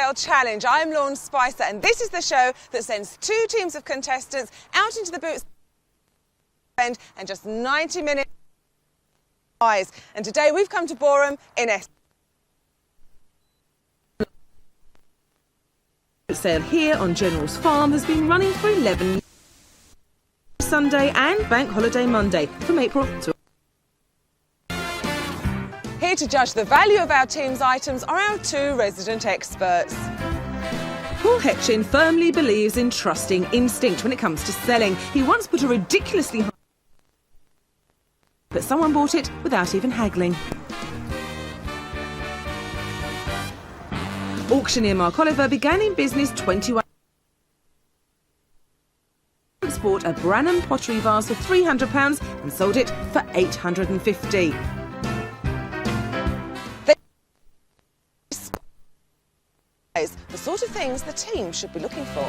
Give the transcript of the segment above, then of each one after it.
Sale Challenge. I'm Lawn Spicer, and this is the show that sends 2 teams of contestants out into the boots and just 90 minutes. And today we've come to Boreham in Essex. Sale here on General's Farm has been running for 11 years. Sunday and Bank Holiday Monday from April to... Here to judge the value of our team's items are our 2 resident experts. Paul Hetchin firmly believes in trusting instinct when it comes to selling. He once put a ridiculously high... but someone bought it without even haggling. Auctioneer Mark Oliver began in business 21... bought a Branham pottery vase for £300 and sold it for £850. The sort of things the team should be looking for.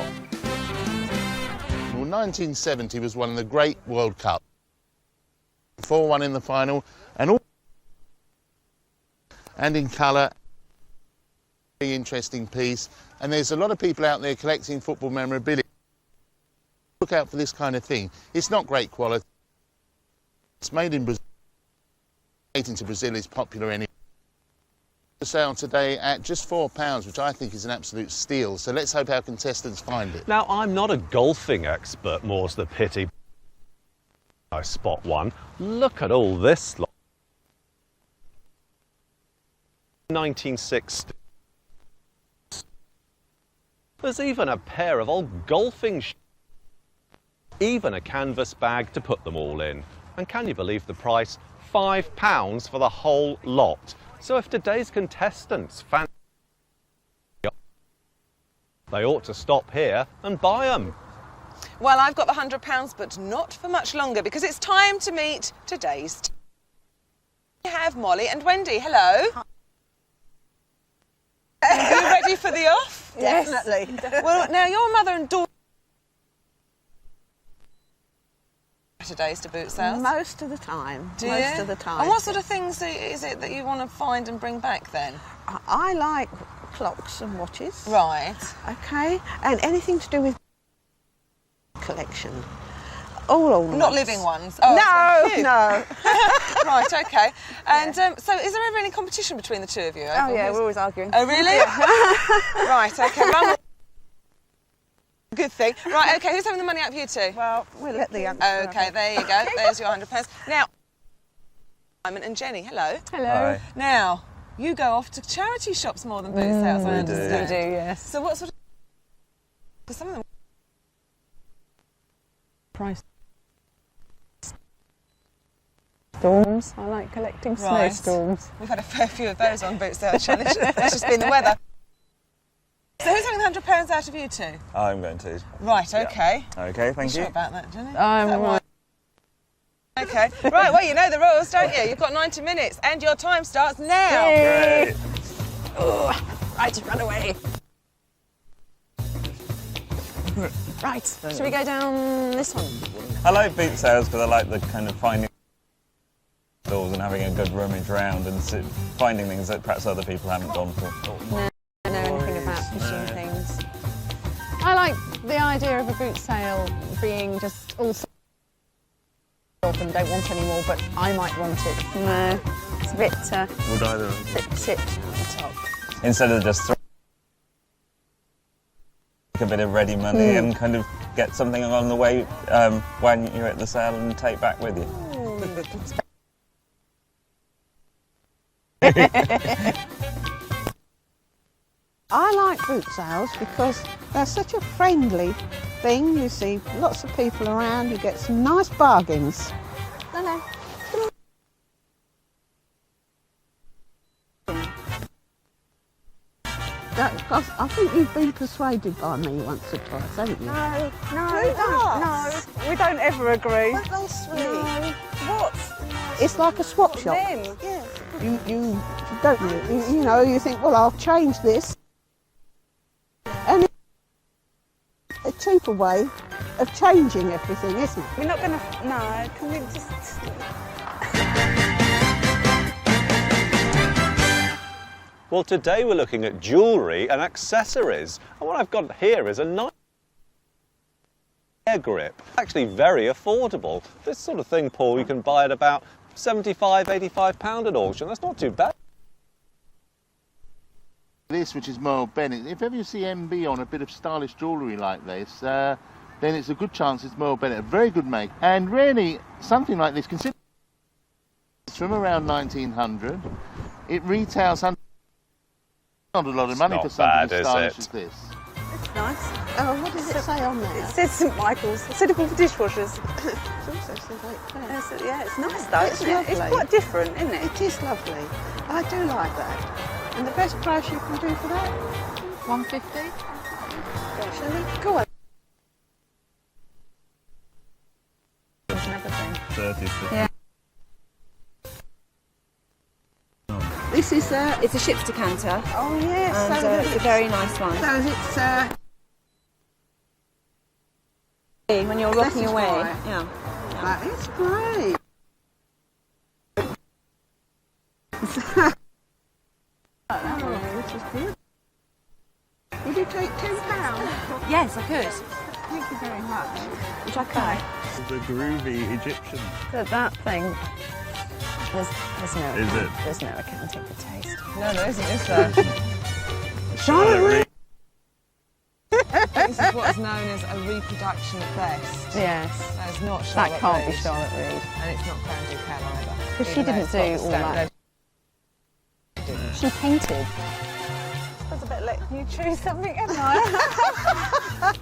Well, 1970 was one of the great World Cups. 4-1 in the final, and in colour. Very interesting piece, and there's a lot of people out there collecting football memorabilia. Look out for this kind of thing. It's not great quality. It's made in Brazil. Made into Brazil is popular anyway. For sale today at just £4, which I think is an absolute steal. So let's hope our contestants find it. Now, I'm not a golfing expert, more's the pity. I spot one. Look at all this lot. 1960. There's even a pair of old golfing shoes. Even a canvas bag to put them all in. And can you believe the price? £5 for the whole lot. So if today's contestants fancy, they ought to stop here and buy them. Well, I've got the £100, but not for much longer, because it's time to meet today's team. We have Molly and Wendy. Hello. Are you ready for the off? Yes. Definitely. Well, now your mother and daughter today's to boot sales? Most of the time. Do you? Most of the time. And what sort of things is it that you want to find and bring back then? I like clocks and watches. Right. Okay. And anything to do with collection. All Not living ones? Oh, no. Right, okay. And so is there ever any competition between the two of you? Oh, yeah, we're always arguing. Oh, really? Right, okay. Well, good thing. Right, okay, who's having the money out for you two? Well, we'll let the youngsters. Okay, there you go. There's your £100. Now, Simon and Jenny, hello. Hello. Hi. Now, you go off to charity shops more than boot sales, I understand. We do, yes. So what sort of... Because some of them... Price. Storms. I like collecting Right. snowstorms. We've had a fair few of those on boot sale challenge. That's just been the weather. So who's having the £100 out of you two? I'm going to. Right, okay. Okay, thank Sure you. about that, Jenny? I'm Is that right. Okay. Right, well, you know the rules, don't you? You've got 90 minutes and your time starts now. Great. Oh, right, run away. Right, shall we go down this one? I like boot sales because I like the kind of finding stores and having a good rummage around and finding things that perhaps other people haven't gone for. No, I know anything about machine things. I like the idea of a boot sale being just all and don't want any more, but I might want it. No, it's a bit, Would either chipped at the top. instead of just throwing a bit of ready money and kind of get something along the way when you're at the sale and take back with you. I like boot sales because they're such a friendly thing. You see lots of people around, you get some nice bargains. Hello. I think you've been persuaded by me once or twice, haven't you? No, we don't ever agree. Aren't they sweet? No. What? It's like a swap shop. Then? Yeah. You don't you know, you think, well, I'll change this. And it's a cheaper way of changing everything, isn't it? We're not going to... No, can we just... Well, today we're looking at jewellery and accessories. And what I've got here is a nice hair grip. Actually very affordable. This sort of thing, Paul, you can buy at about £75, £85 at auction. That's not too bad. This, which is Merle Bennett, if ever you see MB on a bit of stylish jewellery like this, then it's a good chance it's Merle Bennett. A very good make. And really, something like this, consider it's from around 1900. It retails not a lot of money for something as stylish as this. It's nice. Oh, what does it say on there? It says St Michael's. It's suitable for dishwashers. It also says like yeah, it's nice though, isn't it? It's quite different, isn't it? It is lovely. I do like that. And the best price you can do for that? 150. Shall we? Go on. There's another thing. 30, 50. Yeah. This is It's a ship's decanter, oh yes, and it's a very nice one. so it's When you're rocking away, quiet. yeah. that is great. This is good. Would you take £10? Yes, I could. Thank you very much. Which I can. The groovy Egyptian. That thing. There's no. Is it? There's no accounting for taste. No, there isn't, is there? Charlotte Reed. This is what's known as a reproduction at best. Yes. That is not Charlotte That can't be Reed. Charlotte Reed. And it's not Crown Ducal either. Because she even though didn't it's do got the all that. standard. She painted. That's a bit letting you choose something, isn't I?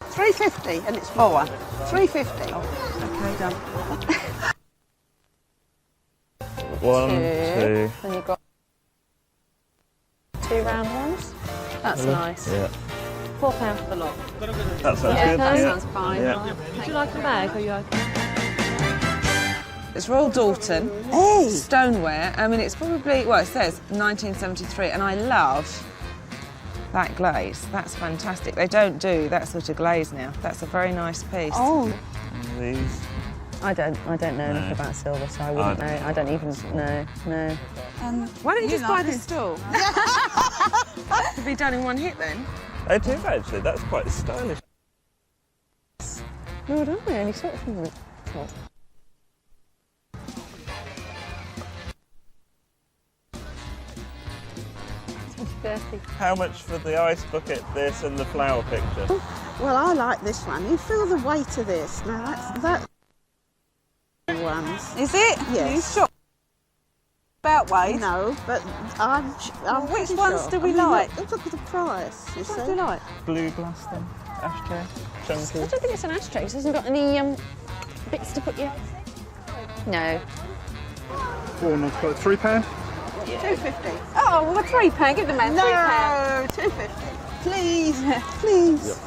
£3.50 and it's four. £3.50. Okay, done. 1, 2. Then you've got 2 round ones. That's nice. Yeah. £4 for the lot. That sounds Yeah, good. that yeah. sounds fine. Yeah. Would you like a bag, or are you okay? It's Royal Dalton stoneware. I mean, it's probably, well, it says 1973, and I love that glaze. That's fantastic. They don't do that sort of glaze now. That's a very nice piece. Oh, These. I don't know enough about silver, so I wouldn't know. I don't even know. No. Why don't you just buy like the it? stall? To be done in one hit then. I do actually, that's quite stylish. No, don't I? Only sort of from the top. How much for the ice bucket, this and the flower picture? well, I like this one. You feel the weight of this. Now, that's ones. Is it? Yes. Are you sure about weight? No, but I'm Well, which pretty ones sure. do we I mean, like? Look at the price, you see. What do you like? Blue blasting, ashtray, chunky. I don't think it's an ashtray. 'Cause it hasn't got any bits to put your. No. £3? £2.50. Oh, well, £3. Give the man No, £3. £2.50. Please, please.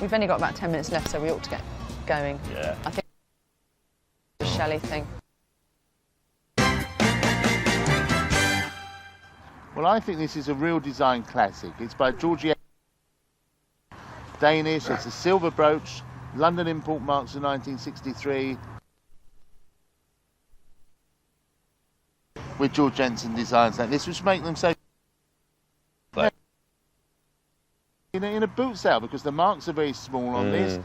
We've only got about 10 minutes left, so we ought to get going. Yeah. I think the Shelley thing. Well, I think this is a real design classic. It's by Georgie Danish. It's a silver brooch. London import marks of 1963. With George Jensen designs like this, which make them so in a boot sale, because the marks are very small on this.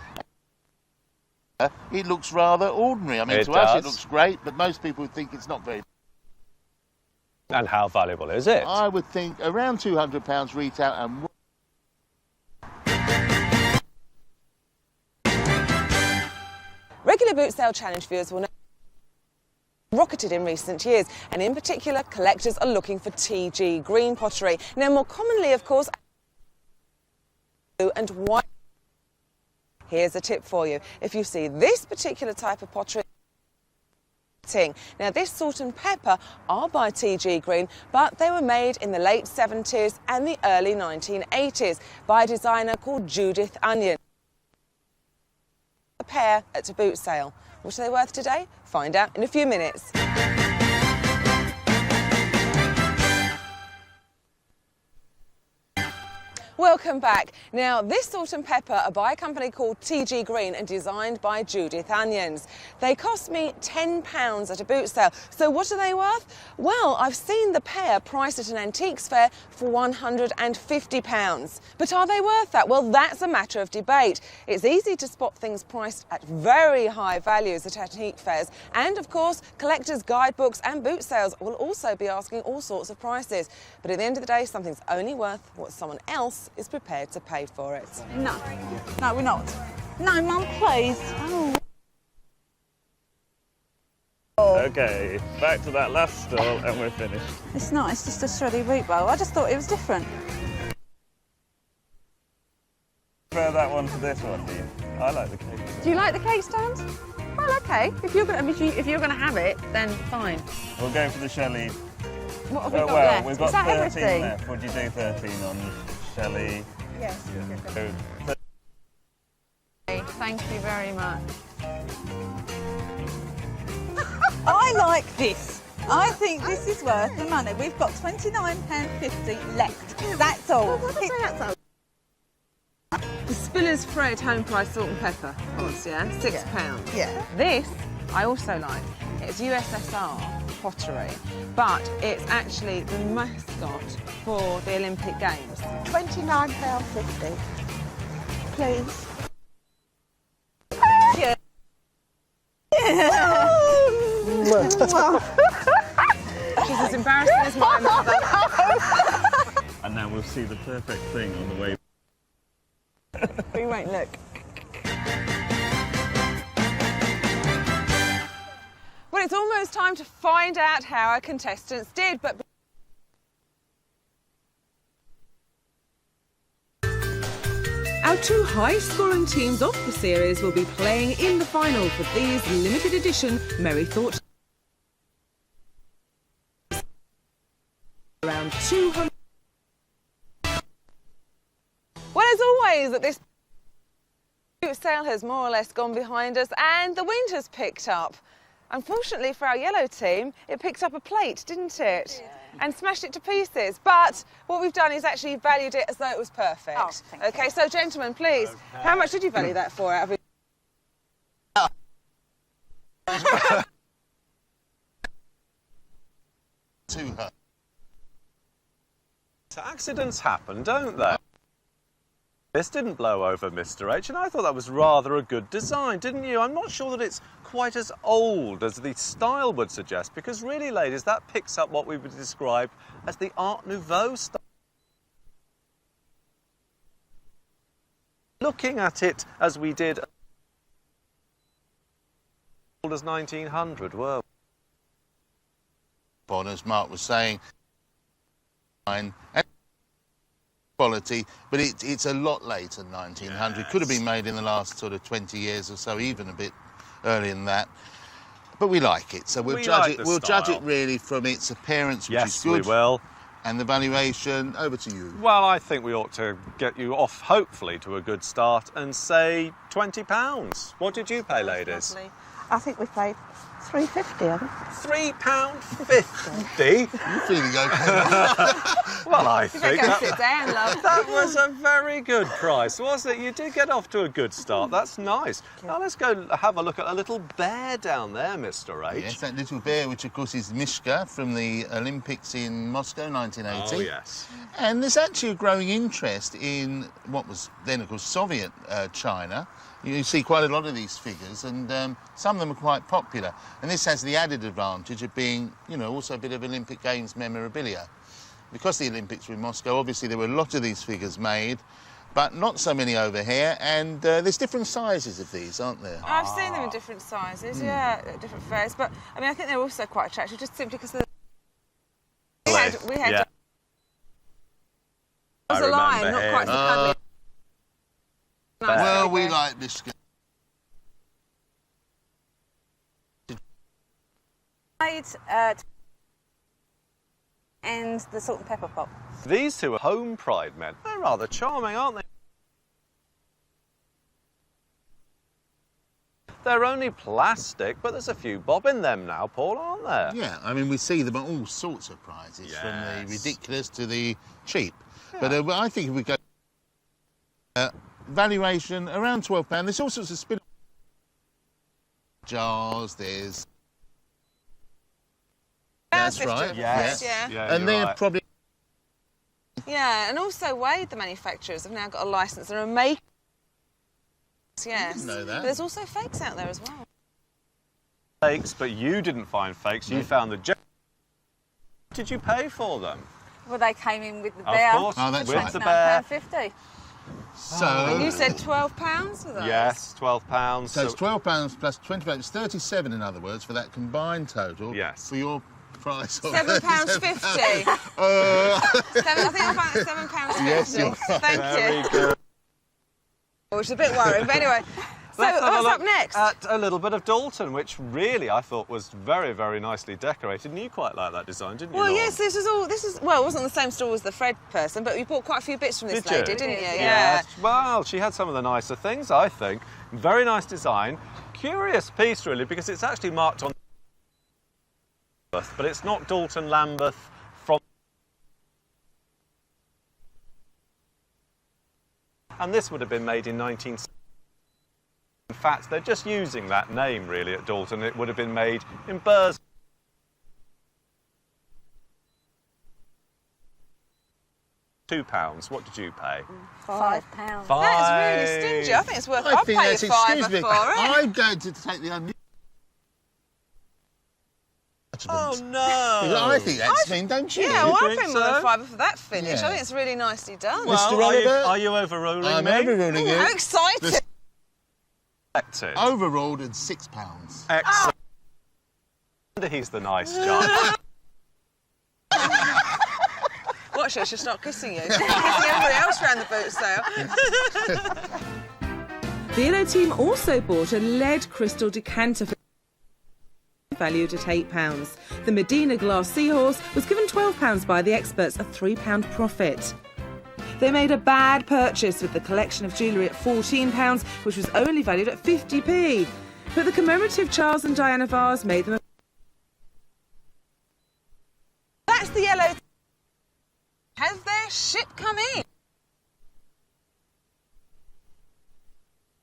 It looks rather ordinary. I mean, It to us it does. looks great, but most people would think it's not very. And how valuable is it? I would think around £200 retail, and Regular boot sale challenge viewers will know rocketed in recent years, and in particular collectors are looking for TG green pottery. Now, more commonly, of course, and white. Here's a tip for you. If you see this particular type of pottery, now this salt and pepper are by TG Green, but they were made in the late 70s and the early 1980s by a designer called Judith Onion. A pair at a boot sale. What are they worth today? Find out in a few minutes. Welcome back. Now, this salt and pepper are by a company called TG Green and designed by Judith Onions. They cost me £10 at a boot sale. So what are they worth? Well, I've seen the pair priced at an antiques fair for £150. But are they worth that? Well, that's a matter of debate. It's easy to spot things priced at very high values at antique fairs. And, of course, collectors' guidebooks and boot sales will also be asking all sorts of prices. But at the end of the day, something's only worth what someone else is prepared to pay for it. No, we're not. No, Mum, please. Oh. Okay, back to that last stall and we're finished. It's not, it's just a shreddy root bowl. I just thought it was different. Prefer that one to this one, do you? I like the cake. Do you like the cake stands? Well, okay. If you're gonna have it, then fine. We'll go for the Shelley. What have we got Well, left? we've Is got that 13 everything? left. Would you do 13 on Shelley? Yes. Thank you very much. I like this. I think this is worth the money. We've got £29.50 left. That's all. The Spiller's Fred home price salt and pepper, of course, yeah? £6. Yeah. This, I also like. It's USSR pottery, but it's actually the mascot for the Olympic Games. £29.50. Please. Yeah. She's as embarrassing as my mother. And now we'll see the perfect thing on the way. We won't look. Well, it's almost time to find out how our contestants did, but our two high-scoring teams of the series will be playing in the final for these limited edition Merry Thought. Around 200. Well, as always, at this boot sale has more or less gone behind us and the wind has picked up. Unfortunately for our yellow team, it picked up a plate, didn't it? Yeah. And smashed it to pieces. But what we've done is actually valued it as though it was perfect. Oh, thank you. So gentlemen, please, how much did you value that for out of it? To her. So accidents happen, don't they? This didn't blow over Mr. H, and I thought that was rather a good design, didn't you? I'm not sure that it's quite as old as the style would suggest, because really, ladies, that picks up what we would describe as the Art Nouveau style. Looking at it as we did as old as 1900, were On, as Mark was saying, and quality, but it's a lot later than 1900. Yes. Could have been made in the last sort of 20 years or so, even a bit earlier than that. But we like it, so we'll judge it. We'll judge it really from its appearance, which is good. Yes, we will. And the valuation. Over to you. Well, I think we ought to get you off, hopefully, to a good start and say £20. What did you pay, ladies? Lovely. I think we paid £3.50, I think. £3.50? You feeling okay? Well, I think Go sit down, love. that was a very good price, wasn't it? You did get off to a good start. That's nice. Now let's go have a look at a little bear down there, Mr. H. Yes, that little bear, which of course is Mishka from the Olympics in Moscow, 1980. Oh, yes. And there's actually a growing interest in what was then, of course, Soviet China. You see quite a lot of these figures, and some of them are quite popular. And this has the added advantage of being, you know, also a bit of Olympic Games memorabilia. Because the Olympics were in Moscow, obviously there were a lot of these figures made, but not so many over here, and there's different sizes of these, aren't there? I've seen them in different sizes, yeah, at different fairs, but I mean, I think they're also quite attractive just simply because we had Yeah. there was a line, not quite so cuddly. Nice Well, little we bear. like Mishka. Made and the salt and pepper pot. These two are home pride men. They're rather charming, aren't they? They're only plastic, but there's a few bob in them now, Paul, aren't there? Yeah, I mean, we see them at all sorts of prices, from the Yes. ridiculous to the cheap. But I think if we go Valuation around £12. There's all sorts of spin jars. There's that's right. Yes. Yeah. And they're probably Yeah, and also Wade, the manufacturers, have now got a licence and are making. Yes. didn't know that. But there's also fakes out there as well. Fakes, but you didn't find fakes. You found the. What did you pay for them? Well, they came in with the Of bear. course, Oh, that's with right. the bear. £9.50. so. And you said £12 for those? Yes, £12. So it's £12 plus £20. It's 37, in other words, for that combined total. Yes. For your price of £7.50. I think I found it £7.50. Yes, you're right. Thank Very you. good. Which is a bit worrying, but anyway. So Let's have a what's look up next? At a little bit of Dalton, which really I thought was very, very nicely decorated. And you quite like that design, didn't you? Well, Lauren? yes, well, it wasn't the same store as the Fred person, but you bought quite a few bits from this Did you? lady, didn't you? Yes. Well, she had some of the nicer things, I think. Very nice design. Curious piece, really, because it's actually marked on Lambeth, but it's not Dalton Lambeth from. And this would have been made in 1960. In fact, they're just using that name, really, at Dalton. It would have been made in Burrs. £2. What did you pay? £5. £5. That is really stingy. I think it's worth. I I'll think pay that's, you £5 excuse me, for it. I'm going to take the unusual. Oh no! I think that's mean, don't you? Yeah, well, I'll think pay more than so? £5 for that finish. Yeah. I think it's really nicely done. Well, Mr. are you, Oliver? are you overruling I'm me? overruling you. How exciting! Expected. Overruled at £6. Excellent. He's the nice judge. Watch her, she'll start kissing you. She's kissing everybody else around the boot sale. The yellow team also bought a lead crystal decanter valued at £8. The Medina glass seahorse was given £12 by the experts, a £3 profit. They made a bad purchase with the collection of jewellery at £14, which was only valued at 50p. But the commemorative Charles and Diana vase made them. That's the yellow. Has their ship come in?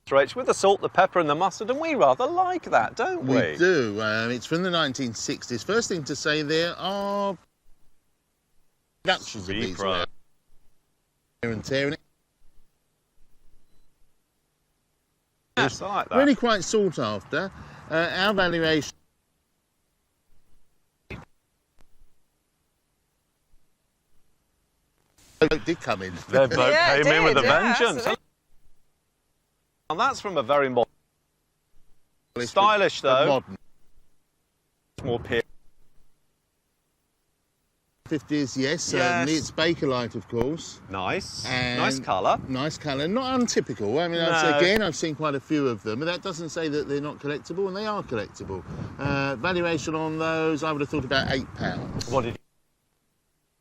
Rach, with the salt, the pepper and the mustard, and we rather like that, don't we? We do. It's from the 1960s. First thing to say, there are productions of these. Repro. Tear and tearing. Yes, I like that. Really quite sought after. Our valuation. It did come in. Their boat Yeah, it came in with a did, yeah, vengeance. absolutely. And that's from a very modern. But Stylish, though. modern. More period. 50s, yes, certainly. Yes. It's Bakelite, of course. Nice. And Nice colour. Nice colour. Not untypical. I mean, No. I've seen quite a few of them, but that doesn't say that they're not collectible, and they are collectible. Valuation on those, I would have thought about £8. What did you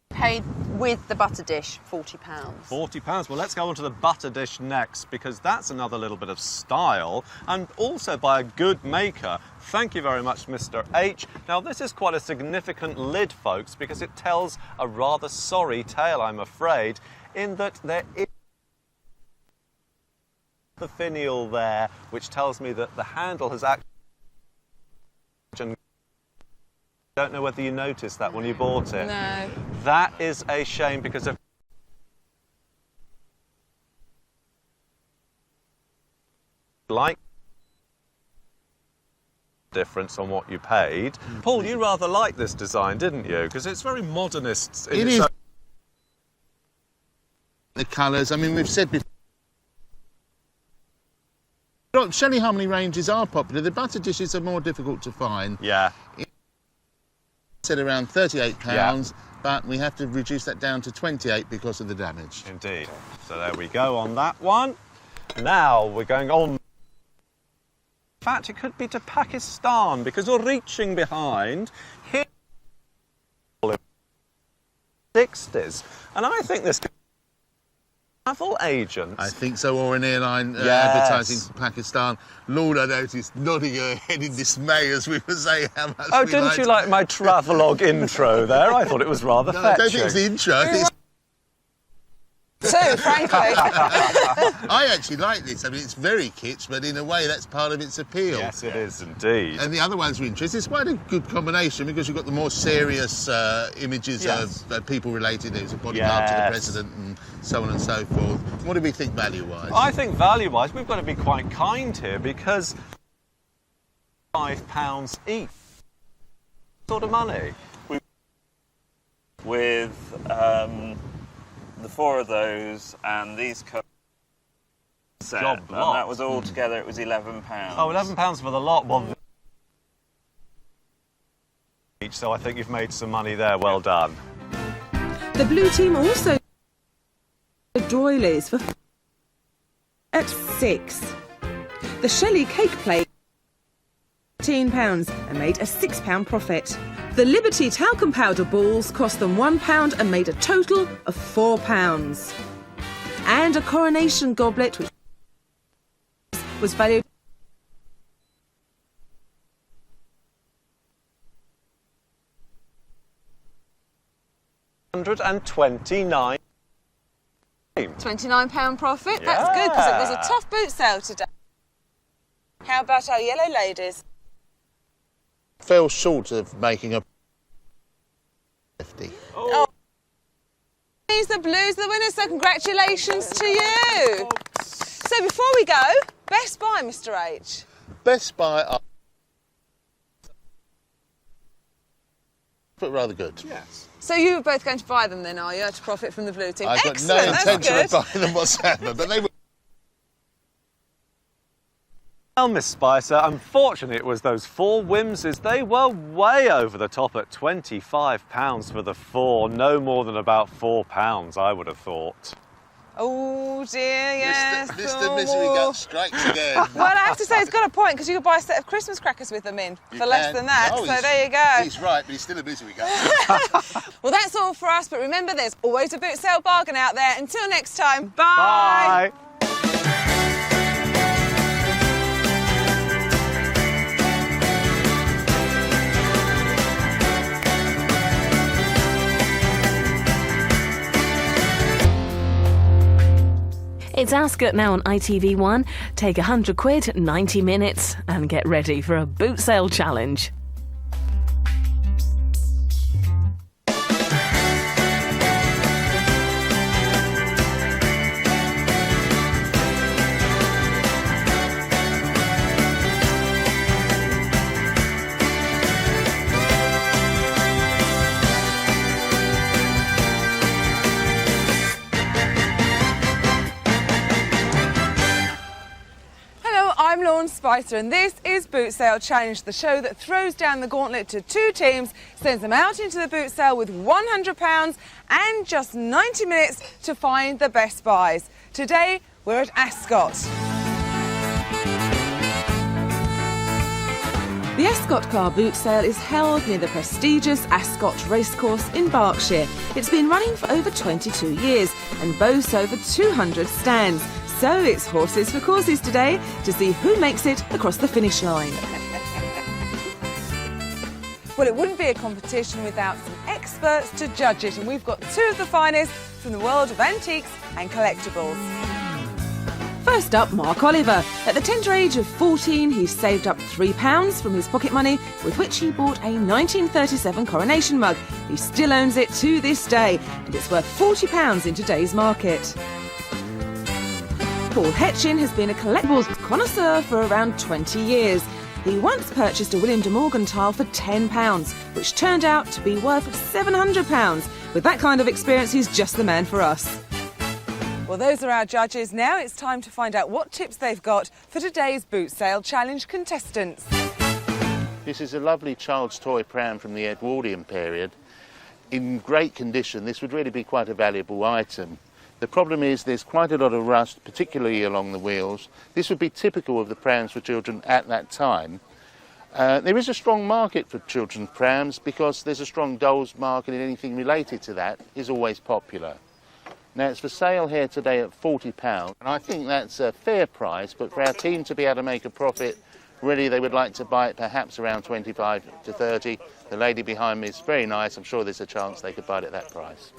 Paid with the butter dish, £40. £40. Well, let's go on to the butter dish next, because that's another little bit of style, and also by a good maker. Thank you very much, Mr. H. Now, this is quite a significant lid, folks, because it tells a rather sorry tale, I'm afraid, in that there is the finial there, which tells me that the handle has actually. I don't know whether you noticed that when you bought it. No. That is a shame, because of like difference on what you paid. Paul, you rather liked this design, didn't you? Because it's very modernist. It is. The colours, I mean, we've said before. Shelley Harmony ranges are popular. The butter dishes are more difficult to find. Yeah. Said around £38, Yeah. but we have to reduce that down to 28 because of the damage. Indeed. So there we go on that one. Now we're going on. In fact, it could be to Pakistan, because we're reaching behind here in the 60s. And I think this could be travel agents. I think so, or an airline Yes. advertising to Pakistan. Lord, I noticed nodding her head in dismay as we were saying how much Oh, we didn't liked you like my travelogue intro there? I thought it was rather No, I fetching. don't think it's the intro. It's too, frankly. I actually like this. I mean, it's very kitsch, but in a way that's part of its appeal. Yes, it is indeed. And the other ones were interesting. It's quite a good combination because you've got the more serious images of people related. There's a bodyguard to the president and so on and so forth. What do we think value-wise? I think value-wise, we've got to be quite kind here because £5 each sort of money. With the 4 of those and these set, Job and lot. that was all together, it was £11. Oh, £11 for the lot. Well, each, so I think you've made some money there. Well done. The blue team also doilies for at 6. The Shelley cake plate £13 and made a £6 profit. The Liberty talcum powder balls cost them £1 and made a total of £4. And a coronation goblet which was valued £129. £29 profit. That's good because it was a tough boot sale today. How about our yellow ladies? Fell short of making a 50. Oh. These the Blues, the winners, so congratulations to you. So before we go, Best Buy, Mr H. Best Buy are but rather good. Yes. So you were both going to buy them then, are you, to profit from the blue team? I've got Excellent, no that's intention good. of buying them whatsoever, but they were. Well, Miss Spicer, unfortunately it was those 4 Whimsies. They were way over the top at £25 for the 4. No more than about £4, I would have thought. Oh dear, yes. Mr. Misery Gut strikes again. Well, I have to say he's got a point because you could buy a set of Christmas crackers with them in You for less can. than that. Oh, so there you go. He's right, but he's still a misery gut. Well, that's all for us. But remember, there's always a boot sale bargain out there. Until next time, bye. Bye. It's Ascot now on ITV1. Take £100, 90 minutes, and get ready for a boot sale challenge. I'm Lauren Spicer and this is Boot Sale Challenge, the show that throws down the gauntlet to 2 teams, sends them out into the boot sale with £100 and just 90 minutes to find the best buys. Today we're at Ascot. The Ascot Car Boot Sale is held near the prestigious Ascot Racecourse in Berkshire. It's been running for over 22 years and boasts over 200 stands. So it's horses for courses today to see who makes it across the finish line. Well, it wouldn't be a competition without some experts to judge it, and we've got 2 of the finest from the world of antiques and collectibles. First up, Mark Oliver. At the tender age of 14, he saved up £3 from his pocket money, with which he bought a 1937 coronation mug. He still owns it to this day, and it's worth £40 in today's market. Paul Hetchin has been a collectibles connoisseur for around 20 years. He once purchased a William de Morgan tile for £10, which turned out to be worth £700. With that kind of experience, he's just the man for us. Well, those are our judges. Now it's time to find out what tips they've got for today's Boot Sale Challenge contestants. This is a lovely child's toy pram from the Edwardian period. In great condition, this would really be quite a valuable item. The problem is there's quite a lot of rust, particularly along the wheels. This would be typical of the prams for children at that time. There is a strong market for children's prams because there's a strong dolls market, and anything related to that is always popular. Now, it's for sale here today at £40, and I think that's a fair price, but for our team to be able to make a profit, really they would like to buy it perhaps around 25 to 30. The lady behind me is very nice. I'm sure there's a chance they could buy it at that price.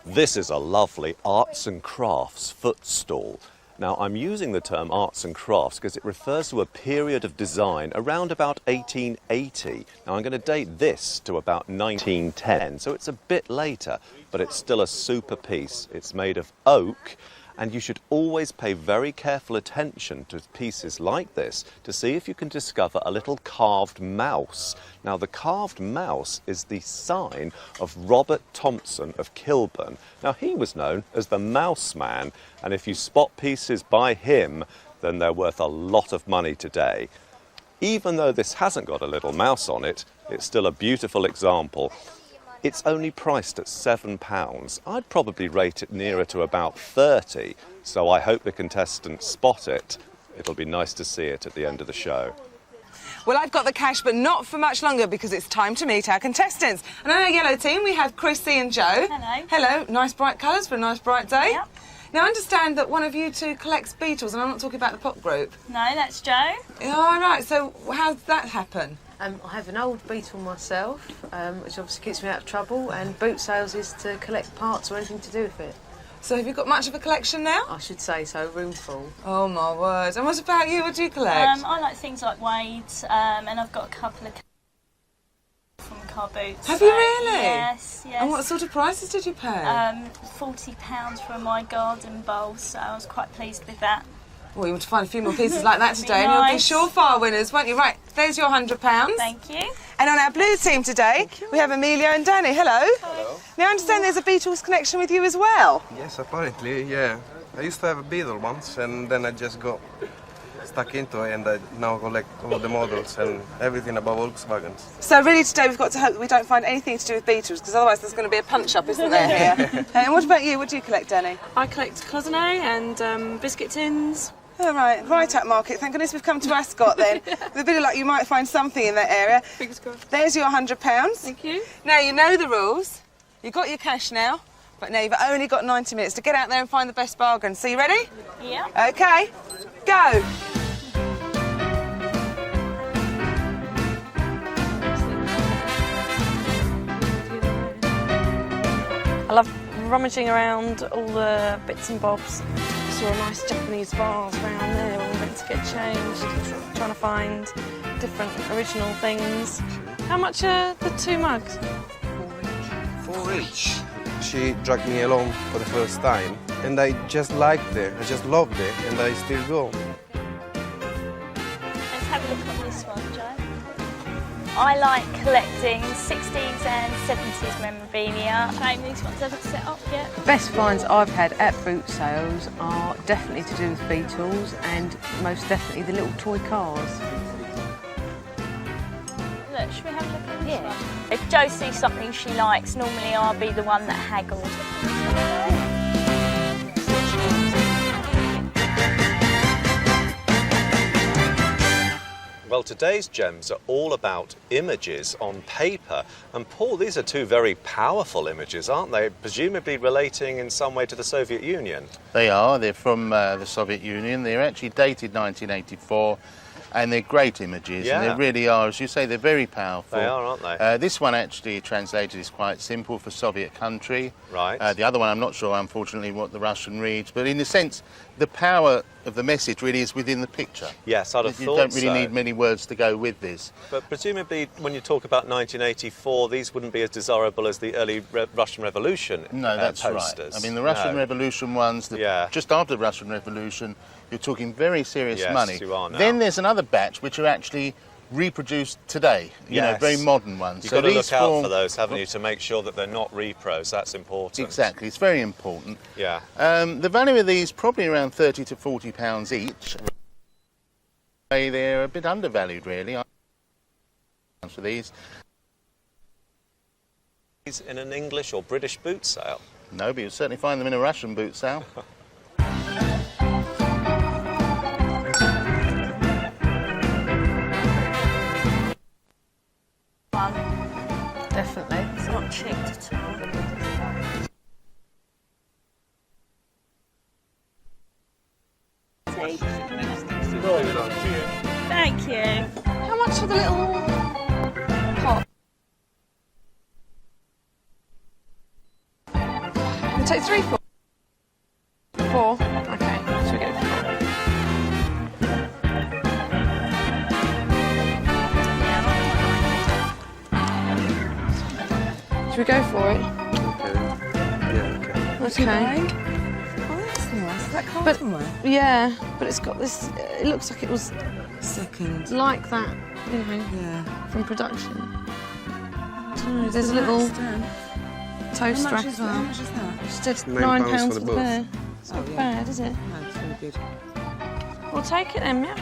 This is a lovely arts and crafts footstool. Now, I'm using the term arts and crafts because it refers to a period of design around about 1880. Now, I'm going to date this to about 1910, so it's a bit later, but it's still a super piece. It's made of oak, and you should always pay very careful attention to pieces like this to see if you can discover a little carved mouse. Now, the carved mouse is the sign of Robert Thompson of Kilburn. Now, he was known as the Mouse Man, and if you spot pieces by him, then they're worth a lot of money today. Even though this hasn't got a little mouse on it, it's still a beautiful example. It's only priced at £7. I'd probably rate it nearer to about 30, so I hope the contestants spot it. It'll be nice to see it at the end of the show. Well, I've got the cash, but not for much longer because it's time to meet our contestants. And on our yellow team, we have Chrissy and Joe. Hello. Hello. Nice bright colours for a nice bright day. Yep. Now, I understand that one of you two collects beetles, and I'm not talking about the pop group. No, that's Joe. All right, so how did that happen? I have an old beetle myself, which obviously keeps me out of trouble, and boot sales is to collect parts or anything to do with it. So have you got much of a collection now? I should say so, room full. Oh, my word. And what about you? What do you collect? I like things like Wade's, and I've got a couple of from car boots. Have you really? Yes, yes. And what sort of prices did you pay? £40 for my garden bowl, so I was quite pleased with that. Well, you want to find a few more pieces like that Be today, and you'll be nice. surefire winners, won't you? Right, there's your £100. Thank you. And on our blue team today, we have Emilio and Danny. Hello. Hello. Now, I understand there's a Beatles connection with you as well. Yes, apparently, yeah. I used to have a Beetle once, and then I just got stuck into it, and I now collect all the models and everything about Volkswagens. So really today we've got to hope that we don't find anything to do with Beatles, because otherwise there's going to be a punch-up, isn't there, here? And what about you? What do you collect, Danny? I collect cloisonne and biscuit tins. All right, right at market. Thank goodness we've come to Ascot then. With a bit of luck, you might find something in that area. Fingers crossed. There's your £100. Thank you. Now, you know the rules. You've got your cash now, but now you've only got 90 minutes to get out there and find the best bargain. So you ready? Yeah. OK, go. I love rummaging around all the bits and bobs. Saw a nice Japanese vase around there when we went to get changed. Trying to find different original things. How much are the 2 mugs? 4 each. She dragged me along for the first time, and I just liked it. I just loved it, and I still go. Let's have a look at this one, Joe. I like collecting 60s and 70s memorabilia. Shame these ones haven't set up yet. The best finds I've had at boot sales are definitely to do with Beetles and most definitely the little toy cars. Look, should we have a look at this one? If Joe sees something she likes, normally I'll be the one that haggles. Well, today's gems are all about images on paper. And Paul, these are 2 very powerful images, aren't they? Presumably relating in some way to the Soviet Union. They are. They're from the Soviet Union. They're actually dated 1984, and they're great images. Yeah. And they really are, as you say, they're very powerful. They are, aren't they? This one actually translated is quite simple for Soviet country. Right. The other one, I'm not sure, unfortunately, what the Russian reads. But in a sense, the power of the message really is within the picture. Yes, I'd have thought You don't really so. need many words to go with this. But presumably, when you talk about 1984, these wouldn't be as desirable as the early Russian Revolution No, that's posters. right. I mean, the Russian Revolution ones, just after the Russian Revolution, you're talking very serious Yes, money. you are now. Then there's another batch which are actually reproduced today, you know, very modern ones. You've So got to these look out form- for those, haven't you, to make sure that they're not repros. That's important. Exactly, it's very important. Yeah. The value of these probably around £30 to £40 each. They're a bit undervalued, really. For these. In an English or British boot sale? No, but you'll certainly find them in a Russian boot sale. Definitely. It's not cheap at all. Thank you. How much for the little pot? take 3 for 4. Okay, should we go for 4? Should we go for it? Okay. Okay. Oh, that's nice. Is that But carton one? yeah, but it's got this. It looks like it was Second. like that, you know, Yeah. from production. I don't know, there's a little toast How rack much as well. How much is that? It's just £9 £9 for the for the both. pair. It's not bad, is it? No, it's really good. We'll take it then, yeah.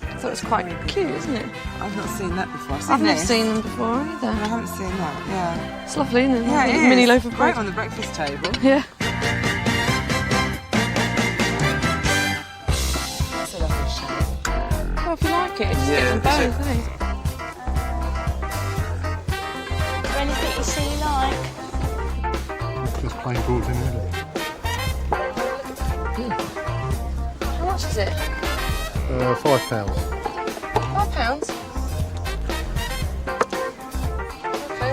I thought it was quite cute, isn't it? I've not seen that before. I've never seen them before I either. haven't seen that, yeah. It's lovely, isn't it? Yeah, Like a it little mini is. loaf of bread. Great on the breakfast table. Yeah. That's a lovely shape. Well, if you like it, just Yeah, get them that's both, isn't it? Is there anything you see you like? Just plain brought in early. How much is it? £5. £5? Okay,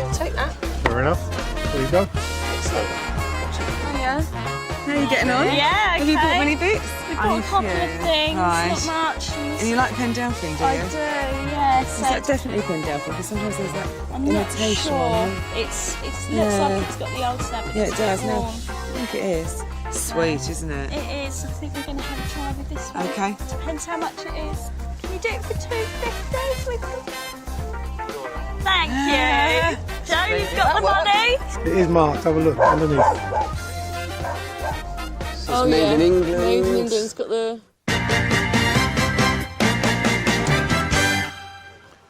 we'll take that. Fair enough. There you go. Excellent. Oh, yeah. How are you getting on? Yeah, Have you bought okay. many boots? We've got a couple of things, Right. not much. And you like Pendelphine, do you? I do, yeah. Is So that definitely Pendelphine? Because sometimes there's that I'm not imitation sure. one. It looks Yeah. like it's got the old stuff. Yeah, it does. No, I think it is. Sweet, isn't it? It is. I think we're going to have a try with this one. Okay. Depends how much it is. Can you do it for £2.50 with me? Thank you. Joe, you've got the money. It is marked. Have a look underneath. Oh, made yeah. in England. Made in England. It's got the...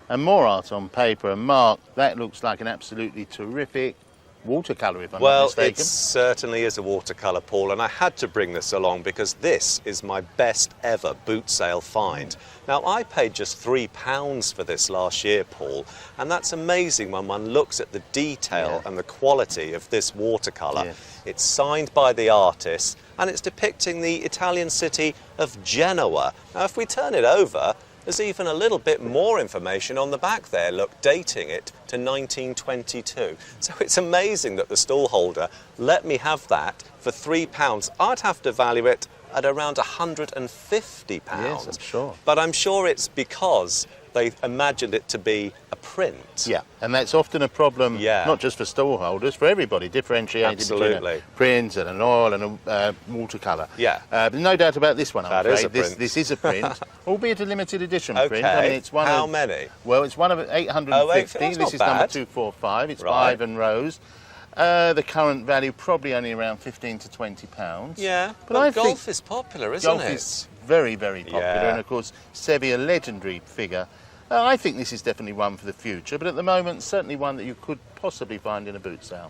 And more art on paper. And Mark, that looks like an absolutely terrific watercolour, if I'm not Well, mistaken. it certainly is a watercolour, Paul, and I had to bring this along because this is my best ever boot sale find. Now, I paid just £3 for this last year, Paul, and that's amazing when one looks at the detail and the quality of this watercolour. Yes. It's signed by the artist, and it's depicting the Italian city of Genoa. Now, if we turn it over, there's even a little bit more information on the back there, look, dating it to 1922. So it's amazing that the stallholder let me have that for £3. I'd have to value it at around £150. Yes, I'm sure. But I'm sure it's because they imagined it to be a print. Yeah, and that's often a problem, Yeah. not just for stallholders, for everybody, differentiating between Absolutely. a print and an oil and a watercolour. Yeah. But no doubt about this one, I'm That afraid. is a print. This is a print, albeit a limited edition print. Okay. I mean, it's one How of, many? Well, it's one of 850. Oh, that's This not is number bad. 245. It's Right. 5 and rose. The current value probably only around £15 to £20. Yeah, but well, I golf think is popular, isn't golf it? is very, very popular, Yeah. and of course, Seve, a legendary figure. I think this is definitely one for the future, but at the moment, certainly one that you could possibly find in a boot sale.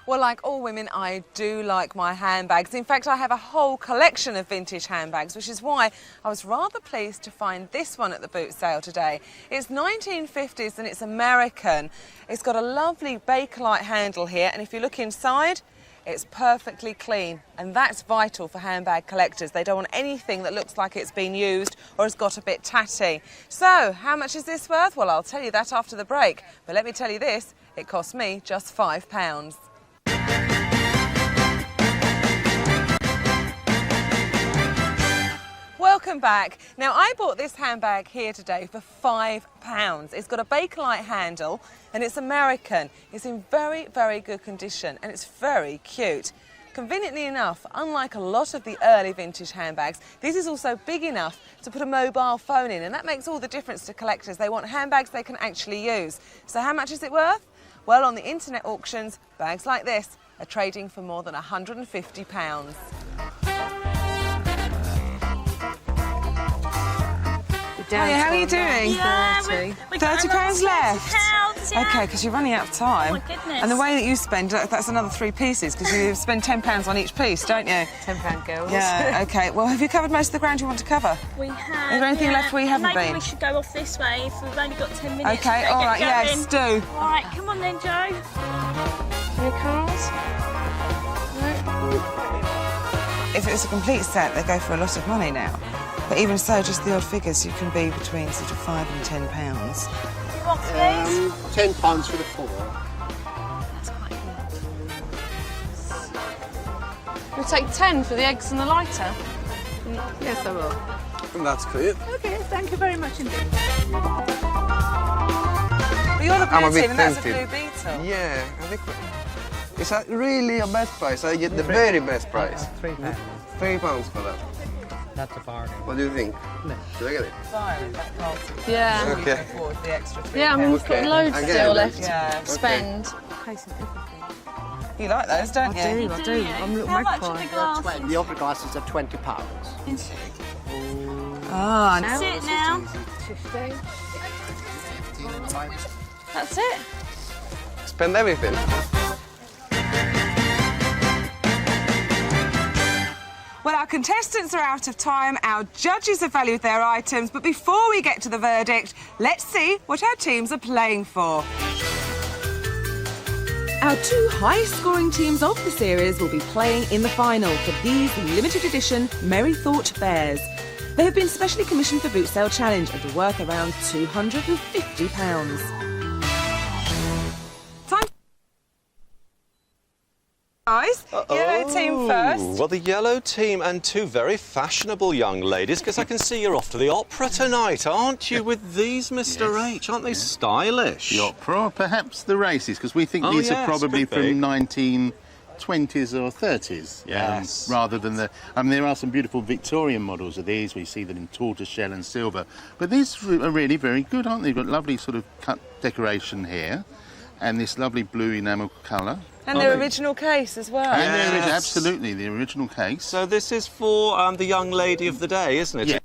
Well, like all women, I do like my handbags. In fact, I have a whole collection of vintage handbags, which is why I was rather pleased to find this one at the boot sale today. It's 1950s and it's American. It's got a lovely Bakelite handle here, and if you look inside, it's perfectly clean, and that's vital for handbag collectors. They don't want anything that looks like it's been used or has got a bit tatty. So, how much is this worth? Well, I'll tell you that after the break. But let me tell you this, it cost me just £5. Welcome back. Now, I bought this handbag here today for £5. It's got a Bakelite handle and it's American. It's in very, very good condition and it's very cute. Conveniently enough, unlike a lot of the early vintage handbags, this is also big enough to put a mobile phone in, and that makes all the difference to collectors. They want handbags they can actually use. So how much is it worth? Well, on the internet auctions, bags like this are trading for more than £150. Hiya, how are you doing? Yeah, we've got £30 left? £30, yeah. OK, because you're running out of time. Oh, my goodness. And the way that you spend, that's another 3 pieces, because you spend £10 on each piece, don't you? £10 girls. Yeah, OK. Well, have you covered most of the ground you want to cover? We have. Is there anything left where you haven't Maybe been? we should go off this way if we've only got 10 minutes. OK, all right, yes, do. All right, come on then, Joe. Any cards? If it was a complete set, they go for a lot of money now. But even so, just the odd figures, you can be between sort of £5 and £10. You want these? £10 for the 4. That's quite good. You'll take 10 for the eggs and the lighter. Yes, I will. That's good. Okay, thank you very much indeed. Well, you're the blue I'm a bit team and that's a tempted. blue beetle. Yeah, I think it's really a best price. I get the very best price. £3. £3 for that. That's a bargain. What do you think? No. Should I get it? Fine, that party. Yeah. You Okay. can afford the extra £3. Yeah, I mean, we've Okay. got loads I get still it. left Yeah. to spend. You like those, don't you? I do. I'm a little How much are magpie. the glasses? The opera glasses are £20. Oh, That's it now. 15. That's it. Spend everything. Well, our contestants are out of time, our judges have valued their items, but before we get to the verdict, let's see what our teams are playing for. Our two highest-scoring teams of the series will be playing in the final for these limited edition Merry Thought Bears. They have been specially commissioned for Boot Sale Challenge and are worth around £250. Time, guys. Yellow team first. Well, the yellow team and two very fashionable young ladies, because I can see you're off to the opera tonight, aren't you, with these, Mr. H? Aren't they stylish? The opera, or perhaps the races, because we think Oh, these are yes, probably could be. from 1920s or 30s. Yes. Rather than the... I mean, there are some beautiful Victorian models of these. We see them in tortoiseshell and silver. But these are really very good, aren't they? They've got lovely sort of cut decoration here and this lovely blue enamel colour. And their original case as well. And there is Yes. absolutely the original case. So this is for the young lady of the day, isn't it? Yeah.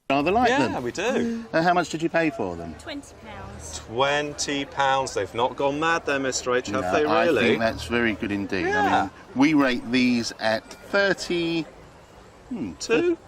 Rather like Yeah, them. we do. How much did you pay for them? £20. £20. They've not gone mad there, Mr. H, have No, they really? I think that's very good indeed. Yeah. I mean, we rate these at 30... Two?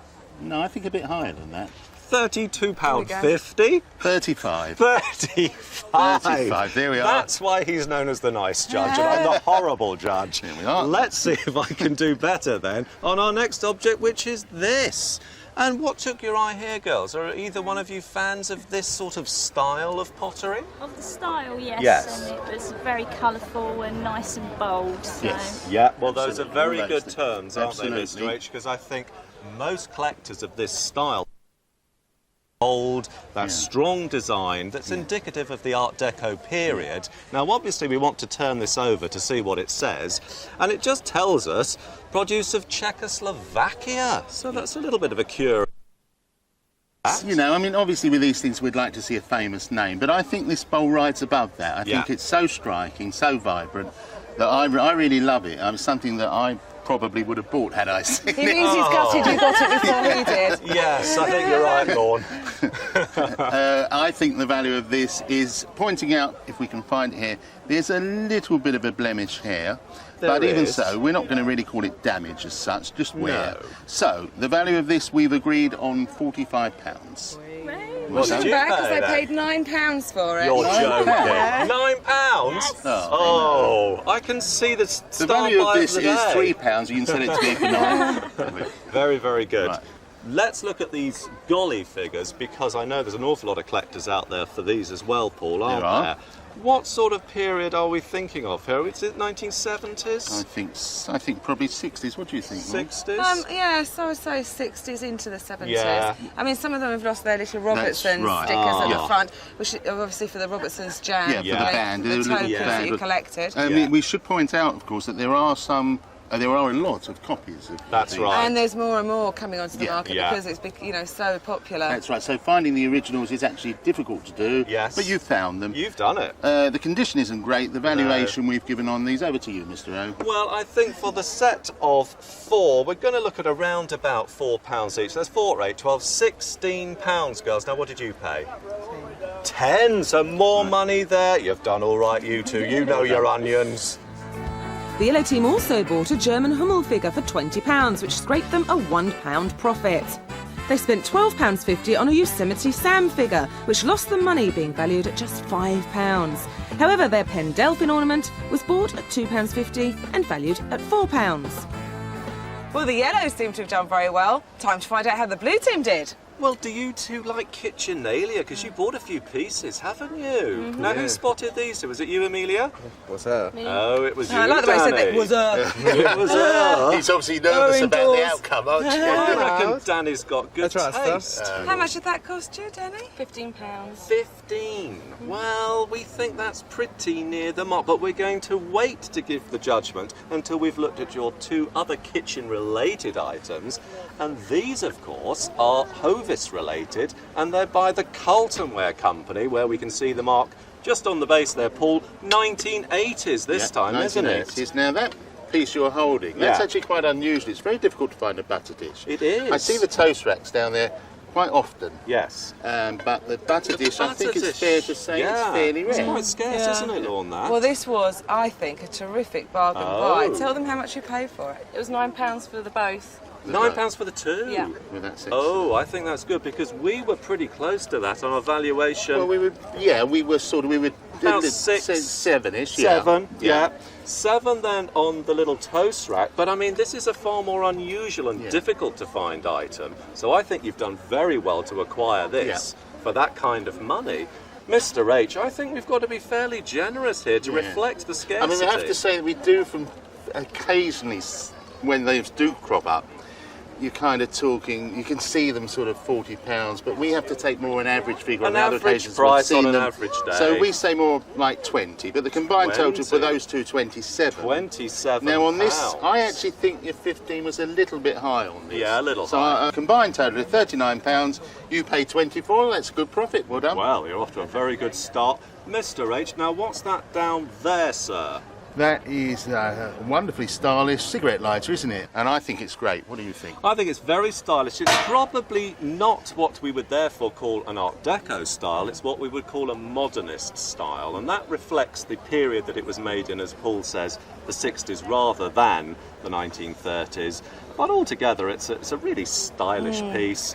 No, I think a bit higher than that. £32.50. 35. 35. 35, there we are. That's why he's known as the nice judge, and I'm the horrible judge. Here we are. Let's see if I can do better then on our next object, which is this. And what took your eye here, girls? Are either one of you fans of this sort of style of pottery? Of the style, yes. Yes. And it was very colourful and nice and bold. So. Yes. Yeah, well, those are Absolutely. very All good those terms, aren't they, Absolutely. Mr. H? Because I think most collectors of this style bold, that strong design that's indicative of the Art Deco period. Now, obviously, we want to turn this over to see what it says, and it just tells us produce of Czechoslovakia. So that's a little bit of a cure. You know, I mean, obviously with these things we'd like to see a famous name, but I think this bowl rides above that. I think it's so striking, so vibrant, that I really love it. It's something that I probably would have bought had I seen He means he's gutted you got it before he did. Yes, I think you're right, Lorne. I think the value of this is pointing out, if we can find it here, there's a little bit of a blemish here. But even so, we're not going to really call it damage as such, just wear. No. So, the value of this we've agreed on £45. What did you Back because pay they then? paid £9 for it. You're £9? joking. £9? Oh, I can see the The start value of buy this the is day. £3. You can sell it to me for £9. Very, very good. Right. Let's look at these golly figures, because I know there's an awful lot of collectors out there for these as well, Paul, aren't There are. there? What sort of period are we thinking of here? Is it 1970s? I think probably 60s. What do you think, Mum? 60s? Yes, I would say 60s into the 70s. Yeah. I mean, some of them have lost their little Robertson right. stickers at Yeah. the front, which are obviously for the Robertson's jam. Yeah, for the band. The The little tokens that band. you collected. We should point out, of course, that there are a lot of copies of That's these. right. And there's more and more coming onto the market Yeah. because it's so popular. That's right. So finding the originals is actually difficult to do. Yes. But you've found them. You've done it. The condition isn't great. The valuation we've given on these. Over to you, Mr. O. Well, I think for the set of 4, we're going to look at around about £4 each. That's 4, 8, 12, £16, girls. Now, what did you pay? 10. So more money there. You've done all right, you two. You know your onions. The yellow team also bought a German Hummel figure for £20, which scraped them a £1 profit. They spent £12.50 on a Yosemite Sam figure, which lost them money, being valued at just £5. However, their Pendelphin ornament was bought at £2.50 and valued at £4. Well, the yellows seem to have done very well. Time to find out how the blue team did. Well, do you two like kitchenalia? Because you bought a few pieces, haven't you? Now, who spotted these two? Was it you, Amelia? Was her. Oh, it was you, I like the way he said that. Danny. Was It was her. He's obviously nervous about the outcome, aren't you? I reckon Danny's got good taste. How much did that cost you, Danny? £15. 15. Well, we think that's pretty near the mark, but we're going to wait to give the judgment until we've looked at your two other kitchen-related items. And these, of course, are Hovis related, and they're by the Carltonware Company, where we can see the mark just on the base there, Paul. 1980s this time, isn't it? 1980s. Now that piece you're holding, that's actually quite unusual. It's very difficult to find a butter dish. It is. I see the toast racks down there quite often. Yes. But the butter dish, I think it's fair to say, it's fairly rare. It's quite scarce, isn't it, Lorne, that? Well, this was, I think, a terrific bargain buy. Tell them how much you paid for it. It was £9 for the both. £9 for the two? Yeah. Well, that's oh, I think that's good, because we were pretty close to that on our valuation. Well, we were about 6, 7-ish, Seven, yeah. 7 then on the little toast rack, but I mean, this is a far more unusual and difficult to find item, so I think you've done very well to acquire this for that kind of money. Mr. H, I think we've got to be fairly generous here to reflect the scarcity. I mean, I have to say that we do from occasionally, when they do crop up, you're kind of talking, you can see them sort of £40, but we have to take more an average figure on other occasions. Price on an average day. So we say more like 20, but the combined total for those two, 27. 27. Now on this, I actually think your 15 was a little bit high on this. Yeah, a little so high. So combined total of £39, you pay 24, that's a good profit, well done. Well, you're off to a very good start. Mr. H, now what's that down there, sir? That is a wonderfully stylish cigarette lighter, isn't it? And I think it's great. What do you think? I think it's very stylish. It's probably not what we would therefore call an Art Deco style. It's what we would call a modernist style. And that reflects the period that it was made in, as Paul says, the 60s rather than the 1930s. But altogether, it's a really stylish piece.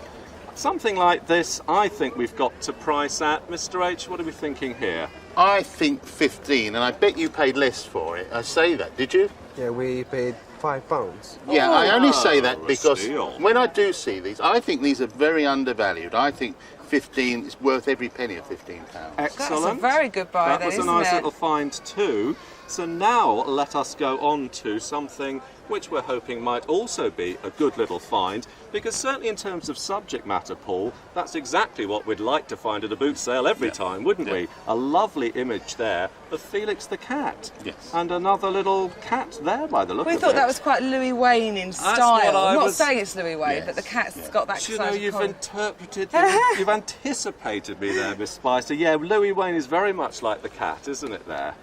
Something like this, I think we've got to price at. Mr. H, what are we thinking here? I think 15, and I bet you paid less for it. I say that, did you? Yeah, we paid £5. Yeah, I only say that a because steal. when I do see these, I think these are very undervalued. I think 15 is worth every penny of £15. Excellent. That's a very good buy That then, was a isn't nice it? little find too. So now let us go on to something which we're hoping might also be a good little find, because certainly in terms of subject matter, Paul, that's exactly what we'd like to find at a boot sale every time, wouldn't we? A lovely image there of Felix the cat. Yes. And another little cat there by the look of it. We thought that was quite Louis Wayne in That's style. what I I'm not was- saying it's Louis Wayne, but the cat's got that You know, side of you've collar. interpreted, you've anticipated me there, Miss Spicer. Yeah, Louis Wayne is very much like the cat, isn't it there?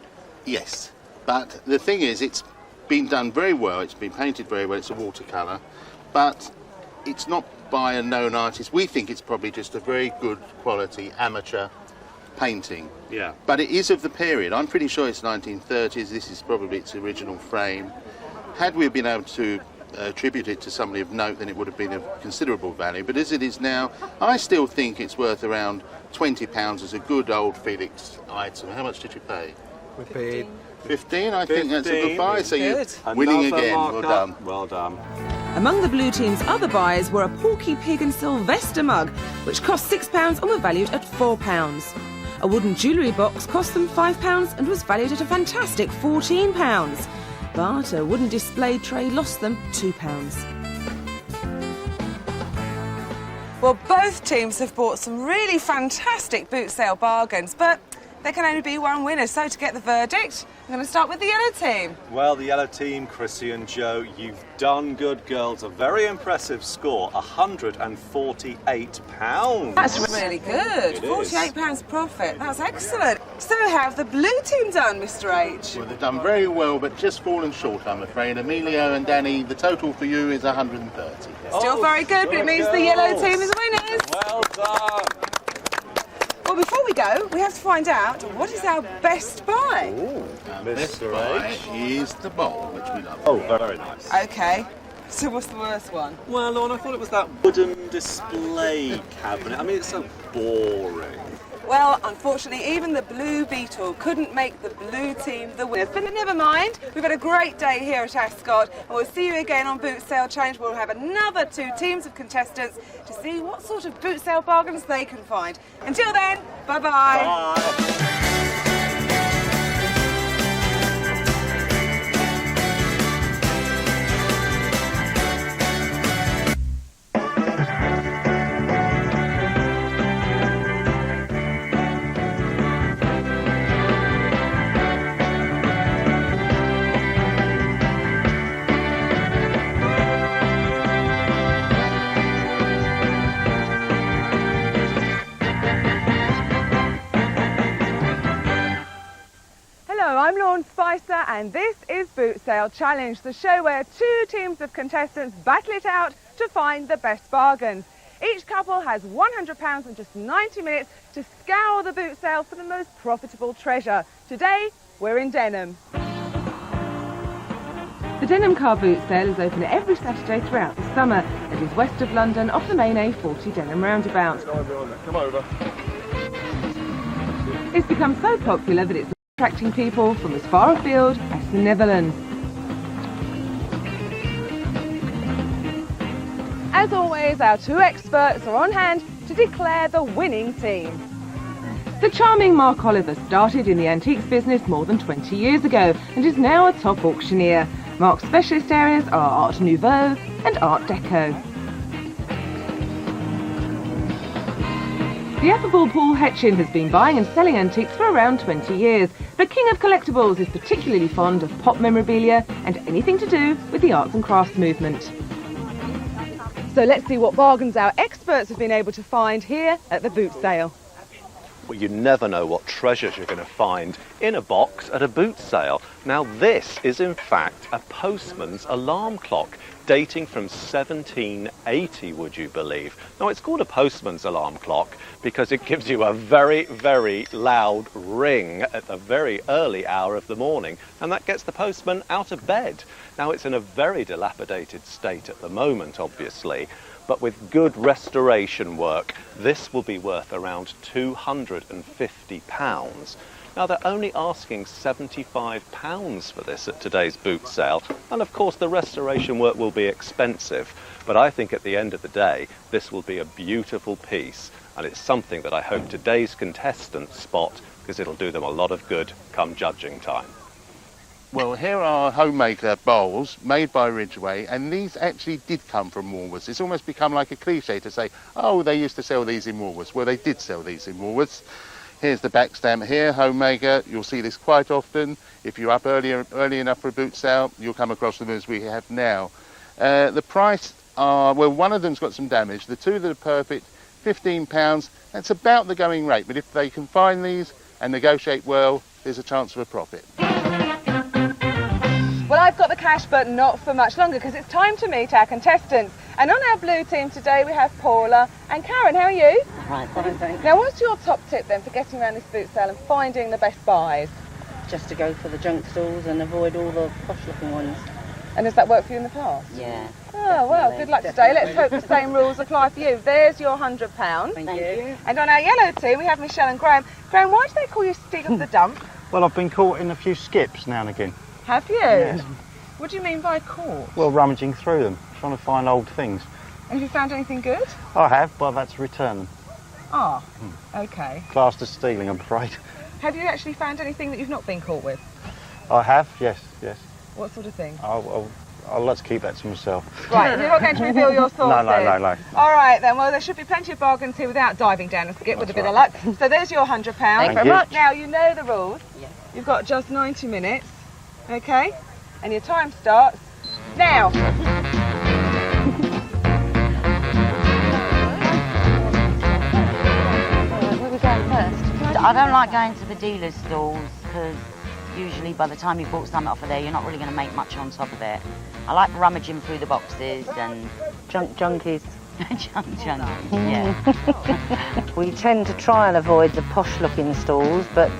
Yes, but the thing is, it's been done very well, it's been painted very well, it's a watercolour, but it's not by a known artist. We think it's probably just a very good quality amateur painting. Yeah. But it is of the period. I'm pretty sure it's 1930s. This is probably its original frame. Had we been able to attribute it to somebody of note, then it would have been of considerable value. But as it is now, I still think it's worth around £20 as a good old Felix item. How much did you pay? We paid 15, I think that's a good 15. buy. So you're Good. winning Another again. Well markup. done. Well done. Among the blue team's other buys were a Porky Pig and Sylvester mug, which cost £6 and were valued at £4. A wooden jewellery box cost them £5 and was valued at a fantastic £14. But a wooden display tray lost them £2. Well, both teams have bought some really fantastic boot sale bargains, but there can only be one winner. So to get the verdict, I'm going to start with the yellow team. Well, the yellow team, Chrissy and Joe, you've done good, girls. A very impressive score, £148. That's really good. It is. £48 profit. That's excellent. So how have the blue team done, Mr. H? Well, they've done very well, but just fallen short, I'm afraid. Emilio and Danny, the total for you is 130. Still very good, but it means the yellow team is winners. Well done. Well, before we go, we have to find out what is our best buy. Mr. H. Is the bowl, which we love. Oh, very nice. Okay. So what's the worst one? Well, Lorne, I thought it was that wooden display cabinet. I mean, it's so boring. Well, unfortunately, even the Blue Beetle couldn't make the blue team the winners. But never mind, we've had a great day here at Ascot, and we'll see you again on Boot Sale Challenge. We'll have another 2 teams of contestants to see what sort of boot sale bargains they can find. Until then, bye-bye. Bye. I'm Lawn Spicer and this is Boot Sale Challenge, the show where 2 teams of contestants battle it out to find the best bargains. Each couple has £100 and just 90 minutes to scour the boot sale for the most profitable treasure. Today, we're in Denham. The Denham car boot sale is open every Saturday throughout the summer. It is west of London off the main A40 Denham roundabout. Come over. It's become so popular that it's attracting people from as far afield as the Netherlands. As always, our 2 experts are on hand to declare the winning team. The charming Mark Oliver started in the antiques business more than 20 years ago and is now a top auctioneer. Mark's specialist areas are Art Nouveau and Art Deco. The affable Paul Hetchin has been buying and selling antiques for around 20 years, but King of Collectibles is particularly fond of pop memorabilia and anything to do with the arts and crafts movement. So let's see what bargains our experts have been able to find here at the boot sale. Well, you never know what treasures you're going to find in a box at a boot sale. Now this is in fact a postman's alarm clock dating from 1780, would you believe? Now it's called a postman's alarm clock because it gives you a very, very loud ring at a very early hour of the morning, and that gets the postman out of bed. Now it's in a very dilapidated state at the moment, obviously, but with good restoration work, this will be worth around £250. Now they're only asking £75 for this at today's boot sale, and of course the restoration work will be expensive, but I think at the end of the day this will be a beautiful piece, and it's something that I hope today's contestants spot because it'll do them a lot of good come judging time. Well, here are homemaker bowls made by Ridgway, and these actually did come from Woolworths. It's almost become like a cliche to say, oh, they used to sell these in Woolworths. Well, they did sell these in Woolworths. Here's the back stamp here, homemaker. You'll see this quite often. If you're up early enough for a boot sale, you'll come across them as we have now. The price are, well, one of them's got some damage. The 2 that are perfect, £15. That's about the going rate, but if they can find these and negotiate well, there's a chance of a profit. Well, I've got the cash, but not for much longer because it's time to meet our contestants. And on our blue team today, we have Paula and Karen. How are you? Right, fine, thanks. Now, what's your top tip then for getting around this boot sale and finding the best buys? Just to go for the junk stalls and avoid all the posh-looking ones. And has that worked for you in the past? Yeah. Oh, well, good luck today. Let's hope the same rules apply for you. There's your £100. Thank you. And on our yellow team, we have Michelle and Graham. Graham, why do they call you Stig of the Dump? Well, I've been caught in a few skips now and again. Have you? Yes. What do you mean by caught? Well, rummaging through them, trying to find old things. Have you found anything good? I have, but I've had to return them. Ah, okay. Classed as stealing, I'm afraid. Have you actually found anything that you've not been caught with? I have, yes. What sort of thing? I'll let's keep that to myself. Right, you're not going to reveal your sources? No. All right then, well there should be plenty of bargains here without diving down a skip with a bit of luck. So there's your £100. Thank you very much. Now you know the rules. Yes. You've got just 90 minutes, okay? And your time starts now. Where are we going first? I don't like going to the dealer's stalls because usually by the time you bought something off of there, you're not really going to make much on top of it. I like rummaging through the boxes and... Junkies. junkies, yeah. We tend to try and avoid the posh-looking stalls, but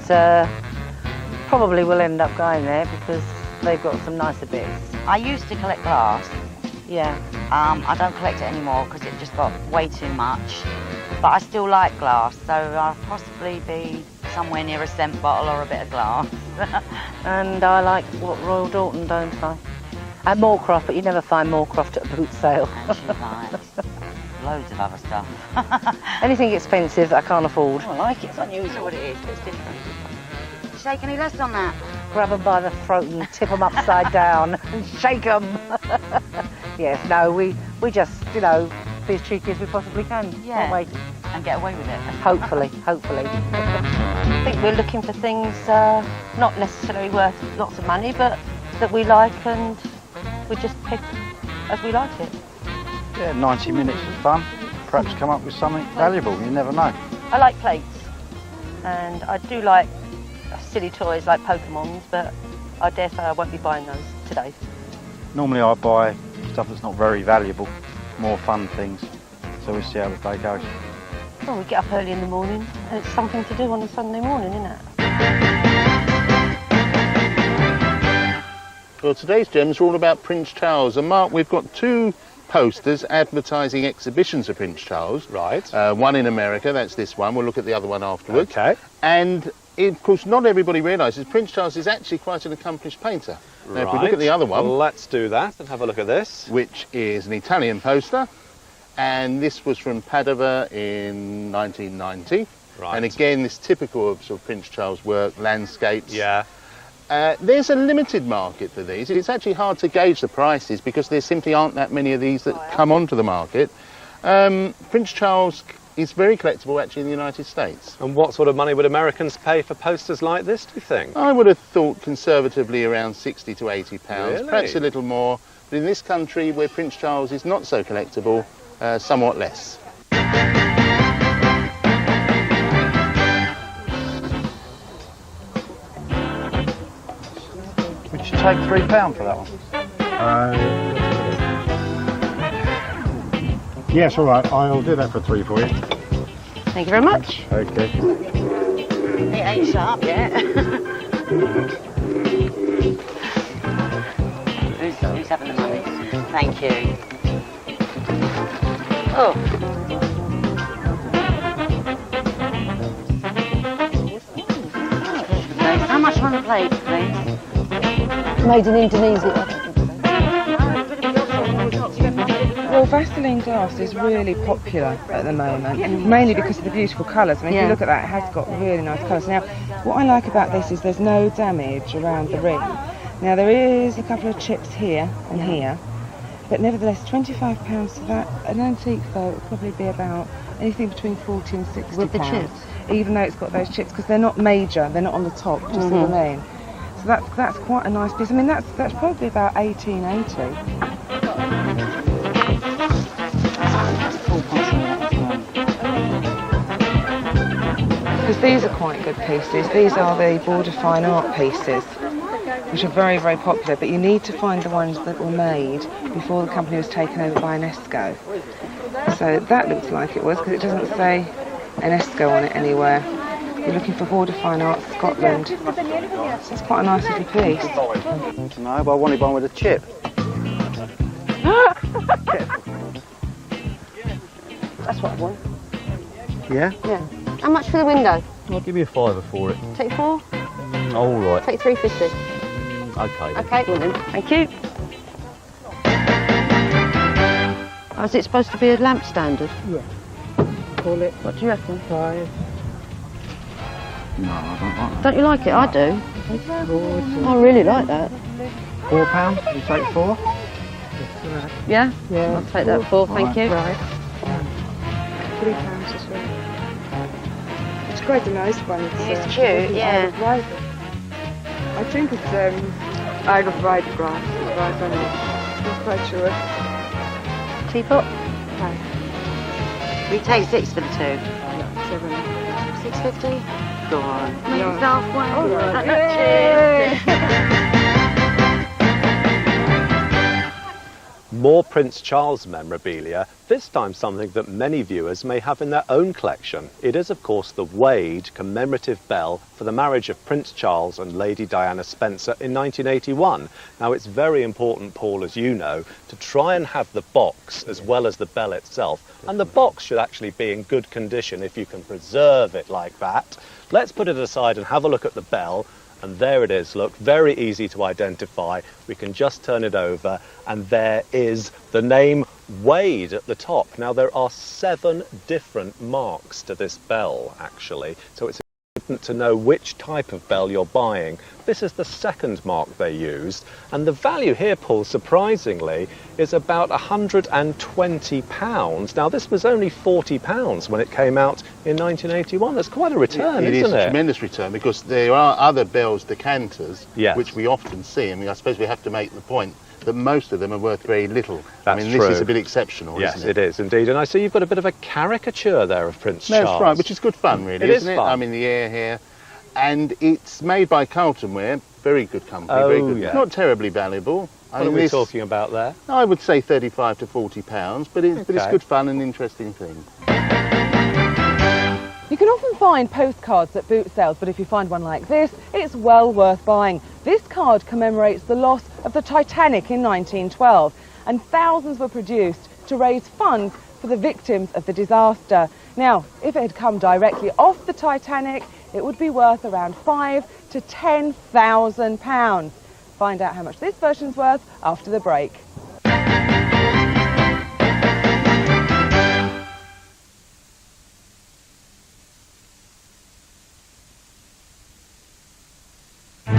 probably we'll end up going there because they've got some nicer bits. I used to collect glass. Yeah. I don't collect it anymore because it just got way too much. but I still like glass, so I'll possibly be somewhere near a scent bottle or a bit of glass. And I like what Royal Dalton, don't I? And Moorcroft, but you never find Moorcroft at a boot sale. Actually, right. Loads of other stuff. Anything expensive that I can't afford. I like it. It's unusual what it is, but it's different. Did you shake any less on that? Grab them by the throat and tip them upside down and shake them. Yes, no, we just, you know, be as cheeky as we possibly can. Yeah. Can't we? And get away with it. Hopefully, hopefully. I think we're looking for things not necessarily worth lots of money, but that we like, and we just pick as we like it. Yeah, 90 minutes of fun. Perhaps come up with something valuable, you never know. I like plates, and I do like silly toys like Pokemons, but I dare say I won't be buying those today. Normally I buy stuff that's not very valuable, more fun things. So we'll see how the day goes. Well, we get up early in the morning, and it's something to do on a Sunday morning, isn't it? Well, today's gems are all about Prince Charles. And Mark, we've got two posters advertising exhibitions of Prince Charles. Right. One in America, that's this one. We'll look at the other one afterwards. Okay. And of course, not everybody realises Prince Charles is actually quite an accomplished painter. Now, if we look at the other one... Let's do that and have a look at this. Which is an Italian poster. And this was from Padova in 1990. Right. And again, this typical of sort of Prince Charles work, landscapes. Yeah. There's a limited market for these. It's actually hard to gauge the prices because there simply aren't that many of these that come onto the market. Prince Charles is very collectible actually in the United States. And what sort of money would Americans pay for posters like this, do you think? I would have thought conservatively around 60 to 80 pounds, Really? perhaps a little more. But in this country where Prince Charles is not so collectible, somewhat less. Would you take £3 for that one? Yes, all right. I'll do that for 3 for you. Thank you very much. Okay. It ain't sharp yet. Who's having the money? Thank you. Oh. How much on the plate, please? Made in Indonesia. Well, Vaseline glass is really popular at the moment, mainly because of the beautiful colours. I mean, if you look at that, it has got really nice colours. Now, what I like about this is there's no damage around the ring. Now, there is a couple of chips here and here, but nevertheless, £25 for that. An antique, though, would probably be about anything between 40 and 60 With the pounds, chips? even though it's got those chips, because they're not major, they're not on the top, just see what I mean. So that's quite a nice piece. I mean, that's probably about 1880. Because these are quite good pieces. These are the Border Fine Art pieces, which are very, very popular, but you need to find the ones that were made before the company was taken over by Unesco. So that looks like it was, because it doesn't say Unesco on it anywhere. You're looking for Border Fine Art Scotland. So it's quite a nice little piece. No, but I wanted one with a chip. That's what I want. Yeah? Yeah. How much for the window? I'll give you a £5 for it. Take 4? All right. Take 3.50. Okay. Okay, well then. Thank you. Oh, is it supposed to be a lamp standard? Yeah. Call it. What do you reckon? 5. No, I don't like Don't you like it? I do. I really like that. £4? You take 4? Yeah? Yeah. I'll take that 4, thank you. Right. £3 as well. It's quite a nice one. It's cute, yeah. I think it's Isle of Wight grass, as far as I know. Not quite sure. Teapot? We take 6 for the 2. Yeah, 7. 6.50? Go on. Make No. yourself one. All right. Cheers. More Prince Charles memorabilia, this time something that many viewers may have in their own collection. It is, of course, the Wade commemorative bell for the marriage of Prince Charles and Lady Diana Spencer in 1981. Now, it's very important, Paul, as you know, to try and have the box as well as the bell itself. And the box should actually be in good condition if you can preserve it like that. Let's put it aside and have a look at the bell. And there it is, look, very easy to identify. We can just turn it over and there is the name Wade at the top. Now there are 7 different marks to this bell actually, so it's important to know which type of bell you're buying. This is the second mark they used, and the value here, Paul, surprisingly, is about £120. Now this was only £40 when it came out in 1981. That's quite a return, isn't it? It is a tremendous return, because there are other bells decanters, yes, which we often see. I mean, I suppose we have to make the point that most of them are worth very little. That's I mean, true. this is a bit exceptional, yes, isn't it? It is indeed. And I see you've got a bit of a caricature there of Prince Charles. That's right, which is good fun, really, It is isn't it? fun. I'm in the air here. And it's made by Carlton Ware, very good company, very good. Yeah. Not terribly valuable. What are we talking about there? I would say £35 to £40, but it's good fun and interesting thing. You can often find postcards at boot sales, but if you find one like this, it's well worth buying. This card commemorates the loss of the Titanic in 1912, and thousands were produced to raise funds for the victims of the disaster. Now, if it had come directly off the Titanic, it would be worth around £5,000 to £10,000. Find out how much this version's worth after the break.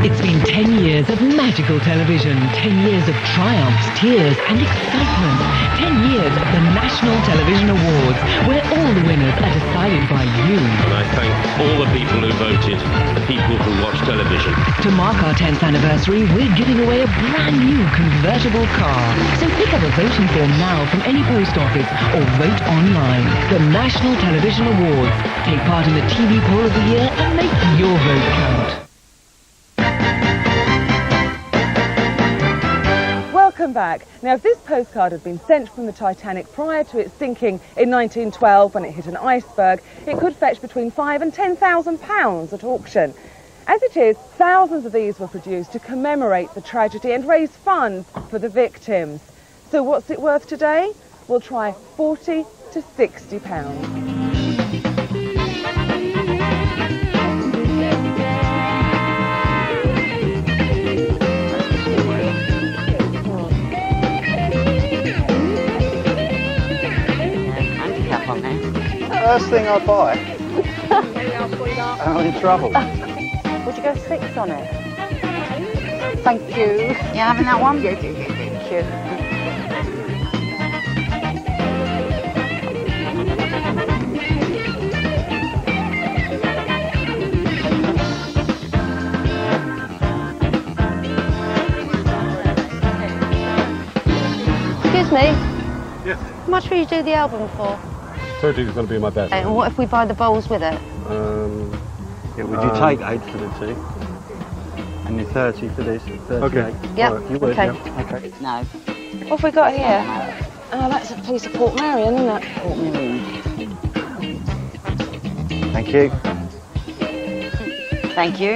It's been 10 years of magical television, 10 years of triumphs, tears and excitement, 10 years of the National Television Awards, where all the winners are decided by you. And I thank all the people who voted, the people who watch television. To mark our 10th anniversary, we're giving away a brand new convertible car. So pick up a voting form now from any post office or vote online. The National Television Awards. Take part in the TV poll of the year and make your vote count. Welcome back. Now, if this postcard had been sent from the Titanic prior to its sinking in 1912 when it hit an iceberg, it could fetch between £5,000 and £10,000 at auction. As it is, thousands of these were produced to commemorate the tragedy and raise funds for the victims. So what's it worth today? We'll try £40 to £60. First thing I buy, and I'm in trouble. Would you go 6 on it? Thank you. You having that one? Yeah, thank you. Excuse me? Yes. How much will you do the album for? 30 is going to be my best. And what if we buy the bowls with it? Yeah, would you take 8 for the tea? And your 30 for this? 38? Okay. Yep. Right, you would, Okay. yeah? Okay. No. What have we got here? Oh, that's a piece of Port Marion, isn't it? Port Marion. Thank you. Thank you.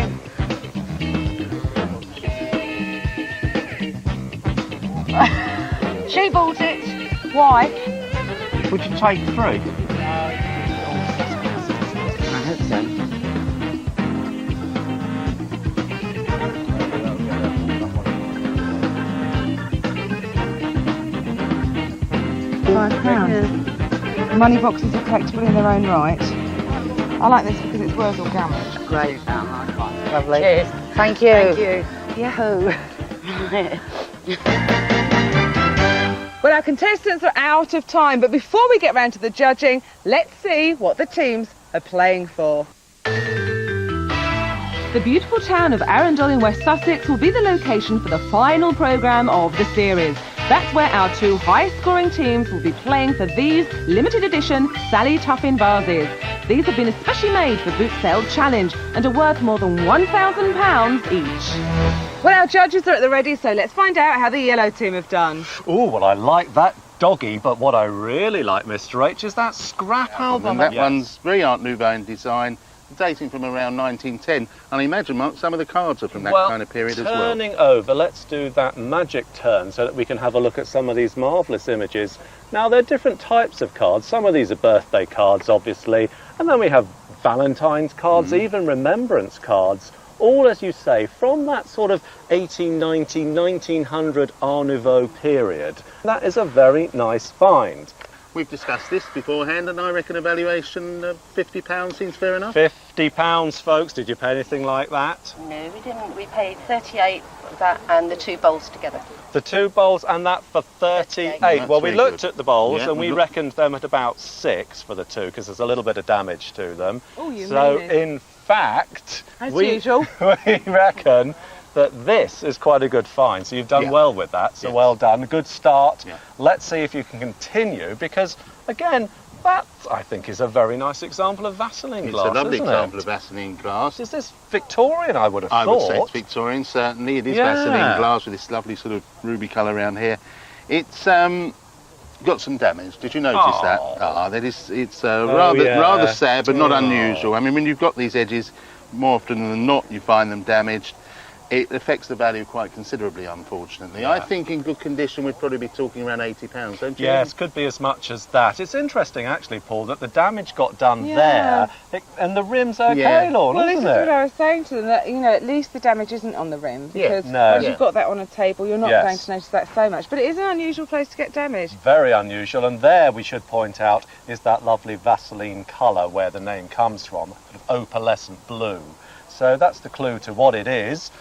She bought it. Why? Would you take 3? I hope so. £5. Money boxes are collectible in their own right. I like this because it's worth or gambled. Great. Lovely. Cheers. Thank you. Thank you. Yahoo. Well, our contestants are out of time, but before we get round to the judging, let's see what the teams are playing for. The beautiful town of Arundel in West Sussex will be the location for the final programme of the series. That's where our 2 high-scoring teams will be playing for these limited edition Sally Tuffin vases. These have been especially made for Boot Sale Challenge and are worth more than £1,000 each. Well, our judges are at the ready, so let's find out how the yellow team have done. Oh, well, I like that doggy, but what I really like, Mr H, is that scrap album. And that one's very Art Nouveau in design, dating from around 1910. And I imagine, Mark, some of the cards are from that kind of period as well. Turning over, let's do that magic turn so that we can have a look at some of these marvellous images. Now, there are different types of cards. Some of these are birthday cards, obviously, and then we have Valentine's cards, even remembrance cards. All, as you say, from that sort of 1890, 1900 Art Nouveau period. That is a very nice find. We've discussed this beforehand, and I reckon a valuation of £50 seems fair enough. £50, folks. Did you pay anything like that? No, we didn't. We paid 38 for that and the 2 bowls together. The 2 bowls, and that for 38. Well, we looked at the bowls, and we reckoned them at about 6 for the 2, because there's a little bit of damage to them. Oh, you so, mean it. in fact, As we usual. we reckon that this is quite a good find. So you've done well with that, so well done. A good start. Let's see if you can continue, because, again, that, I think, is a very nice example of Vaseline glass, It's a lovely isn't example it? of Vaseline glass. Is this Victorian, I would have thought? I would say it's Victorian, certainly. It is Vaseline glass with this lovely sort of ruby colour around here. It's got some damage. Did you notice that? It's rather sad, but not unusual. I mean, when you've got these edges, more often than not, you find them damaged. It affects the value quite considerably, unfortunately. I think in good condition we'd probably be talking around £80, don't you? Yes, could be as much as that. It's interesting, actually, Paul, that the damage got done there, and the rim's okay, Lorne, well, isn't this is it? what I was saying to them, that, you know, at least the damage isn't on the rim, because once you've got that on a table, you're not going to notice that so much. But it is an unusual place to get damage. Very unusual, and there, we should point out, is that lovely Vaseline colour where the name comes from, opalescent blue. So that's the clue to what it is.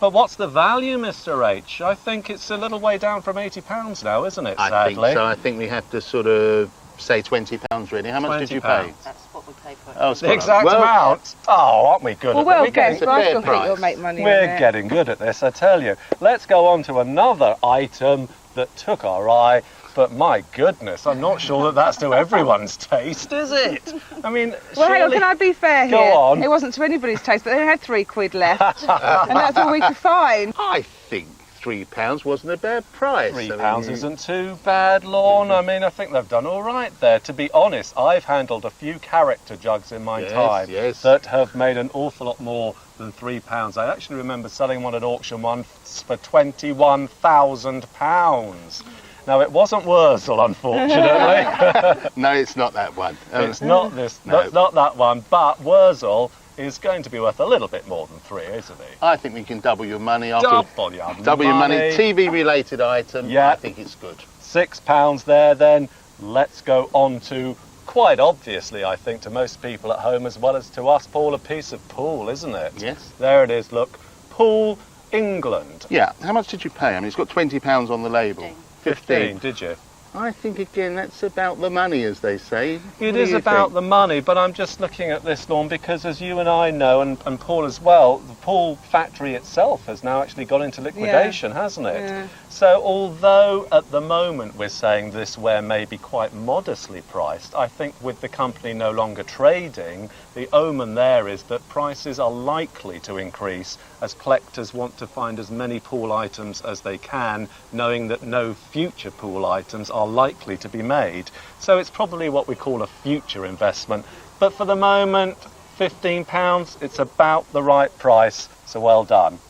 But what's the value, Mr H? I think it's a little way down from £80 now, isn't it, sadly? I think so. I think we have to sort of say £20 really. How much did you pay? That's what we paid for it. Oh, the exact amount? Oh, aren't we good at well, it? guess, I still think you'll make money We're on it. getting good at this, I tell you. Let's go on to another item that took our eye. But my goodness, I'm not sure that that's to everyone's taste, is it? I mean, well, hang on, can I be fair here? Go on. It wasn't to anybody's taste, but they had £3 left, and that's all we could find. I think £3 wasn't a bad price. £3 isn't too bad, Lorne. I mean, I think they've done all right there. To be honest, I've handled a few character jugs in my time that have made an awful lot more than £3. I actually remember selling one at auction once for £21,000. Now, it wasn't Wurzel, unfortunately. No, it's not that one. It's not this. No. Not that one. But Wurzel is going to be worth a little bit more than 3, isn't he? I think we can double your money. Double your money. TV-related item. Yeah. I think it's good. £6 there, then. Let's go on to, quite obviously, I think, to most people at home as well as to us, Paul, a piece of Poole, isn't it? Yes. There it is. Look, Poole, England. Yeah. How much did you pay? I mean, it's got £20 on the label. 15, did you? I think, again, that's about the money, as they say. It is about the money, but I'm just looking at this, Lorne, because as you and I know, and Paul as well, the Poole factory itself has now actually gone into liquidation, hasn't it? Yeah. So although at the moment we're saying this ware may be quite modestly priced, I think with the company no longer trading, the omen there is that prices are likely to increase as collectors want to find as many Poole items as they can, knowing that no future Poole items are likely to be made. So it's probably what we call a future investment. But for the moment, £15, it's about the right price, so well done.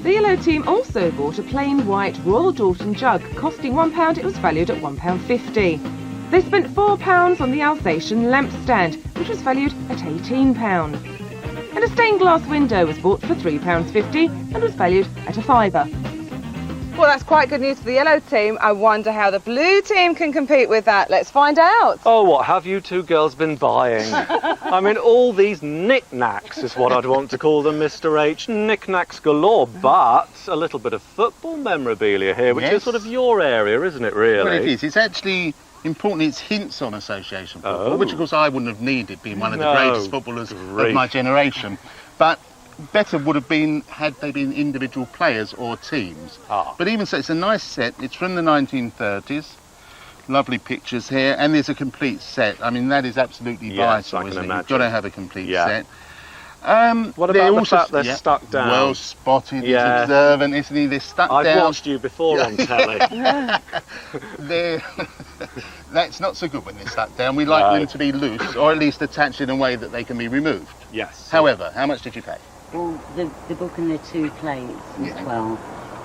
The yellow team also bought a plain white Royal Doulton jug, costing £1. It was valued at £1.50. They spent £4 on the Alsatian lamp stand, which was valued at £18. And a stained glass window was bought for £3.50 and was valued at a £5. Well, that's quite good news for the yellow team. I wonder how the blue team can compete with that. Let's find out. Oh, what have you two girls been buying? I mean, all these knick-knacks is what I'd want to call them, Mr H. Knick-knacks galore, but a little bit of football memorabilia here, which is sort of your area, isn't it, really? Well, it is. It's actually important. It's hints on association football, which, of course, I wouldn't have needed, being one of the greatest footballers of my generation. But better would have been had they been individual players or teams. But even so, it's a nice set. It's from the 1930s. Lovely pictures here, and there's a complete set. I mean, that is absolutely Yes, vital, I can isn't it? imagine. You've got to have a complete Yeah. set. What about the fact they're stuck down? Well spotted, he's Yeah. observant, isn't he? They're stuck I've down. watched you before on telly. That's not so good when they're stuck down. We like them to be loose, or at least attached in a way that they can be removed. Yes. However, how much did you pay? Well, the book and the 2 plates was 12.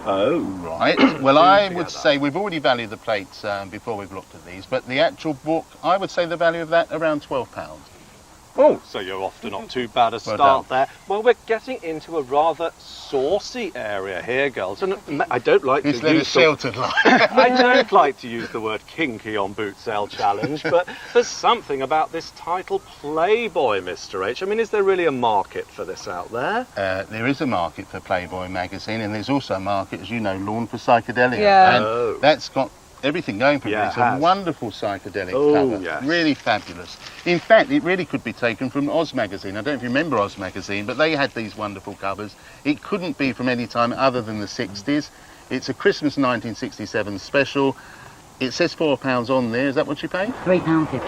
Oh, right. Well, I would say we've already valued the plates before we've looked at these, but the actual book, I would say the value of that around £12. Oh, so you're off to not too bad a start there. Well, we're getting into a rather saucy area here, girls, and I don't like He's to led a use sheltered life. I don't like to use the word kinky on Boot Sale Challenge, but there's something about this title Playboy, Mr. H. I mean, is there really a market for this out there? There is a market for Playboy magazine, and there's also a market, as you know, Lawn, for psychedelia. Yeah. And Oh. that's got everything going for it. Yeah, It's it a has. wonderful psychedelic Oh, cover. yes. Really fabulous. In fact, it really could be taken from Oz magazine. I don't know if you remember Oz magazine, but they had these wonderful covers. It couldn't be from any time other than the 60s. It's a Christmas 1967 special. It says £4 on there. Is that what you pay? £3.50.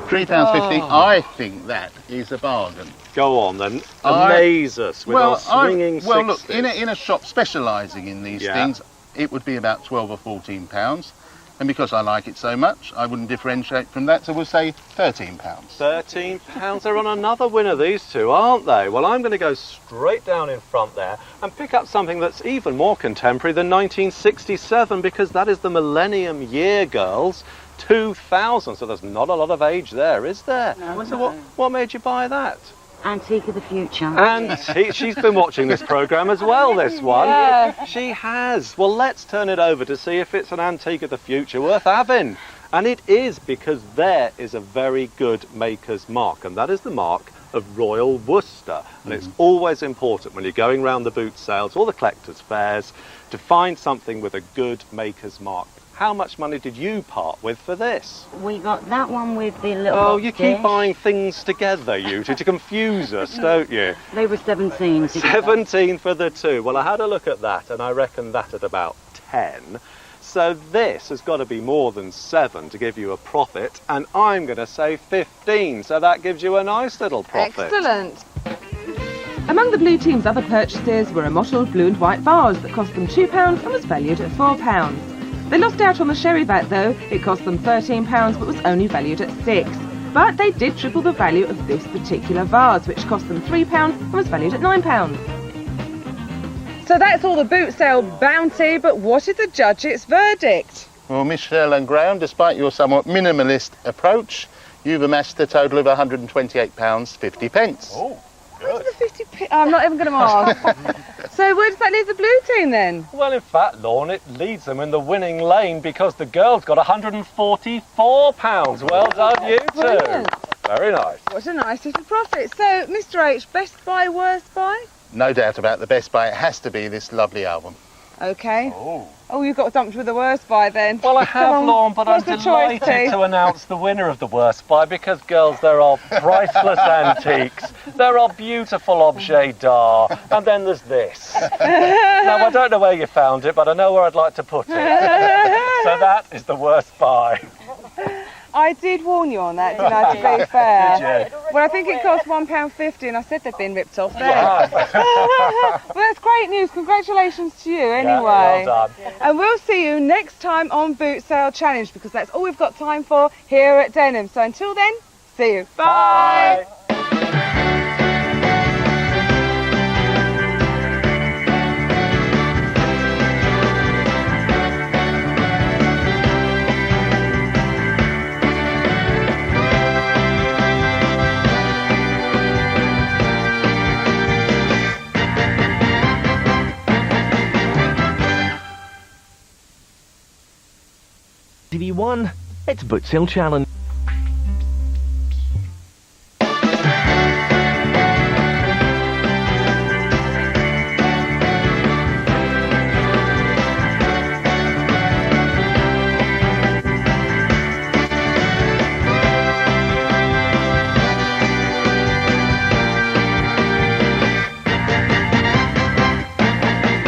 £3.50. Oh. I think that is a bargain. Go on then, amaze us with our swinging 60s. Well, look, in a shop specialising in these Yeah. things, it would be about £12 or £14. And because I like it so much, I wouldn't differentiate from that, so we'll say £13. £13. They're on another winner, these two, aren't they? Well, I'm going to go straight down in front there and pick up something that's even more contemporary than 1967, because that is the millennium year, girls. 2000, so there's not a lot of age there, is there? No. So what made you buy that? Antique of the Future. And she's been watching this programme as well, this one. Yeah. She has. Well, let's turn it over to see if it's an antique of the future worth having. And it is, because there is a very good maker's mark, and that is the mark of Royal Worcester. And it's always important when you're going round the boot sales or the collectors' fairs to find something with a good maker's mark. How much money did you part with for this? We got that one with the little Oh, box you keep dish. buying things together, you two, to confuse us, don't you? They were 17 together. 17 for the two. Well, I had a look at that, and I reckon that at about 10. So this has got to be more than 7 to give you a profit, and I'm going to say 15, so that gives you a nice little profit. Excellent. Among the blue team's other purchases were a mottled blue and white vase that cost them £2 and was valued at £4. They lost out on the sherry vat though. It cost them £13 but was only valued at £6. But they did triple the value of this particular vase, which cost them £3 and was valued at £9. So that's all the boot sale bounty, but what is the judge's verdict? Well, Michelle and Graham, despite your somewhat minimalist approach, you've amassed a total of £128.50. Oh, I'm not even going to ask. So where does that leave the blue team then? Well, in fact, Lorne, it leads them in the winning lane because the girls got £144. Well done, you two. Brilliant. Very nice. What a nice little profit. So, Mr H, best buy, worst buy? No doubt about the best buy. It has to be this lovely album. Okay. Oh, you've got dumped with the worst buy then. Well, I have, Lorne, but I'm What's the choice, delighted T? to announce the winner of the worst buy because, girls, there are priceless antiques, there are beautiful objets d'art, and then there's this. Now, I don't know where you found it, but I know where I'd like to put it. So that is the worst buy. I did warn you on that, didn't I, to be fair? Did you? Well, I think it cost £1.50 and I said they'd been ripped off there. Yeah. Well, that's great news. Congratulations to you anyway. well done. And we'll see you next time on Boot Sale Challenge because that's all we've got time for here at Denham. So until then, see you. Bye. TV1, it's Boot Sale Challenge.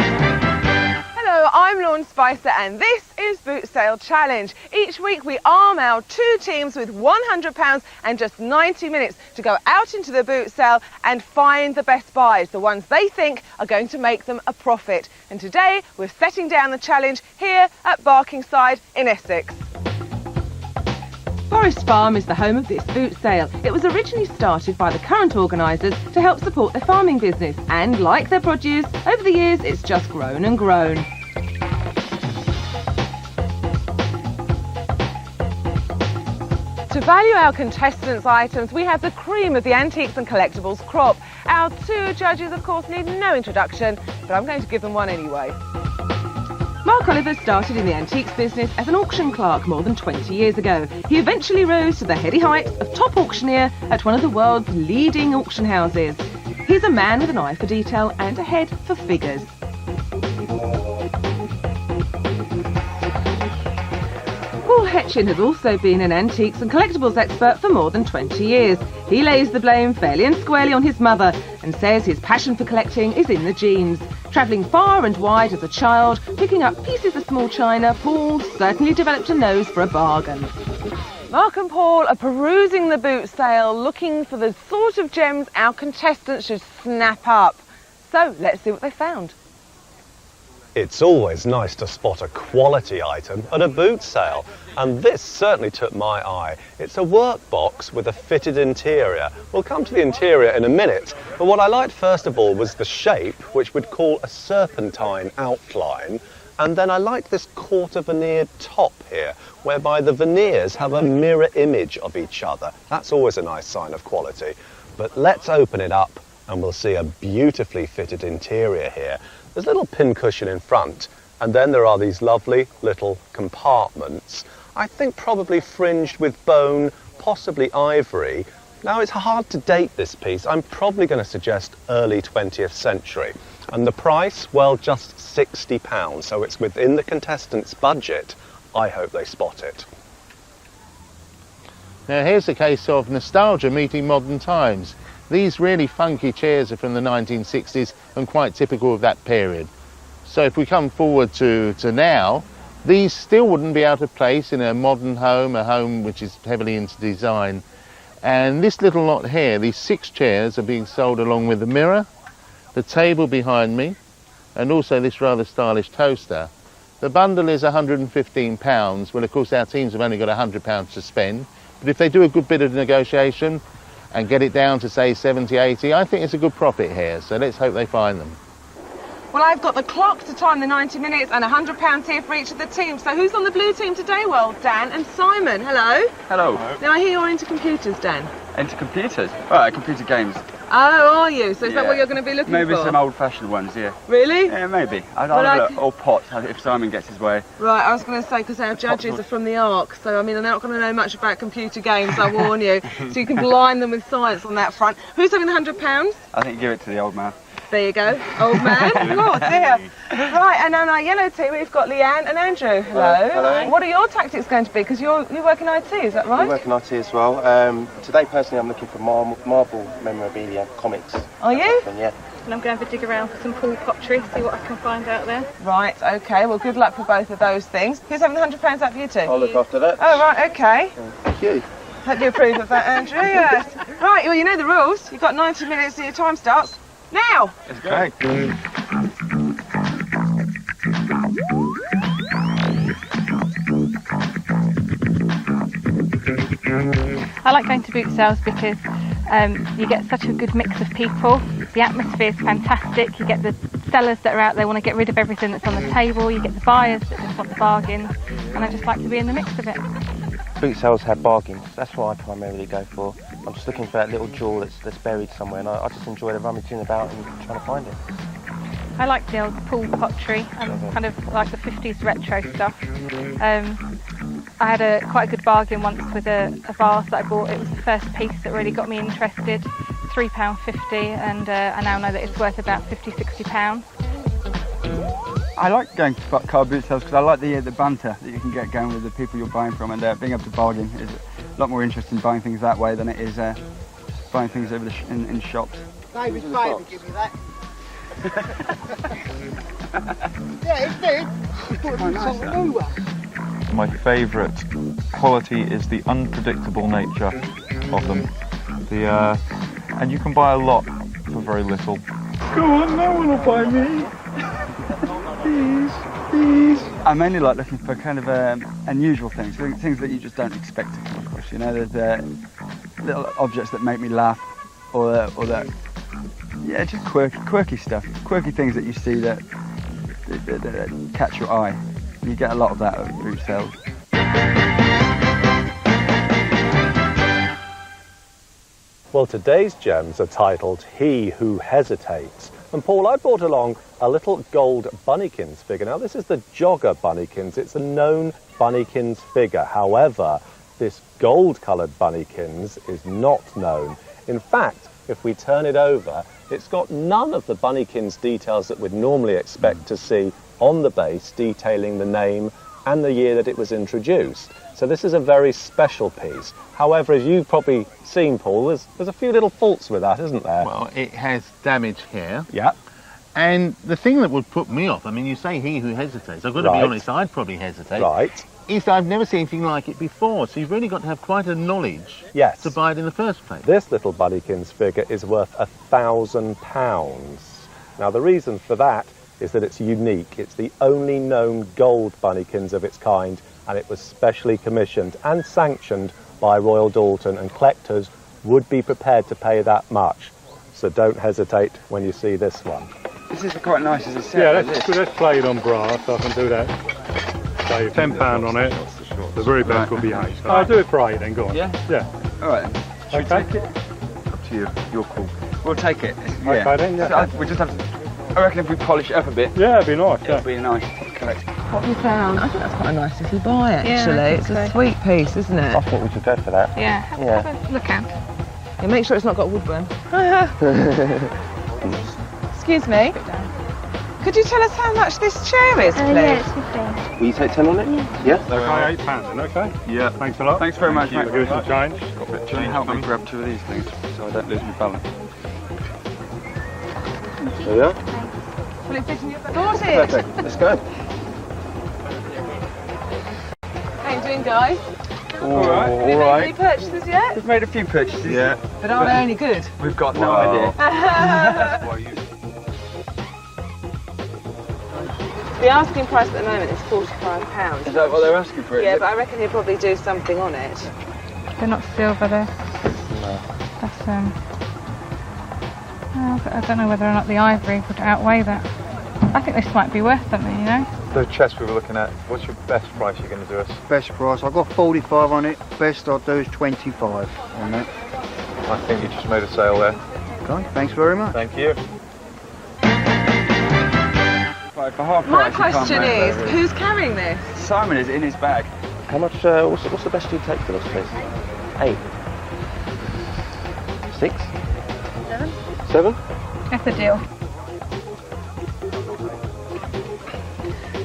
Hello, I'm Lawn Spicer and this is year's boot sale challenge. Each week we arm our 2 teams with £100 and just 90 minutes to go out into the boot sale and find the best buys, the ones they think are going to make them a profit. And today we're setting down the challenge here at Barkingside in Essex. Forest Farm is the home of this boot sale. It was originally started by the current organisers to help support their farming business, and like their produce, over the years it's just grown and grown. To value our contestants' items, we have the cream of the antiques and collectibles crop. Our 2 judges, of course, need no introduction, but I'm going to give them one anyway. Mark Oliver started in the antiques business as an auction clerk more than 20 years ago. He eventually rose to the heady heights of top auctioneer at one of the world's leading auction houses. He's a man with an eye for detail and a head for figures. Hetchin has also been an antiques and collectibles expert for more than 20 years. He lays the blame fairly and squarely on his mother and says his passion for collecting is in the genes. Travelling far and wide as a child, picking up pieces of small china, Paul certainly developed a nose for a bargain. Mark and Paul are perusing the boot sale, looking for the sort of gems our contestants should snap up. So let's see what they found. It's always nice to spot a quality item at a boot sale, and this certainly took my eye. It's a workbox with a fitted interior. We'll come to the interior in a minute, but what I liked first of all was the shape, which we'd call a serpentine outline, and then I liked this quarter veneered top here, whereby the veneers have a mirror image of each other. That's always a nice sign of quality. But let's open it up and we'll see a beautifully fitted interior here. There's a little pincushion in front, and then there are these lovely little compartments. I think probably fringed with bone, possibly ivory. Now it's hard to date this piece. I'm probably going to suggest early 20th century. And the price, well, just £60, so it's within the contestants' budget. I hope they spot it. Now here's a case of nostalgia meeting modern times. These really funky chairs are from the 1960s and quite typical of that period. So if we come forward to now, these still wouldn't be out of place in a modern home, a home which is heavily into design. And this little lot here, these 6 chairs are being sold along with the mirror, the table behind me, and also this rather stylish toaster. The bundle is £115. Well, of course, our teams have only got £100 to spend, but if they do a good bit of negotiation and get it down to, say, 70, 80, I think it's a good profit here, so let's hope they find them. Well, I've got the clock to time the 90 minutes and £100 here for each of the teams. So who's on the blue team today? Well, Dan and Simon. Hello. Hello. Now, I hear you're into computers, Dan. Into computers? Right, computer games. Oh, are you? So is that what you're going to be looking for? Maybe some old-fashioned ones, yeah. Really? Yeah, maybe. I'd have a look. Or pots, if Simon gets his way. Right, I was going to say, because our judges are from the Ark, so, I mean, they're not going to know much about computer games, I warn you. So you can blind them with science on that front. Who's having the £100? I think give it to the old man. There you go, old man. Oh dear. Right, and on our yellow team we've got Leanne and Andrew. Hello. Hello. What are your tactics going to be? Because you work in IT, is that right? I work in IT as well. Today, personally, I'm looking for Marvel memorabilia, comics. Are you? Yeah. And I'm going to have a dig around for some pool pottery, see what I can find out there. Right, okay, well good luck for both of those things. Who's having the £100 out for you two? I'll look after that. Oh right, okay. Thank you. Hope you approve of that, Andrew, yes. Right, well you know the rules. You've got 90 minutes till your time starts. Now! It's great. I like going to boot sales because you get such a good mix of people. The atmosphere is fantastic. You get the sellers that are out there want to get rid of everything that's on the table. You get the buyers that just want the bargains. And I just like to be in the mix of it. Boot sales have bargains. That's what I primarily go for. I'm just looking for that little jewel that's buried somewhere, and I just enjoy the rummaging about and trying to find it. I like the old pool pottery. I kind of like the 50s retro stuff. I had quite a good bargain once with a vase that I bought. It was the first piece that really got me interested. £3.50, and I now know that it's worth about £50–60. I like going to car boot sales because I like the banter that you can get going with the people you're buying from, and being able to bargain is a lot more interesting buying things that way than it is buying things over in shops. David Faber, give me that. Yeah, it's big. Put it in some new one. My favourite quality is the unpredictable nature of them. And you can buy a lot for very little. Go on, no one will buy me. Please. I mainly like looking for kind of unusual things that you just don't expect to come across. You know, there's little objects that make me laugh, or that, yeah, just quirky stuff, quirky things that you see that catch your eye. You get a lot of that at boot sales. Well, today's gems are titled He Who Hesitates. And Paul, I brought along a little gold Bunnykins figure. Now, this is the jogger Bunnykins. It's a known Bunnykins figure. However, this gold-coloured Bunnykins is not known. In fact, if we turn it over, it's got none of the Bunnykins details that we'd normally expect to see on the base, detailing the name and the year that it was introduced. So this is a very special piece. However, as you've probably seen, Paul, there's a few little faults with that, isn't there? Well, it has damage here. Yeah. And the thing that would put me off, I mean, you say he who hesitates. I've got to be honest, I'd probably hesitate. Right. Is that I've never seen anything like it before, so you've really got to have quite a knowledge to buy it in the first place. This little Bunnykins figure is worth £1,000. Now, the reason for that is that it's unique. It's the only known gold Bunnykins of its kind, and it was specially commissioned and sanctioned by Royal Dalton, and collectors would be prepared to pay that much. So don't hesitate when you see this one. This is quite nice as a set. Yeah, let's play it on brass. I can do that. Save £10 on it. The very best will be 8. I'll do it for 8 then, go on. Yeah? Yeah. All right then. Should we take it? Up to you. You're cool. We'll take it. Yeah. Okay then, yeah. So we just have to, I reckon if we polish it up a bit. Yeah, it'd be nice. It'll be a nice collection. What have you found? I think that's quite a nice little buy, actually. Yeah, it's a sweet piece, isn't it? I thought we could go for that. Yeah, have a look at. Yeah, make sure it's not got woodworm. Excuse me. Could you tell us how much this chair is, please? Yeah, it's 15. Will you take 10 on it? Yeah. Okay, £8 then, okay? Yeah. Thanks a lot. Thanks very much, mate. I'll give you some change. Got a bit of Can you change. help me grab 2 of these things so I don't lose my balance? There you are. Will it fit in your bag? Of course it is. Perfect. Let's go. How you doing, guys? All right. Have you made any purchases yet? We've made a few purchases. Yeah. But are they any good? We've got no idea. The asking price at the moment is £45. Is that what they're asking for? Yeah, but I reckon he'll probably do something on it. They're not silver, though. No. That's I don't know whether or not the ivory would outweigh that. I think this might be worth something, you know. The chest we were looking at, what's your best price you're going to do us? Best price, I've got 45 on it. Best I'll do is 25 on that. I think you just made a sale there. Okay, thanks very much. Thank you. Right, for half My price, question is, who's carrying this? Simon is in his bag. How much, what's the best you take for this, please? 8. 6? 7? That's a deal.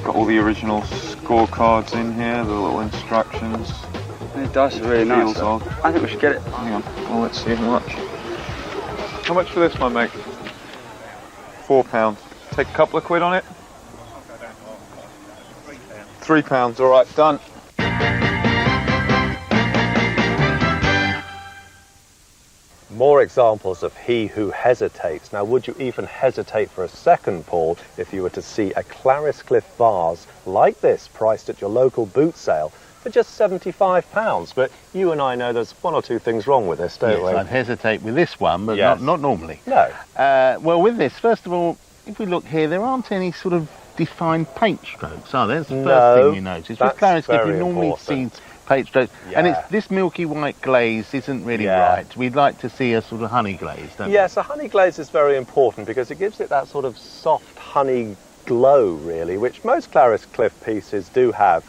Got all the original scorecards in here, the little instructions. The dice are really nice. Feels odd. I think we should get it. Hang on, well, let's see how much. How much for this one, mate? £4. Take a couple of quid on it. £3, all right, done. More examples of He Who Hesitates. Now, would you even hesitate for a second, Paul, if you were to see a Clariscliffe vase like this priced at your local boot sale for just £75? But you and I know there's 1 or 2 things wrong with this, don't we? I'd hesitate with this one, but Yes. not normally. No. Well, with this, first of all, if we look here, there aren't any sort of defined paint strokes, are there? That's the first thing you notice. With Clariscliffe, you normally see paint strokes, and it's this milky white glaze isn't really right. We'd like to see a sort of honey glaze, don't we? Yes, a honey glaze is very important because it gives it that sort of soft honey glow, really, which most Clariscliffe pieces do have.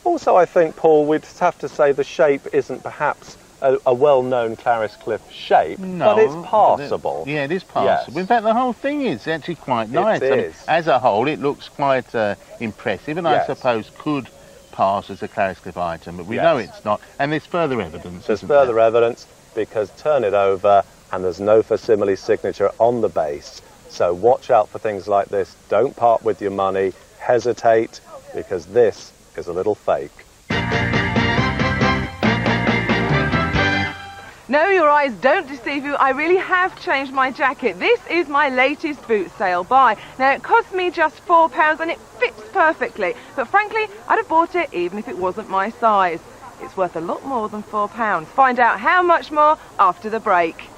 Also, I think, Paul, we'd have to say the shape isn't perhaps a well-known Clariscliffe shape, but it's passable. Yeah, it is passable. Yes. In fact, the whole thing is actually quite nice. It I mean, is. as a whole, it looks quite impressive, and I Yes. suppose could pass as a Clariscliffe item, but we know it's not, and there's further evidence. There's isn't further evidence because turn it over and there's no facsimile signature on the base. So watch out for things like this. Don't part with your money. Hesitate because this is a little fake. No, your eyes don't deceive you. I really have changed my jacket. This is my latest boot sale buy. Now, it cost me just £4 and it fits perfectly. But frankly, I'd have bought it even if it wasn't my size. It's worth a lot more than £4. Find out how much more after the break.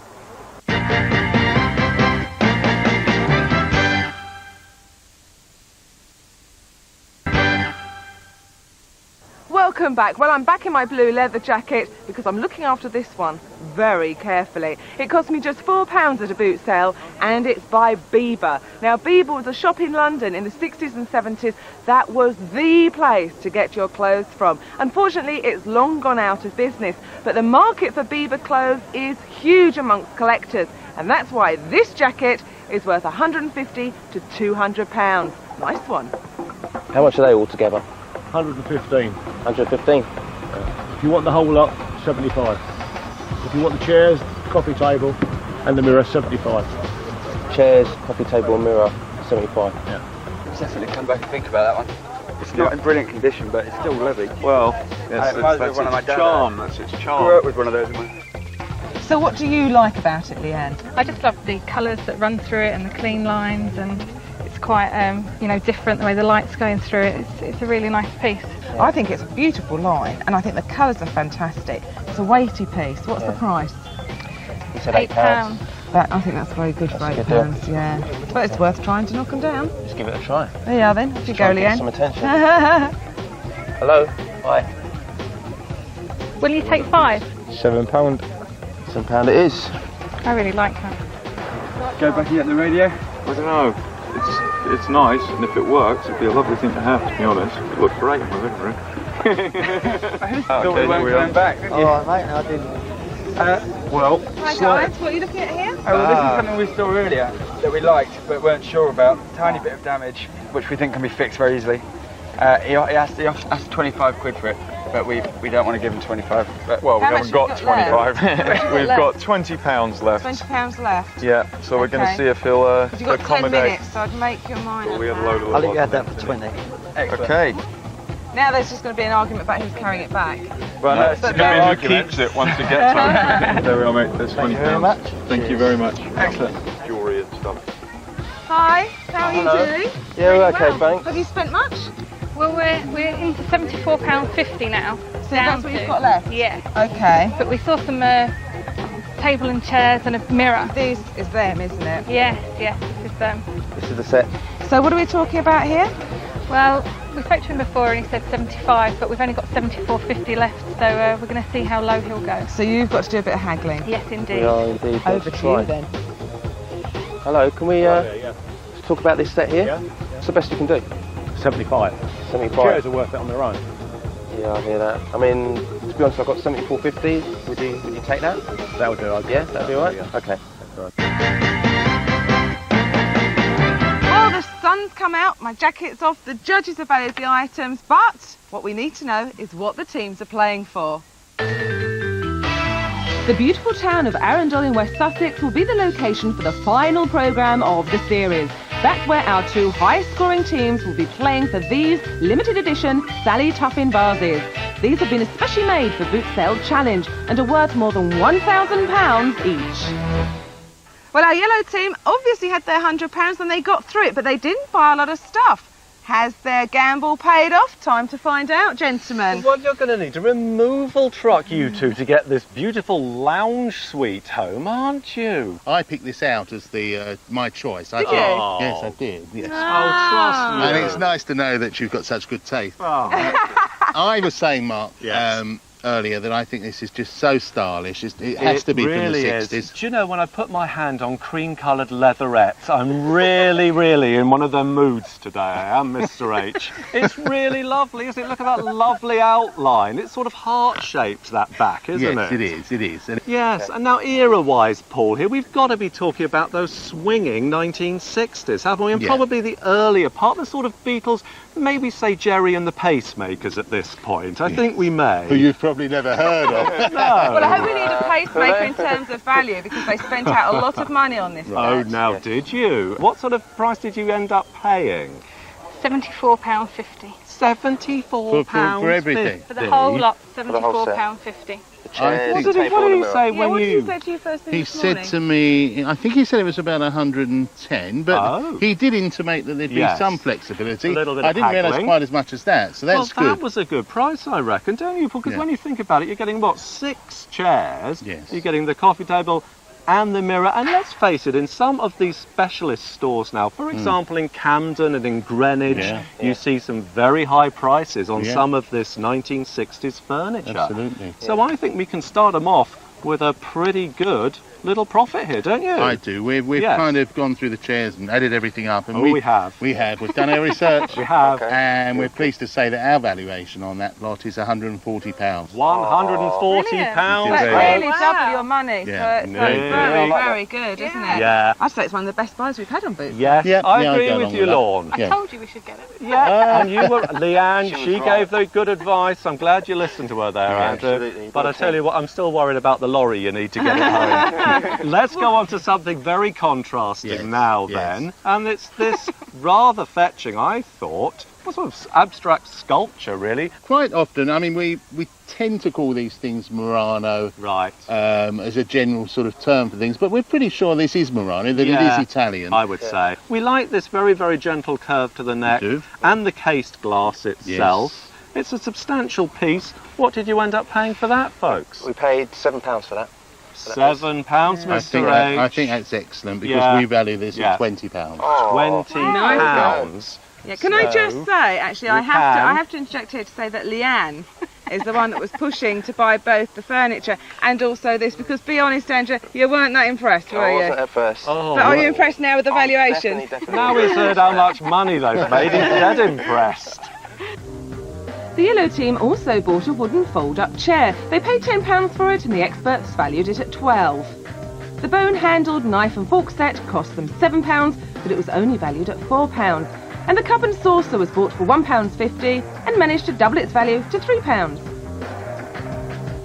Welcome back. Well, I'm back in my blue leather jacket because I'm looking after this one very carefully. It cost me just £4 at a boot sale and it's by Bieber. Now, Bieber was a shop in London in the 60s and 70s that was the place to get your clothes from. Unfortunately, it's long gone out of business, but the market for Bieber clothes is huge amongst collectors, and that's why this jacket is worth £150 to £200. Nice one. How much are they all together? 115. 115? If you want the whole lot, 75. If you want the chairs, coffee table and the mirror, 75. Chairs, coffee table and mirror, 75. Yeah. Let's definitely come back and think about that one. It's not in brilliant condition, but it's still lovely. Well, yes, that's one of my charm. That's its charm. Grew up with one of those. So what do you like about it, Leanne? I just love the colours that run through it and the clean lines, and it's quite, you know, different the way the light's going through it. It's a really nice piece. I think it's a beautiful line, and I think the colours are fantastic. It's a weighty piece. What's the price? You said £8. I think that's very good for £8, yeah. But it's worth trying to knock them down. Just give it a try. There you are then. Off you go, Leanne. Some attention. Hello. Hi. Will you take 5? £7. £7 it is. I really like that. Go back and get the radio. I don't know. It's nice, and if it works, it'd be a lovely thing to have, to be honest. It looked great in my living room. Thought we weren't going back, didn't you? Oh, mate, no, I didn't. Well, Right, guys, what are you looking at here? Oh, well, this is something we saw earlier that we liked but weren't sure about. Tiny bit of damage, which we think can be fixed very easily. He asked 25 quid for it, but we don't want to give him 25. But, well, we How haven't much got have you got 25. We've got £20 left. £20 left. Yeah, so we're going to Okay. see if he'll You've got 10 accommodate. minutes, so I'd make your mind Well, up we had a now. load of I'll let you have that for 20. excellent. Okay. Now there's just going to be an argument about who's carrying it back. Well, no, it's But no no Who argument. keeps it once it gets home? There we are, mate. There's £20. Thank you very much. Thank you very much. Excellent. Jewellery and stuff. Hi, how are you doing? Yeah, we're okay, Well, thanks. have you spent much? Well, we're into £74.50 now. So that's what you've got left? Yeah. Okay. But we saw some table and chairs and a mirror. This is them, isn't it? Yes, this is them. This is the set. So what are we talking about here? Well, we spoke to him before and he said 75, but we've only got 74.50 left, so we're going to see how low he'll go. So you've got to do a bit of haggling. Yes, indeed. We are indeed. Over to you then. Hello, can we talk about this set here? Yeah. What's the best you can do? 75. 75. Chairs are worth it on their own. Yeah, I hear that. I mean, to be honest, I've got 74.50. Would you take that? That'll do. Yeah, that'll be all right? Yeah. Okay. Well, the sun's come out, my jacket's off, the judges have valued the items, but what we need to know is what the teams are playing for. The beautiful town of Arundel in West Sussex will be the location for the final programme of the series. That's where our two high-scoring teams will be playing for these limited edition Sally Tuffin vases. These have been especially made for Boot Sale Challenge and are worth more than £1,000 each. Well, our yellow team obviously had their £100 and they got through it, but they didn't buy a lot of stuff. Has their gamble paid off? Time to find out, gentlemen. Well, you're going to need a removal truck, you two, to get this beautiful lounge suite home, aren't you? I picked this out as the my choice. Did you? Yes, I did. Yes. Oh, trust me. And it's nice to know that you've got such good taste. I was saying, Mark, earlier that I think this is just so stylish. It has to be really from the 60s. is. Do you know, when I put my hand on cream-coloured leatherettes, I'm really in one of them moods today, I am, Mr. H. It's really lovely, isn't it? Look at that lovely outline. It's sort of heart-shaped, that back, isn't it? Yes, it is. Yes, and now era-wise, Paul, here, we've got to be talking about those swinging 1960s, haven't we? And probably the earlier part, the sort of Beatles, maybe say Jerry and the Pacemakers at this point. I think we may. Who you've probably never heard of. No. Well, I hope we need a pacemaker in terms of value because they spent out a lot of money on this. Oh, now did you? What sort of price did you end up paying? £74.50. £74 for everything? For the whole lot, £74.50. The chairs, What the did he- table what did and he the mirror. say Yeah, what did he say to you first thing He this said morning? to me, I think he said it was about 110, but he did intimate that there'd be Yes. some flexibility. A little bit I of didn't realise haggling. quite as much as that, so that's well, good. that was a good price, I reckon, don't you? Because Yeah. when you think about it, you're getting, what, 6 chairs? Yes. You're getting the coffee table and the mirror. And let's face it, in some of these specialist stores now, for example, in Camden and in Greenwich, Yeah. you see some very high prices on Yeah. some of this 1960s furniture. Absolutely. So I think we can start them off with a pretty good little profit here, don't you? I do. We've Yes. kind of gone through the chairs and added everything up. And Oh, we have. We have. We've done our research. We have. And we're pleased to say that our valuation on that lot is £140. £140. That's Very really double your money. Yeah. So it's Yeah. very, Yeah. very good, isn't it? Yeah. I'd say it's one of the best buys we've had on Boots. Yes, Yeah, I yeah, I'd agree go with along you, with that. Lorne. Yeah. Told you we should get it. Yeah, and you were, Leanne, She she was gave right. the good advice. I'm glad you listened to her there, Yeah, Andrew. absolutely. But I tell you what, I'm still worried about the lorry you need to get it home. Let's go on to something very contrasting Yes, now yes. then. And it's this rather fetching, I thought, sort of abstract sculpture, really. Quite often, I mean, we tend to call these things Murano Right. as a general sort of term for things, but we're pretty sure this is Murano, that Yeah, it is Italian. I would say. We like this very, very gentle curve to the neck do. and the cased glass itself. It's a substantial piece. What did you end up paying for that, folks? We paid £7 for that. £7, Mr. H. I think that's excellent because Yeah. we value this Yeah. at £20. £20. Yeah, can I just say, actually, I you have to interject here to say that Leanne is the one that was pushing to buy both the furniture and also this, because be honest, Andrew, you weren't that impressed, were I you? wasn't at first. Oh, But are you impressed now with the valuation? Definitely. now he's heard how much money they've made, he's dead impressed. The Yellow team also bought a wooden fold-up chair. They paid £10 for it and the experts valued it at £12. The bone-handled knife and fork set cost them £7, but it was only valued at £4. And the cup and saucer was bought for £1.50 and managed to double its value to £3.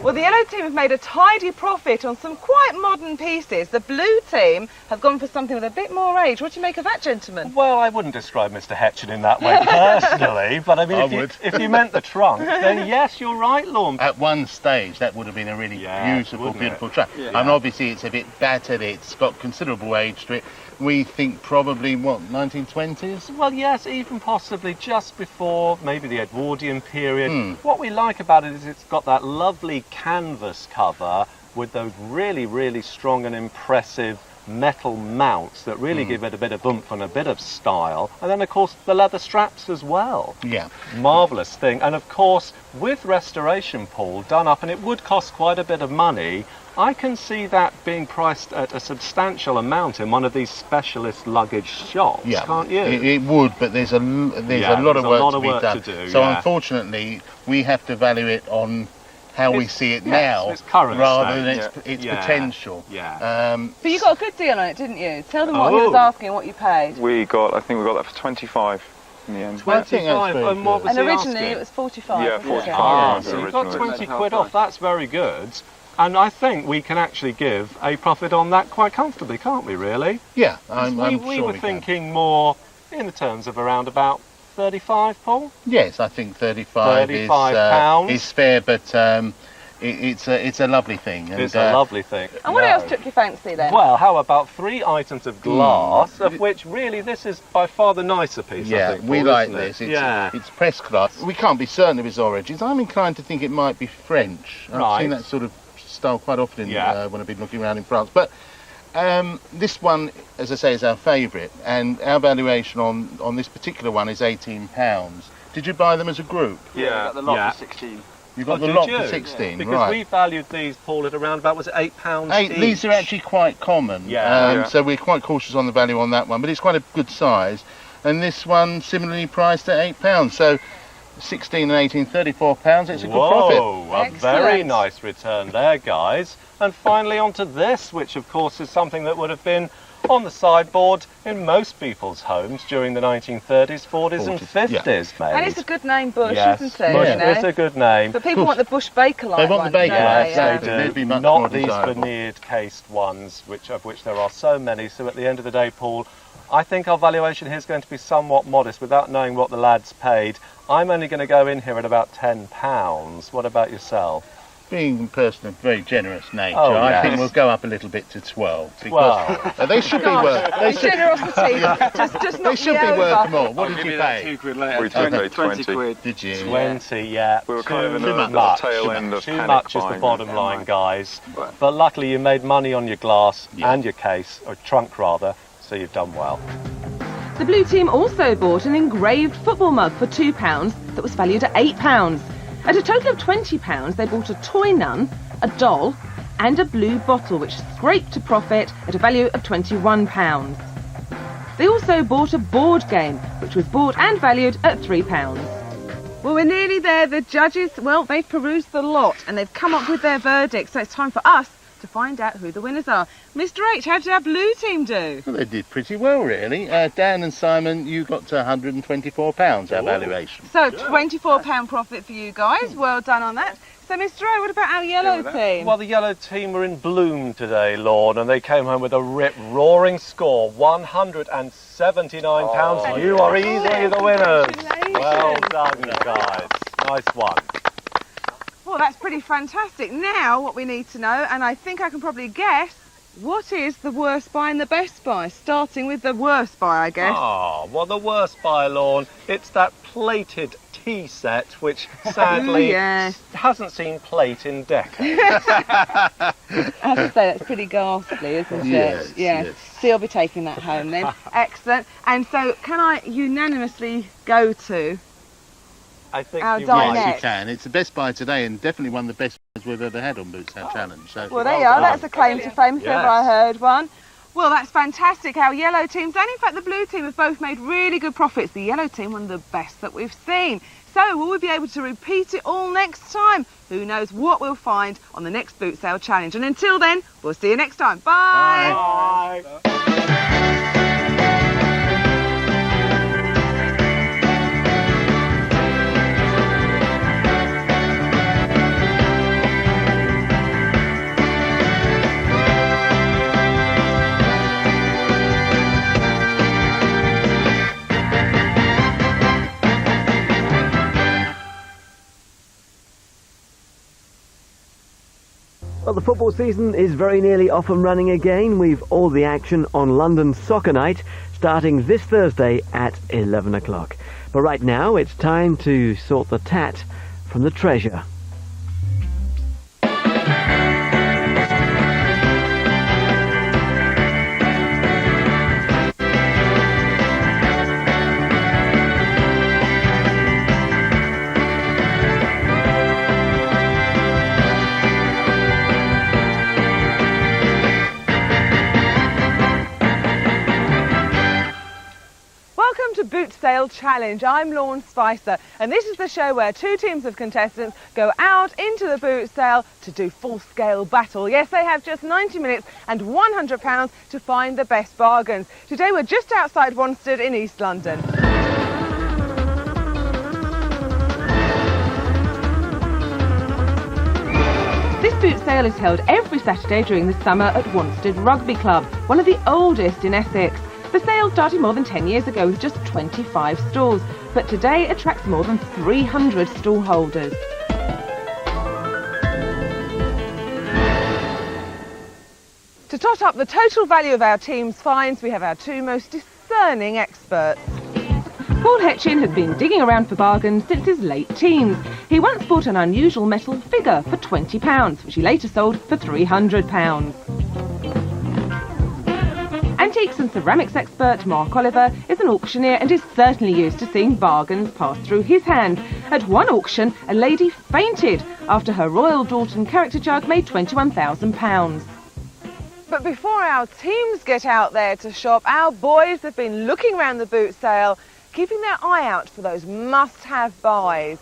Well, the Yellow team have made a tidy profit on some quite modern pieces. The Blue team have gone for something with a bit more age. What do you make of that, gentlemen? Well, I wouldn't describe Mr. Hetchin in that way personally, but I mean, I if, would. if you meant the trunk, then yes, you're right, Lorne. At one stage, that would have been a really beautiful, wouldn't beautiful it? truck. Yeah. And obviously, it's a bit battered. It's got considerable age to it. We think probably, what, 1920s? Well, yes, even possibly just before maybe the Edwardian period. What we like about it is it's got that lovely canvas cover with those really, really strong and impressive metal mounts that really give it a bit of oomph and a bit of style. And then, of course, the leather straps as well. Yeah. Marvellous thing. And, of course, with restoration, Paul, done up, and it would cost quite a bit of money, I can see that being priced at a substantial amount in one of these specialist luggage shops, Yeah, can't you? It would, but there's a lot of work to be done. So unfortunately, we have to value it on how we see it now, its current rather state. than its Yeah. potential. Yeah. But you got a good deal on it, didn't you? Tell them what he was asking, what you paid. I think we got that for 25 in the end. 25, and what was And he originally asking? it was 45. Yeah, wasn't it? 45. Ah, Yeah, so you've got originally. 20 quid off, that's very good. And I think we can actually give a profit on that quite comfortably, can't we, really? Yeah, we were thinking more in the terms of around about 35, Paul? Yes, I think 35 £35. is fair, but it's a lovely thing. And, It's a lovely thing. And what else took your fancy then? Well, how about 3 items of glass, of which really this is by far the nicer piece, I Yeah, think, we Paul, like isn't it? this. It's pressed glass. We can't be certain of its origins. I'm inclined to think it might be French. I've Right. seen that sort of style quite often Yeah. when I've been looking around in France. But this one, as I say, is our favourite, and our valuation on this particular one is £18. Did you buy them as a group? Yeah, the lot for 16. You got the did lot you? for 16, Because right? we valued these, Paul, at around about, was it £8 each? These are actually quite common, Yeah. so we're quite cautious on the value on that one, but it's quite a good size. And this one similarly priced at £8, so 16 and 18, £34. It's a good profit. Whoa, a very nice return there, guys. And finally onto this, which of course is something that would have been on the sideboard in most people's homes during the 1930s, 40s and 50s, mate. And it's a good name, Bush, Yes, isn't it? Bush you know? is a good name. But people want the Bush Bakelite They want the ones, Bakelite, don't Yes, they? they Yeah. do. They'd be much more Not these desirable. veneered cased ones, of which there are so many. So at the end of the day, Paul, I think our valuation here is going to be somewhat modest without knowing what the lads paid. I'm only going to go in here at about £10. What about yourself? Being a person of very generous nature, Oh, I yes. think we'll go up a little bit to 12. Because they should be worth. They should, Generosity, just they knock should me be worth over. more. What did you pay? 2 quid later. We did pay 20 quid. Did you? 20, yeah. We were kind of in Too the much. tail end of Too panic much is the buying. bottom line, guys. But luckily you made money on your glass and your case, or trunk rather, so you've done well. The blue team also bought an engraved football mug for £2 that was valued at £8. At a total of £20, they bought a toy nun, a doll, and a blue bottle, which scraped a profit at a value of £21. They also bought a board game, which was bought and valued at £3. Well, we're nearly there. The judges, well, they've perused the lot and they've come up with their verdict, so it's time for us to find out who the winners are. Mr H, how did our blue team do? Well, they did pretty well, really. Dan and Simon, you got to £124, our valuation. So, £24 profit for you guys. Well done on that. So, Mr O, what about our yellow team? Well, the yellow team were in bloom today, Lorne, and they came home with a rip-roaring score, £179. You are easily the winners. Well done, you guys. Nice one. Well, that's pretty fantastic. Now, what we need to know, and I think I can probably guess, what is the worst buy and the best buy? Starting with the worst buy, I guess. Ah, well, the worst buy, Lorne, it's that plated tea set, which sadly hasn't seen plate in decades. I have to say, that's pretty ghastly, isn't Yes, it? Yeah. yes. So you'll be taking that home then. Excellent. And so, can I unanimously go to I think our Yes, dinette? you can. It's the best buy today and definitely one of the best buys we've ever had on Boots Sale Challenge. So Well, there you are. That's a claim to fame if ever I heard one. Well, that's fantastic. Our yellow teams and, in fact, the blue team have both made really good profits. The yellow team, one of the best that we've seen. So, will we be able to repeat it all next time? Who knows what we'll find on the next Boot Sale Challenge. And until then, we'll see you next time. Bye. Bye. Well, the football season is very nearly off and running again. We've all the action on London Soccer Night, starting this Thursday at 11 o'clock. But right now, it's time to sort the tat from the treasure. Boot Sale Challenge. I'm Lorne Spicer, and this is the show where two teams of contestants go out into the boot sale to do full-scale battle. Yes, they have just 90 minutes and £100 to find the best bargains. Today we're just outside Wanstead in East London. This boot sale is held every Saturday during the summer at Wanstead Rugby Club, one of the oldest in Essex. The sale started more than 10 years ago with just 25 stalls, but today attracts more than 300 stall holders. To tot up the total value of our team's finds, we have our two most discerning experts. Paul Hetchin has been digging around for bargains since his late teens. He once bought an unusual metal figure for £20, which he later sold for £300. Antiques and ceramics expert Mark Oliver is an auctioneer and is certainly used to seeing bargains pass through his hands. At one auction, a lady fainted after her Royal Dalton character jug made £21,000. But before our teams get out there to shop, our boys have been looking around the boot sale, keeping their eye out for those must-have buys.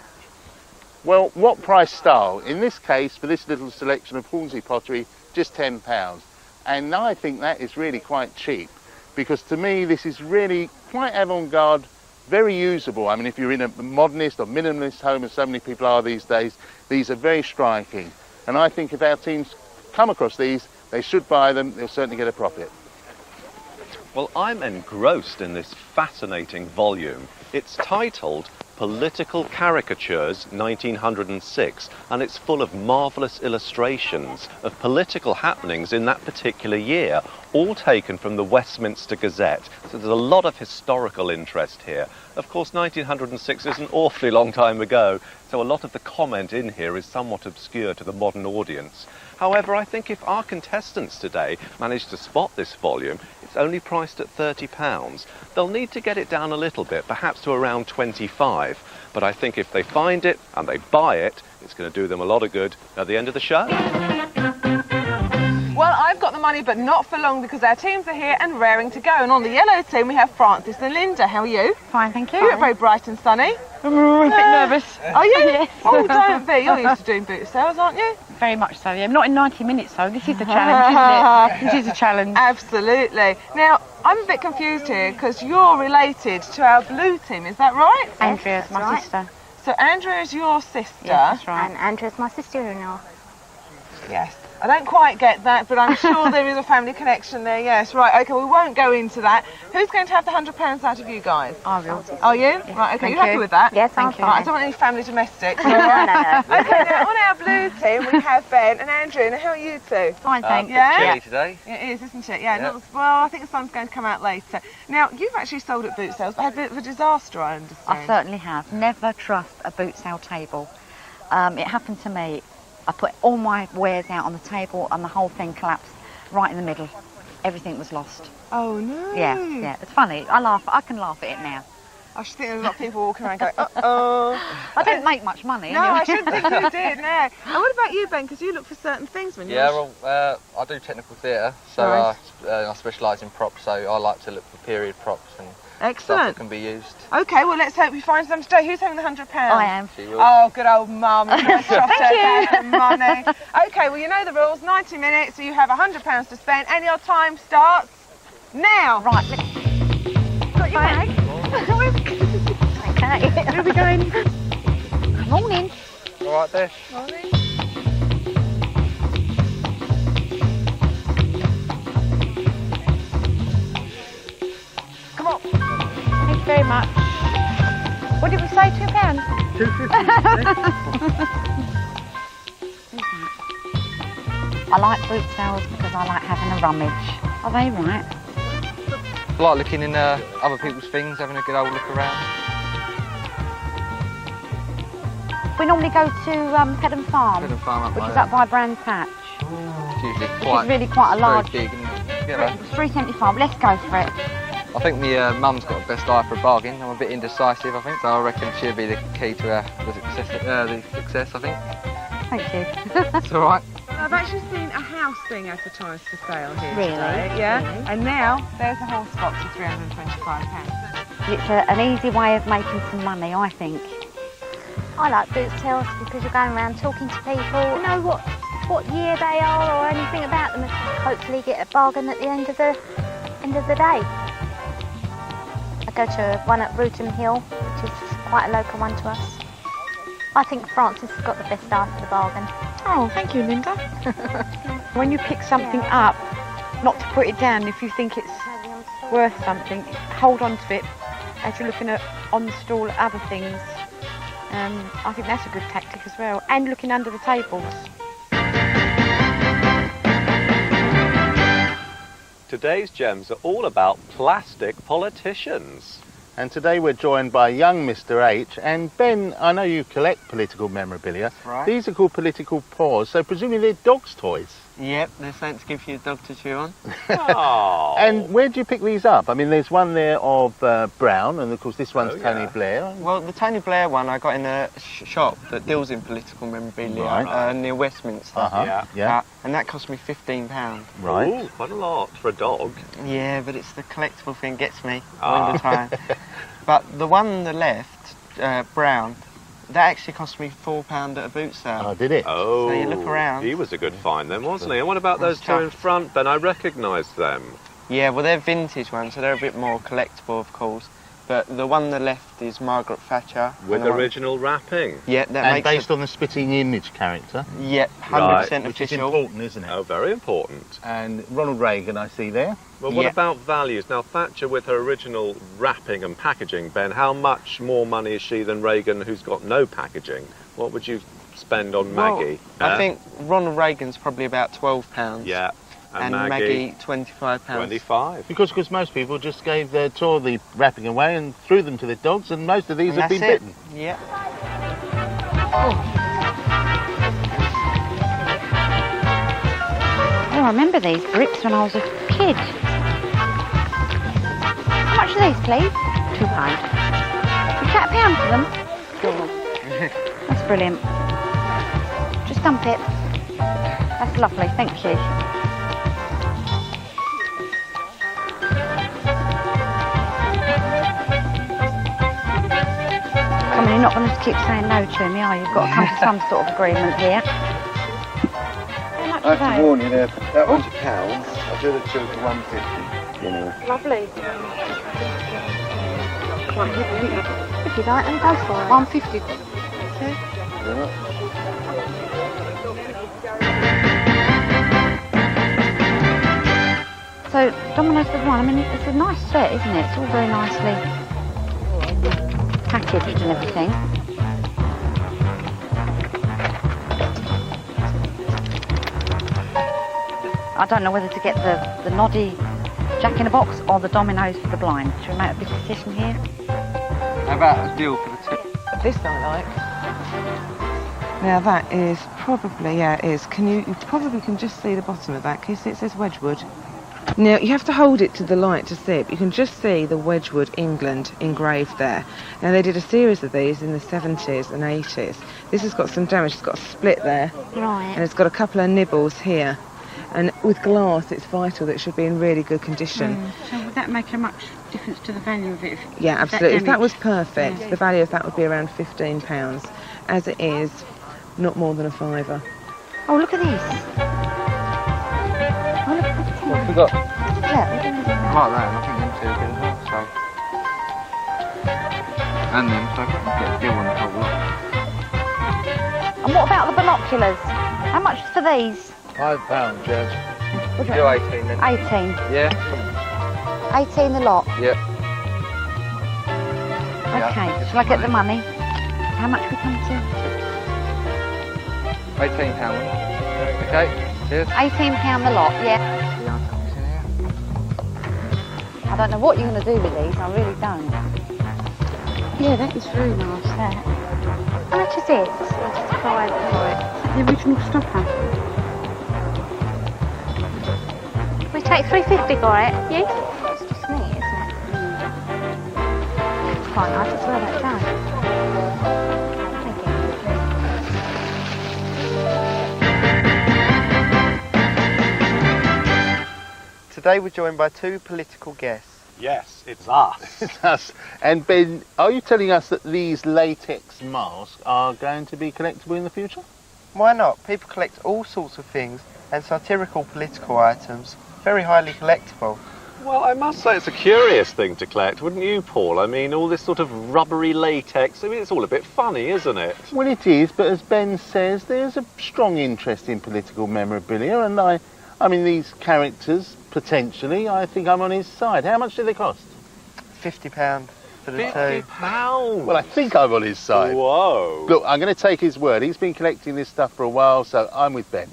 Well, what price style? In this case, for this little selection of Hornsey pottery, just £10. And I think that is really quite cheap, because to me this is really quite avant-garde, very usable. I mean, if you're in a modernist or minimalist home, as so many people are these days, these are very striking. And I think if our teams come across these, they should buy them. They'll certainly get a profit. Well, I'm engrossed in this fascinating volume. It's titled Political Caricatures 1906, and it's full of marvellous illustrations of political happenings in that particular year, all taken from the Westminster Gazette. So there's a lot of historical interest here. Of course, 1906 is an awfully long time ago, so a lot of the comment in here is somewhat obscure to the modern audience. However, I think if our contestants today manage to spot this volume, it's only priced at £30. They'll need to get it down a little bit, perhaps to around 25. But I think if they find it and they buy it, it's going to do them a lot of good at the end of the show. Well, I've got the money, but not for long, because our teams are here and raring to go. And on the yellow team, we have Francis and Linda. How are you? Fine, thank you. You look very bright and sunny. I'm a bit nervous. Are you? Yes. Oh, don't be. You're used to doing boot sales, aren't you? Very much so, yeah. Not in 90 minutes, though. This is a challenge, isn't it? This is a challenge. Absolutely. Now, I'm a bit confused here, because you're related to our blue team, is that right? Andrea's my sister. So Andrea is your sister? Yes, that's right. And Andrea's my sister-in-law. Yes. I don't quite get that, but I'm sure there is a family connection there, yes. Right, OK, we won't go into that. Who's going to have the £100 out of you guys? I will. Are you? Yes. Right, OK, Thank you happy with that? Yes, I'm fine. Right, I don't want any family domestics. All right. No. OK, now on our blue team, we have Ben and Andrew. Now, how are you two? Fine, thanks. Yeah? Chilly today. It is, isn't it? Yeah, not, well, I think the sun's going to come out later. Now, you've actually sold at boot sales, but had a bit of a disaster, I understand. I certainly have. Never trust a boot sale table. It happened to me. I put all my wares out on the table and the whole thing collapsed right in the middle. Everything was lost. Oh, no. Yeah. It's funny. I can laugh at it now. I should think there's a lot of people walking around going, uh-oh. I didn't make much money. No, anyway. I shouldn't think you did, no. And what about you, Ben? Because you look for certain things when Yeah, you're... well, I do technical theatre, so Right. I specialise in props, so I like to look for period props and stuff Excellent. that can be used. OK, well, let's hope we find some today. Who's having the £100? I am. She will. Oh, good old mum. Nice shot Thank at money. OK, well, you know the rules. 90 minutes, so you have £100 to spend, and your time starts now. Right, Got your bag? okay. Where are we going? Morning. All right, there. Morning. Come on. Thank you very much. What did we say, £2? I like boot sales because I like having a rummage. Are they right? I like looking in other people's things, having a good old look around. We normally go to Hedden Farm, Hedden Farm up which by is there. up by Brands Hatch. It's usually Which quite, is really quite a large. very big, isn't it? Yeah. It's £3.75. Let's go for it. I think my mum's got the best eye for a bargain. I'm a bit indecisive, I think, so I reckon she'll be the key to the success, I think. Thank you. It's all right. I've actually seen a house being advertised for sale here Really? today. Yeah. Really? And now there's a horse box for £325. It's an easy way of making some money, I think. I like boot sales because you're going around talking to people, you know what year they are or anything about them, and hopefully get a bargain at the end of the day. I go to one at Ruton Hill, which is quite a local one to us. I think Francis has got the best eye for the bargain. Oh, thank you, Linda. When you pick something up, not to put it down, if you think it's worth something, hold on to it as you're looking at on the stall at other things. I think that's a good tactic as well, and looking under the tables. Today's gems are all about plastic politicians. And today we're joined by young Mr H. And Ben, I know you collect political memorabilia. Right. These are called political paws, so presumably they're dogs' toys. Yep, they're something to give your dog to chew on. Oh. And where do you pick these up? I mean, there's one there of Brown, and of course this one's Tony Blair. Well, the Tony Blair one I got in a shop that deals in political memorabilia near Westminster. Yeah. And that cost me £15. Right. Ooh, quite a lot for a dog. Yeah, but it's the collectible thing gets me all the time. But the one on the left, Brown, that actually cost me £4 at a boot sale. Oh, did it? Oh, so you look around. He was a good find then, wasn't he? And what about those two in front, Ben? I recognised them. Yeah, well, they're vintage ones, so they're a bit more collectible, of course. but the one on the left is Margaret Thatcher. With original wrapping? Yeah, that and makes based on the spitting image character? Yeah, 100% Right. Which is official. important, isn't it? Oh, very important. And Ronald Reagan, I see there. Well, what about values? Now, Thatcher with her original wrapping and packaging, Ben, how much more money is she than Reagan, who's got no packaging? What would you spend on Maggie? I think Ronald Reagan's probably about £12. Yeah. And Maggie £25. 25. Because most people just tore the wrapping away and threw them to their dogs, and most of these have been bitten. Yeah. Oh, I remember these bricks when I was a kid. How much are these, please? £2. Is that £1 for them? That's brilliant. Just dump it. That's lovely, thank you. I mean, you're not going to keep saying no to me, are you? You've got to come to some sort of agreement here. How much I have to warn you there, that one's £1. I'll do the two for 150. You know. Lovely. If you like, then go for it. 150. Okay. So, Domino's for one, I mean, it's a nice set, isn't it? It's all very nicely packaged and everything. I don't know whether to get the noddy Jack in the Box or the Domino's for the blind. Should we make a big decision here? How about a deal for the two? This I like. Now that is probably, yeah, it is. You probably can just see the bottom of that. Can you see it says Wedgwood? Now, you have to hold it to the light to see it, but you can just see the Wedgwood England engraved there. Now, they did a series of these in the 70s and 80s. This has got some damage. It's got a split there. Right. And it's got a couple of nibbles here. And with glass, it's vital that it should be in really good condition. So would that make a much difference to the value of it? Yeah, absolutely. If that was perfect, Yeah. the value of that would be around £15. As it is, not more than a £5. Oh, look at this. Oh, look at this. What have we got? Yeah, we're doing I like that, and I think them two are good as well, so. And then, so I can get a deal on the whole lot. And what about the binoculars? How much for these? £5, Jez. What do you Do reckon? 18 then. 18. Yeah? 18 the lot. Yep. Okay, shall I get the money? How much we come to? £18. Okay, cheers. £18 the lot, yeah. I don't know what you're going to do with these, I really don't. Yeah, that is very nice, that. How much is this? The original stopper. We take £3.50 for it, you? It's just neat, isn't it? It's quite nice, it's well that done. Thank you. Today we're joined by two political guests. Yes, it's us. It's us. And Ben, are you telling us that these latex masks are going to be collectible in the future? Why not? People collect all sorts of things, and satirical political items, very highly collectible. Well, I must say it's a curious thing to collect, wouldn't you, Paul? I mean, all this sort of rubbery latex, I mean, it's all a bit funny, isn't it? Well, it is, but as Ben says, there's a strong interest in political memorabilia, and I mean, these characters, potentially, I think I'm on his side. How much do they cost? £50 for the £50? two. Well, I think I'm on his side. Whoa. Look, I'm going to take his word. He's been collecting this stuff for a while, so I'm with Ben.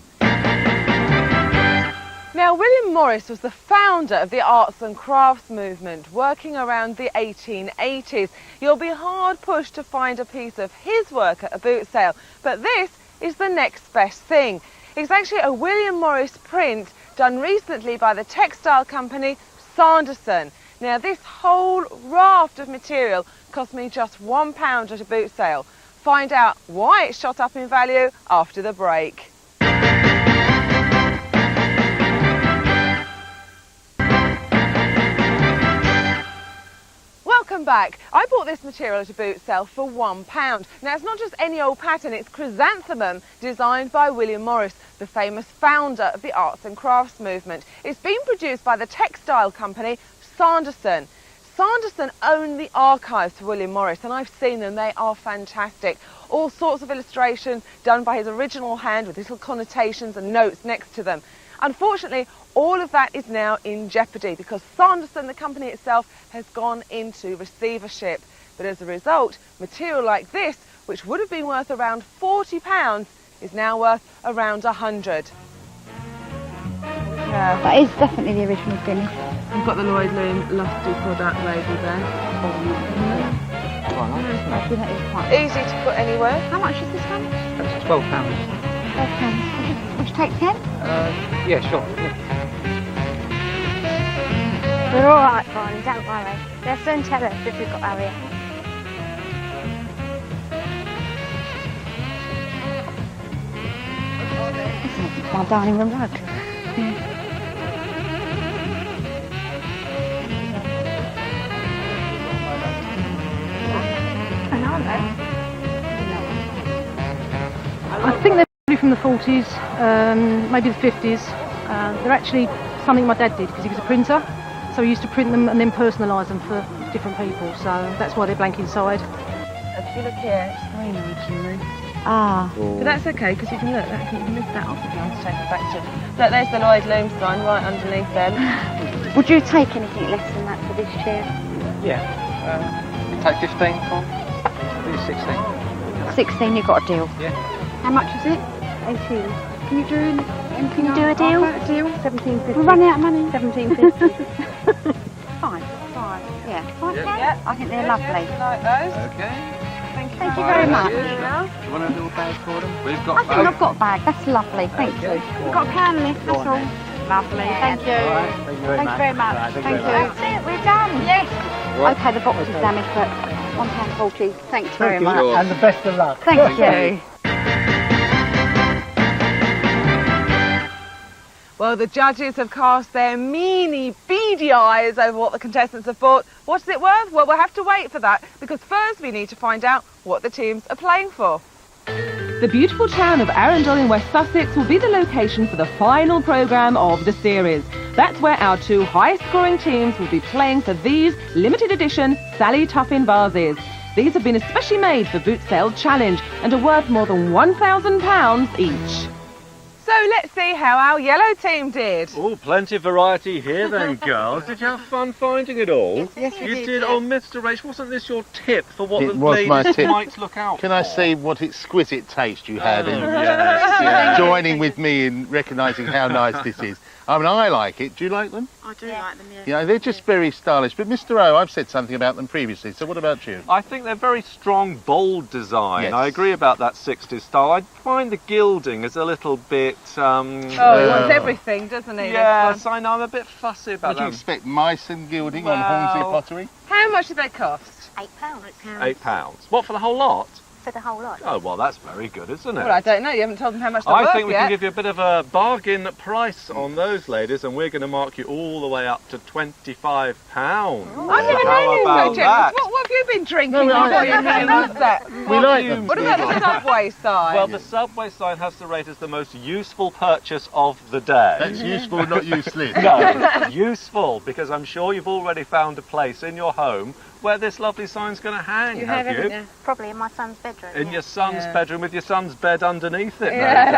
Now, William Morris was the founder of the arts and crafts movement, working around the 1880s. You'll be hard pushed to find a piece of his work at a boot sale, but this is the next best thing. It's actually a William Morris print done recently by the textile company Sanderson. Now, this whole raft of material cost me just £1 at a boot sale. Find out why it shot up in value after the break. Welcome back. I bought this material at a boot sale for £1. Now, it's not just any old pattern, it's chrysanthemum designed by William Morris, the famous founder of the arts and crafts movement. It's been produced by the textile company Sanderson. Sanderson own the archives for William Morris, and I've seen them. They are fantastic. All sorts of illustrations done by his original hand with little connotations and notes next to them. Unfortunately, all of that is now in jeopardy because Sanderson, the company itself, has gone into receivership. But as a result, material like this, which would have been worth around £40, is now worth around 100. Yeah. That is definitely the original finish. We've got the Lloyd Loom Lusty product label there. Easy to put anywhere. How much is this one? It's £12. £12. Would you take 10? Yeah, sure. Yeah. We're all right, Barney, don't worry. They'll soon tell us if we've got Harriet. This is my dining room rug. I think they're probably from the 40s, maybe the 50s. They're actually something my dad did because he was a printer. So he used to print them and then personalise them for different people. So that's why they're blank inside. If you look here, it's green originally. Ah. But that's okay because you can look, you can lift that off if you want to take it back to. Look, there's the Lloyd Loom sign right underneath them. Would you take anything less than that for this chair? Yeah. You take 15 for? I'll do 16. 16, you got a deal. Yeah. How much is it? 18. Can you do anything? Can you do a deal? A deal? 17.50. We're running out of money. 17.50. Fine. Yeah. Yeah. I think they're lovely. Like those. Okay. Thank you very much. Do you want a little bag for them? We've got I think I've got a bag. That's lovely. Thank you. We've got a can lift. That's all. Lovely. Thank you. All right. Thank you very much. Very much. Right, Thank you. That's it. We're done. Yes. Right. Okay, the box is damaged, but £1.40. Thanks very much. And the best of luck. Thank you. Well, the judges have cast their meany, beady eyes over what the contestants have bought. What's it worth? Well, we'll have to wait for that because first we need to find out what the teams are playing for. The beautiful town of Arundel in West Sussex will be the location for the final programme of the series. That's where our two high-scoring teams will be playing for these limited edition Sally Tuffin vases. These have been especially made for Boot Sale Challenge and are worth more than £1,000 each. So let's see how our yellow team did. Oh, plenty of variety here then, girls. Did you have fun finding it all? Yes, you did. Oh, Mr. Race, wasn't this your tip for what It the was my ladies tip. might look out Can for? I see what exquisite taste you had in yes. joining with me in recognising how nice this is? I mean, I like it. Do you like them? I do like them, yeah. Yeah, they're just very stylish. But Mr. O, I've said something about them previously, so what about you? I think they're very strong, bold design. Yes. I agree about that 60s style. I find the gilding is a little bit... he wants everything, doesn't he? Yes, I know. I'm a bit fussy about Would you them. expect mice and gilding Well- on Hornsey pottery? How much do they cost? £8. £8. What, for the whole lot? For the whole lot. Oh, well, that's very good, isn't it? Well, I don't know. You haven't told them how much they're I worth think we yet. can give you a bit of a bargain price on those, ladies, and we're going to mark you all the way up to £25. I've never How known you so about generous. that? What have you been drinking No, before you came up that? We like them. What about the Subway sign? Well, the Subway sign has to rate as the most useful purchase of the day. That's useful, not useless. No, useful, because I'm sure you've already found a place in your home where this lovely sign's going to hang, have you? Probably in my son's bedroom. In your son's Yeah. bedroom with your son's bed underneath it, no Yeah.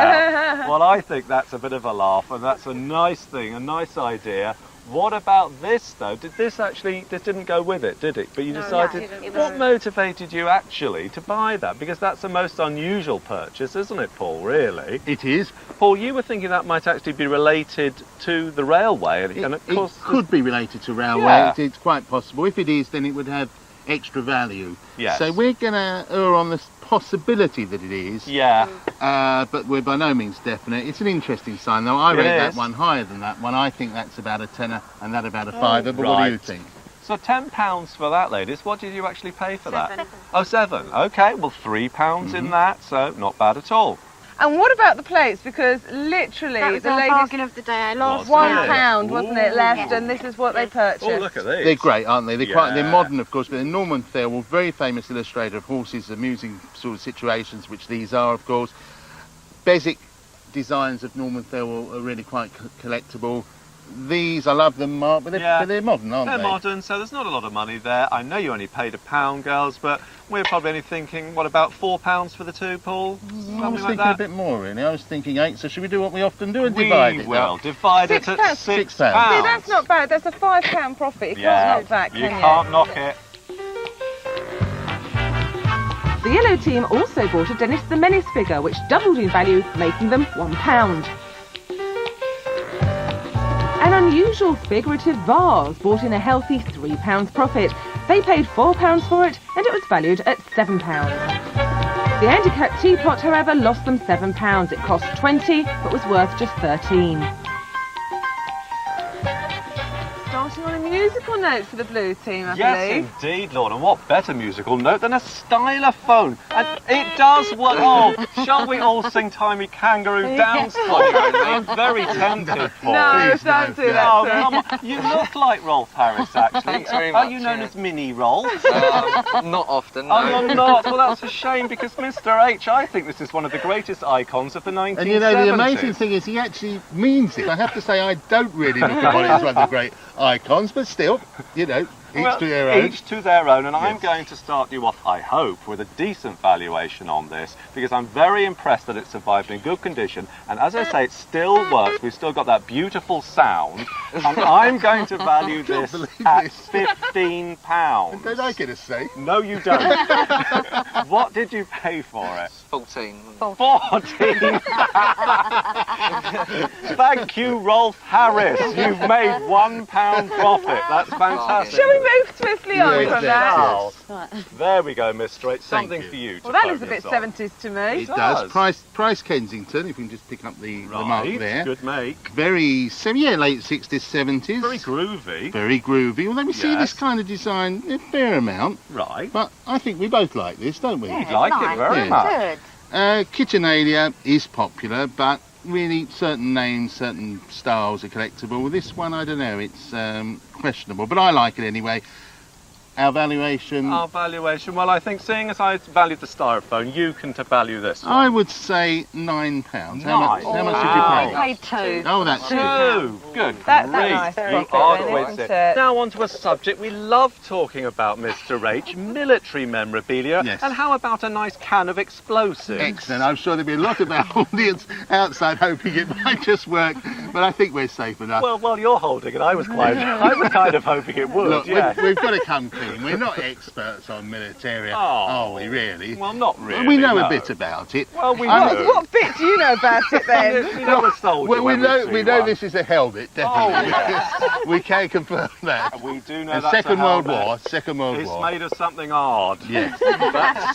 doubt. Well, I think that's a bit of a laugh, and that's a nice thing, a nice idea. What about this, though? This didn't go with it, did it? But you decided, what motivated you actually to buy that? Because that's the most unusual purchase, isn't it, Paul, really? It is. Paul, you were thinking that might actually be related to the railway, and of course... It could be related to railway. Yeah. It's quite possible. If it is, then it would have extra value. Yes. So we're going to err on the possibility that it is. Yeah. But we're by no means definite. It's an interesting sign, though. I It rate that is. one higher than that one. I think that's about a tenner and that about a fiver. But what do you Right. think? So £10 for that, ladies. What did you actually pay for that? Oh, £7. Okay, well, £3 in that, so not bad at all. And what about the plates? Because literally, That was the our ladies... bargain of the day. Last £1, wasn't it, left? Ooh. And this is what they purchased. Oh, look at these. They're great, aren't they? They're Yeah. modern, of course, but they're Norman Thirlwall, very famous illustrator of horses, amusing sort of situations, which these are, of course. Basic designs of Norman Thirlwall are really quite collectible. these, I love them, Mark, but they're modern, aren't they? They're modern, so there's not a lot of money there. I know you only paid £1, girls, but we're probably only thinking, what, about £4 for the two, Paul? I was thinking a bit more, really. I was thinking 8, so should we do what we often do and divide it? We will. Divide it at £6. See, that's not bad. That's a £5 profit. You can't knock that, can you? You can't knock it. The yellow team also bought a Dennis the Menace figure, which doubled in value, making them £1. An unusual figurative vase bought in a healthy £3 profit. They paid £4 for it, and it was valued at £7. The handicap teapot, however, lost them £7. It cost 20, but was worth just 13. Starting on a musical note for the blue team, I believe. Yes, indeed, Lord. And what better musical note than a stylophone? And it does work. Oh, shall we all sing Timey Kangaroo Dance? I'm very tempted, Paul. No, don't do that. Oh, come on. You look like Rolf Harris, actually. Thanks very Are much, you known as Mini Rolf? Not often, no. Oh, you're not? Well, that's a shame, because Mr H, I think this is one of the greatest icons of the 1970s. And you know, the amazing thing is he actually means it. I have to say, I don't really look upon it as one of the great icons, but still, you know, each to their own. Each to their own, and I'm going to start you off, I hope, with a decent valuation on this, because I'm very impressed that it survived in good condition, and as I say, it still works. We've still got that beautiful sound, and I'm going to value this at £15. Don't I get a say? No, you don't. What did you pay for it? 14. 14. Thank you, Rolf Harris. You've made £1 profit. That's fantastic. Shall we move swiftly on from that? Right. There we go, Mr. H. Something for you to Well, that looks a focus bit on. 70s to me. It does. Price Kensington, if we can just pick up the mark there. Good make. Very, late 60s, 70s. Very groovy. Very groovy. Although we see this kind of design a fair amount. Right. But I think we both like this, don't we? We like it very much. Kitchenalia is popular, but really certain names, certain styles are collectible. This one, I don't know, it's questionable, but I like it anyway. Our valuation? Our valuation, well, I think seeing as I valued the styrofoam, you can value this one. I would say £9. How much did you pay? I paid £2. Oh, that's £2. Good. That's nice. You are quite it. Now on to a subject we love talking about, Mr. H, military memorabilia. Yes. And how about a nice can of explosives? Excellent. I'm sure there'll be a lot of our audience outside hoping it might just work, but I think we're safe enough. Well, while you're holding it, I was kind of hoping it would. Look, yeah. we've got to come clean. We're not experts on militaria, are we really? Well, not really. We know a bit about it. Well, we know. What bit do you know about it then? You know a soldier. We know this is a helmet, definitely. Oh, we can confirm that. We do know And that's Second a World helmet. War. It's made of something hard. Yes.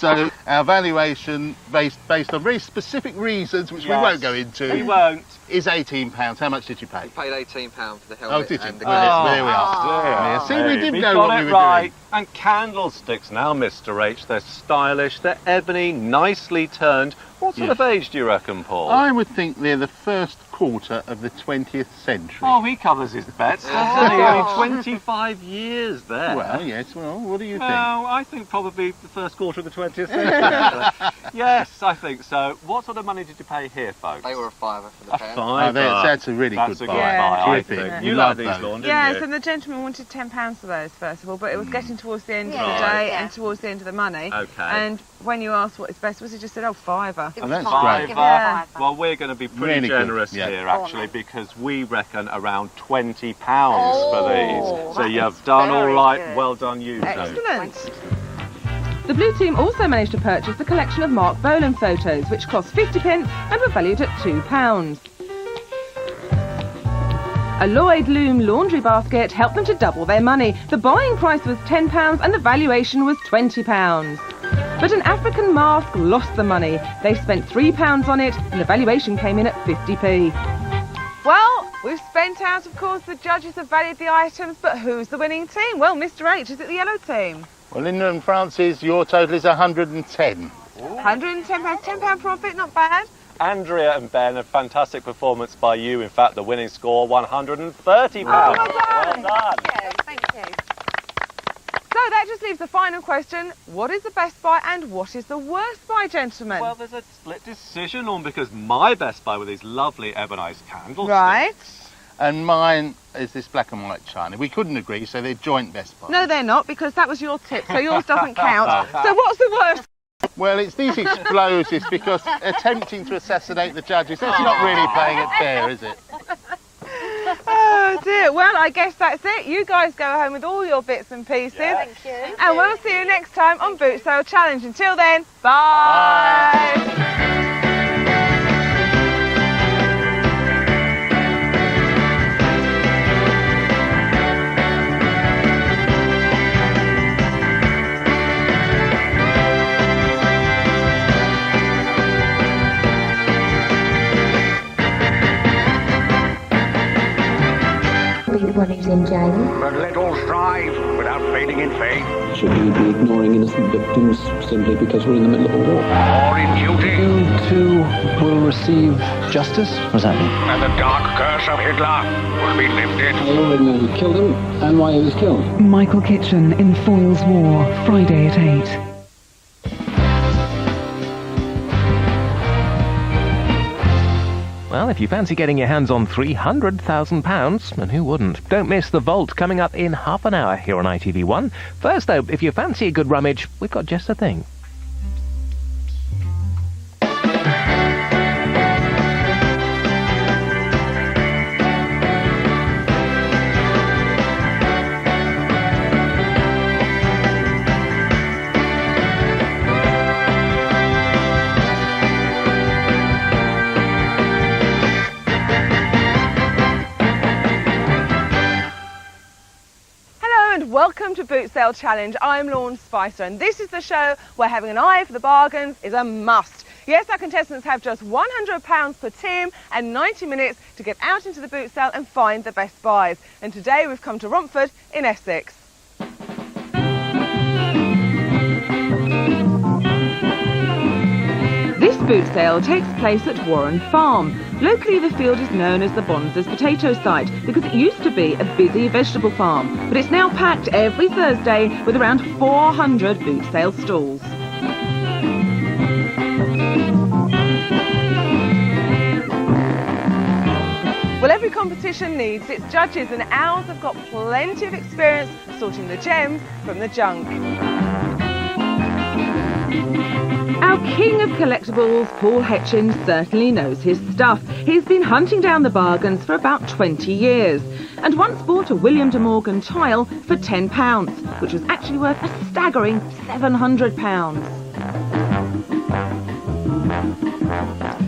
So our valuation, based on very specific reasons, which we won't go into. We won't. Is £18. How much did you pay? I paid £18 for the helmet. Oh, did you? And the Well, there we are. Yeah, see, we did know what we were doing. And candlesticks now, Mr. H. They're stylish, they're ebony, nicely turned. What sort of age do you reckon, Paul? I would think they're the first quarter of the 20th century. Oh, he covers his bets, doesn't he? Only 25 years there. Well, yes. Well, what do you think? Well, I think probably the first quarter of the 20th century. Yes, I think so. What sort of money did you pay here, folks? They were a £5 for the pair. £5. That's a really good buy. I think. You like these, Dawn, didn't Yes, you? and the gentleman wanted £10 for those, first of all, but it was getting towards the end of the Right. day and towards the end of the money. Okay. And when you asked what his best was, he just said, oh, £5. Oh, that's £5. great. Yeah. Well, we're going to be pretty Really good, generous yeah. here, actually, because we reckon around £20 for these. So you've done all right. good. Well done, you two. Excellent. The blue team also managed to purchase a collection of Mark Bolan photos, which cost 50p and were valued at £2. A Lloyd Loom laundry basket helped them to double their money. The buying price was £10 and the valuation was £20. But an African mask lost the money. They spent £3 on it and the valuation came in at 50p. Well, we've spent out, of course, the judges have valued the items, but who's the winning team? Well, Mr H, is it the yellow team? Well, Linda and Francis, your total is 110. £110, £10 profit, not bad. Andrea and Ben, a fantastic performance by you. In fact, the winning score, £130. Well done. Well done. Thank you. So that just leaves the final question. What is the best buy and what is the worst buy, gentlemen? Well, there's a split decision on, because my best buy were these lovely ebonised candles. Right. and mine is this black and white china. We couldn't agree, so they're joint best buys. No, they're not, because that was your tip, so yours doesn't count. So what's the worst? Well, it's these explosives, because attempting to assassinate the judges, that's not really playing it fair, is it? Oh dear, well I guess that's it. You guys go home with all your bits and pieces. Thank you. And we'll see you next time on Boot Sale Challenge. Until then, bye. Be the one who's in jail. But let all strive without failing in faith. Should we be ignoring innocent victims simply because we're in the middle of a war? Or in duty. You too will receive justice? What does that mean? And the dark curse of Hitler will be lifted. I already know who killed him and why he was killed. Michael Kitchen in Foyle's War, Friday at 8. Well, if you fancy getting your hands on £300,000, and who wouldn't? Don't miss The Vault coming up in half an hour here on ITV1. First, though, if you fancy a good rummage, we've got just the thing. Welcome to Boot Sale Challenge. I'm Lorne Spicer, and this is the show where having an eye for the bargains is a must. Yes, our contestants have just £100 per team and 90 minutes to get out into the boot sale and find the best buys. And today we've come to Romford in Essex. This boot sale takes place at Warren Farm. Locally, the field is known as the Bonzes potato site because it used to be a busy vegetable farm, but it's now packed every Thursday with around 400 boot sale stalls. Well, every competition needs its judges, and ours have got plenty of experience sorting the gems from the junk. Our king of collectibles, Paul Hetchin, certainly knows his stuff. He's been hunting down the bargains for about 20 years and once bought a William de Morgan tile for £10, which was actually worth a staggering £700.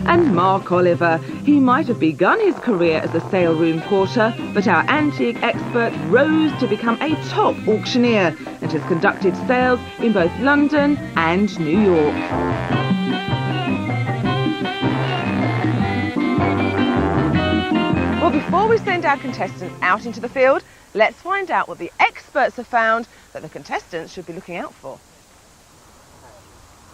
And Mark Oliver. He might have begun his career as a sale room porter, but our antique expert rose to become a top auctioneer and has conducted sales in both London and New York. Well, before we send our contestants out into the field, let's find out what the experts have found that the contestants should be looking out for.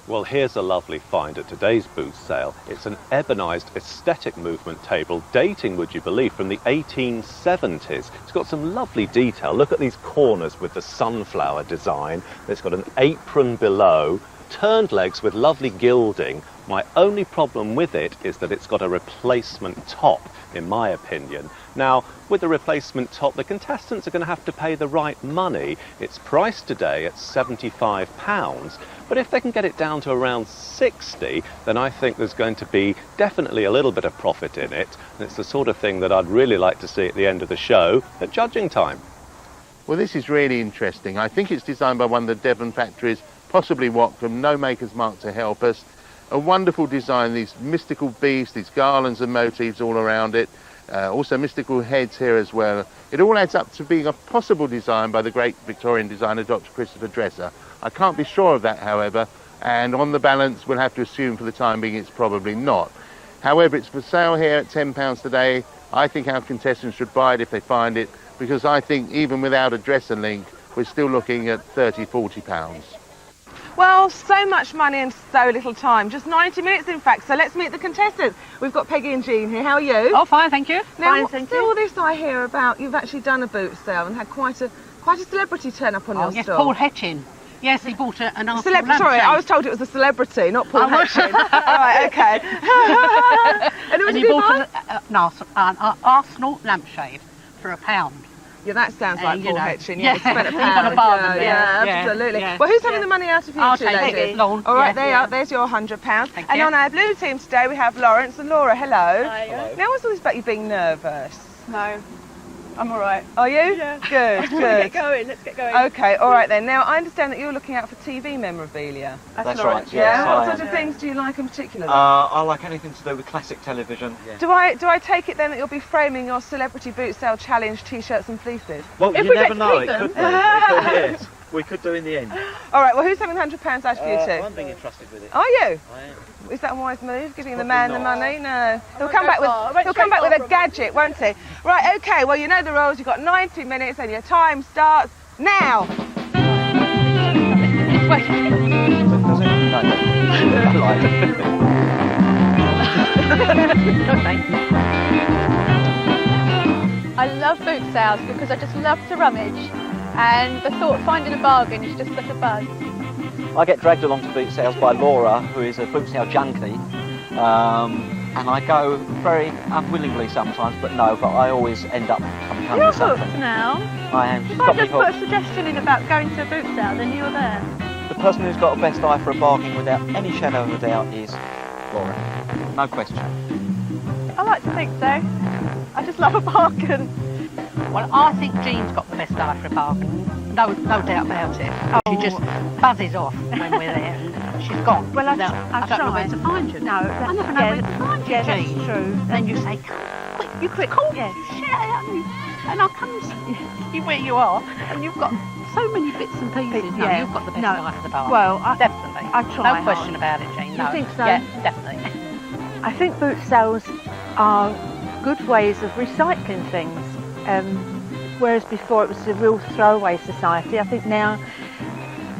Well, here's a lovely find at today's boot sale. It's an ebonised aesthetic movement table dating, would you believe, from the 1870s. It's got some lovely detail. Look at these corners with the sunflower design. It's got an apron below, turned legs with lovely gilding. My only problem with it is that it's got a replacement top, in my opinion. Now, with the replacement top, the contestants are going to have to pay the right money. It's priced today at £75, but if they can get it down to around 60, then I think there's going to be definitely a little bit of profit in it. And it's the sort of thing that I'd really like to see at the end of the show at judging time. Well, this is really interesting. I think it's designed by one of the Devon factories, possibly Watcom, no maker's mark to help us. A wonderful design, these mystical beasts, these garlands and motifs all around it. Also mystical heads here as well. It all adds up to being a possible design by the great Victorian designer Dr. Christopher Dresser. I can't be sure of that, however, and on the balance we'll have to assume for the time being it's probably not. However, it's for sale here at £10 today. I think our contestants should buy it if they find it, because I think even without a Dresser link we're still looking at £30, £40. Well, so much money and so little time. Just 90 minutes, in fact. So let's meet the contestants. We've got Peggy and Jean here. How are you? Oh, fine, thank you. Now, what's all this I hear about? You've actually done a boot sale and had quite a celebrity turn up on your yes, stall. Paul Hetchin. Yes, he bought an article. Sorry, I was told it was a celebrity, not Paul Hetchin. Right, okay. And it was and a you good bought buy? an Arsenal lampshade for £1. Yeah, that sounds like you Paul know. Hetchin. Yeah. You spent a Even pound. a bargain there. Yeah, Yeah, absolutely. yeah. Well, who's having the money out of you I'll two take ladies? it. Lauren. All right, Yeah. there you are. There's your £100. Thank And you. on our blue team today, we have Lawrence and Laura. Hello. Hello. Now, what's all this about you being nervous? No, I'm all right. Are you? Yeah. Good, good. Let's get going. Okay, all right then. Now, I understand that you're looking out for TV memorabilia. That's right, Yeah? yes, I What sort am. of things do you like in particular? I like anything to do with classic television. Do I take it then that you'll be framing your celebrity boot sale challenge t-shirts and fleeces? Well, If you we never get to know, keep it them. could be. Yes, we could do in the end. All right, well, who's having £100 out for you two? I'm being entrusted with it. Are you? I am. Is that a wise move, giving the Probably man not. the money? No. He'll won't come go back far. I with won't he'll come stray back with far a from gadget, won't he? Right, okay, well you know the rules, you've got 90 minutes and your time starts now. Does it? I love boot sales because I just love to rummage, and the thought of finding a bargain is just such a buzz. I get dragged along to boot sales by Laura, who is a boot sale junkie, and I go very unwillingly sometimes, but I always end up coming home You're with something. hooked now. I am. She's If got I me just put a hooked. suggestion in about going to a boot sale, then you're there. The person who's got the best eye for a bargain without any shadow of a doubt is Laura. No question. I like to think so. I just love a bargain. Well, I think Jean's got the best eye for a bargain. No doubt about it. She just buzzes off when we're there and she's gone. Well, I don't know where to find you. No, I never know where to find you, that's Jean. true. Then you say, quick, you quick, call me, shout, and I'll come see where you are. And you've got so many bits and pieces. No, Yeah. you've got the best No. eye for the bargain. Well, definitely. I try No question about it, Jean. You No. think so? Yeah, definitely. I think boot sales are good ways of recycling things. Whereas before it was a real throwaway society, I think now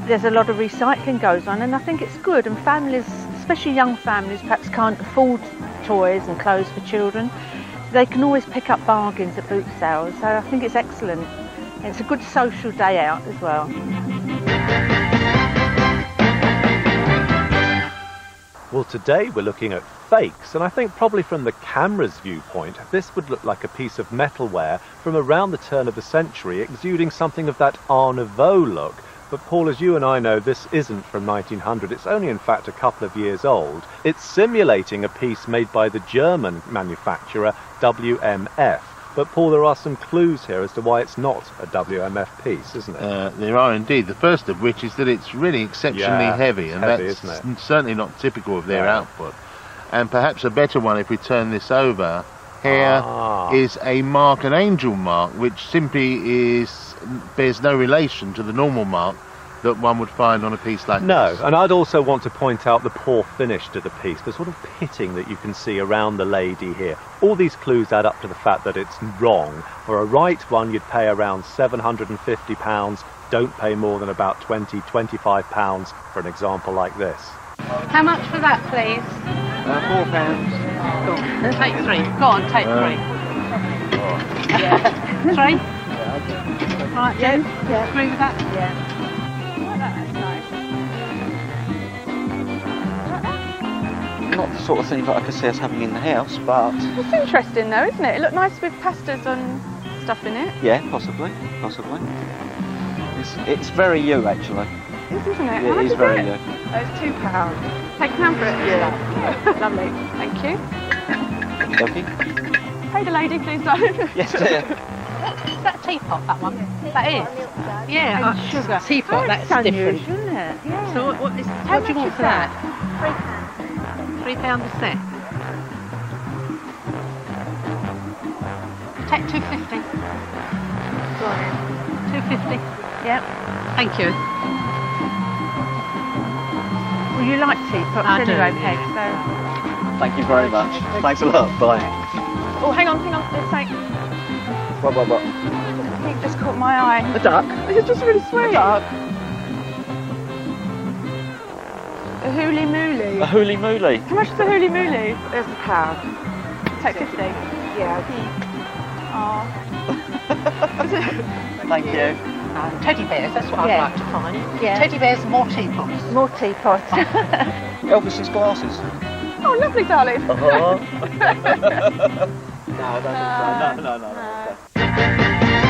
there's a lot of recycling goes on, and I think it's good. And families, especially young families, perhaps can't afford toys and clothes for children. They can always pick up bargains at boot sales, so I think it's excellent. It's a good social day out as well. Well, today we're looking at fakes, and I think probably from the camera's viewpoint, this would look like a piece of metalware from around the turn of the century, exuding something of that Art Nouveau look. But Paul, as you and I know, this isn't from 1900. It's only, in fact, a couple of years old. It's simulating a piece made by the German manufacturer WMF. But Paul, there are some clues here as to why it's not a WMF piece, isn't it? There are indeed. The first of which is that it's really exceptionally heavy, and heavy, that's isn't it? certainly not typical of their No. output. And perhaps a better one, if we turn this over, here is a mark, an angel mark, which simply bears no relation to the normal mark that one would find on a piece like No, this. and I'd also want to point out the poor finish to the piece, the sort of pitting that you can see around the lady here. All these clues add up to the fact that it's wrong. For a right one, you'd pay around £750. Don't pay more than about £20–25 for an example like this. How much for that, please? £4. Go on, take three. Go on, take three. Three? Right, Jen? Yeah. Agree with that? Yeah. Not the sort of thing that I could see us having in the house, but It's interesting though, isn't it? It looked nice with pastas and stuff in it. yeah, possibly. It's very you, actually. Isn't it? Yeah, How it much is very you. Oh, it's £2. Take £1 for it? Yeah. Lovely. Thank you. Okay. Pay the lady, please don't. Yes, dear. Is that a teapot, that one? That is? Yeah, And sugar. Teapot, that's different. unusual, isn't it? Yeah. So what do you want for that? £3 a set. Take 250. Go on then. 250. Yep. Thank you. Well, you like teapots I do, anyway, yeah. Peg, so... Thank you very much. Thanks a lot. Bye. Oh, hang on, let's say... What? He just caught my eye. A duck? It's just really sweet. A duck? A hooly mooly. A hooly mooly. How much is a hooly mooly? There's £1. Take 50. Yeah. Thank you. Teddy bears, that's what I'd Yeah. like to find. Yeah. Teddy bears, more teapots. More teapots. Elvis's glasses. Oh, lovely, darling. No, I don't think so. No.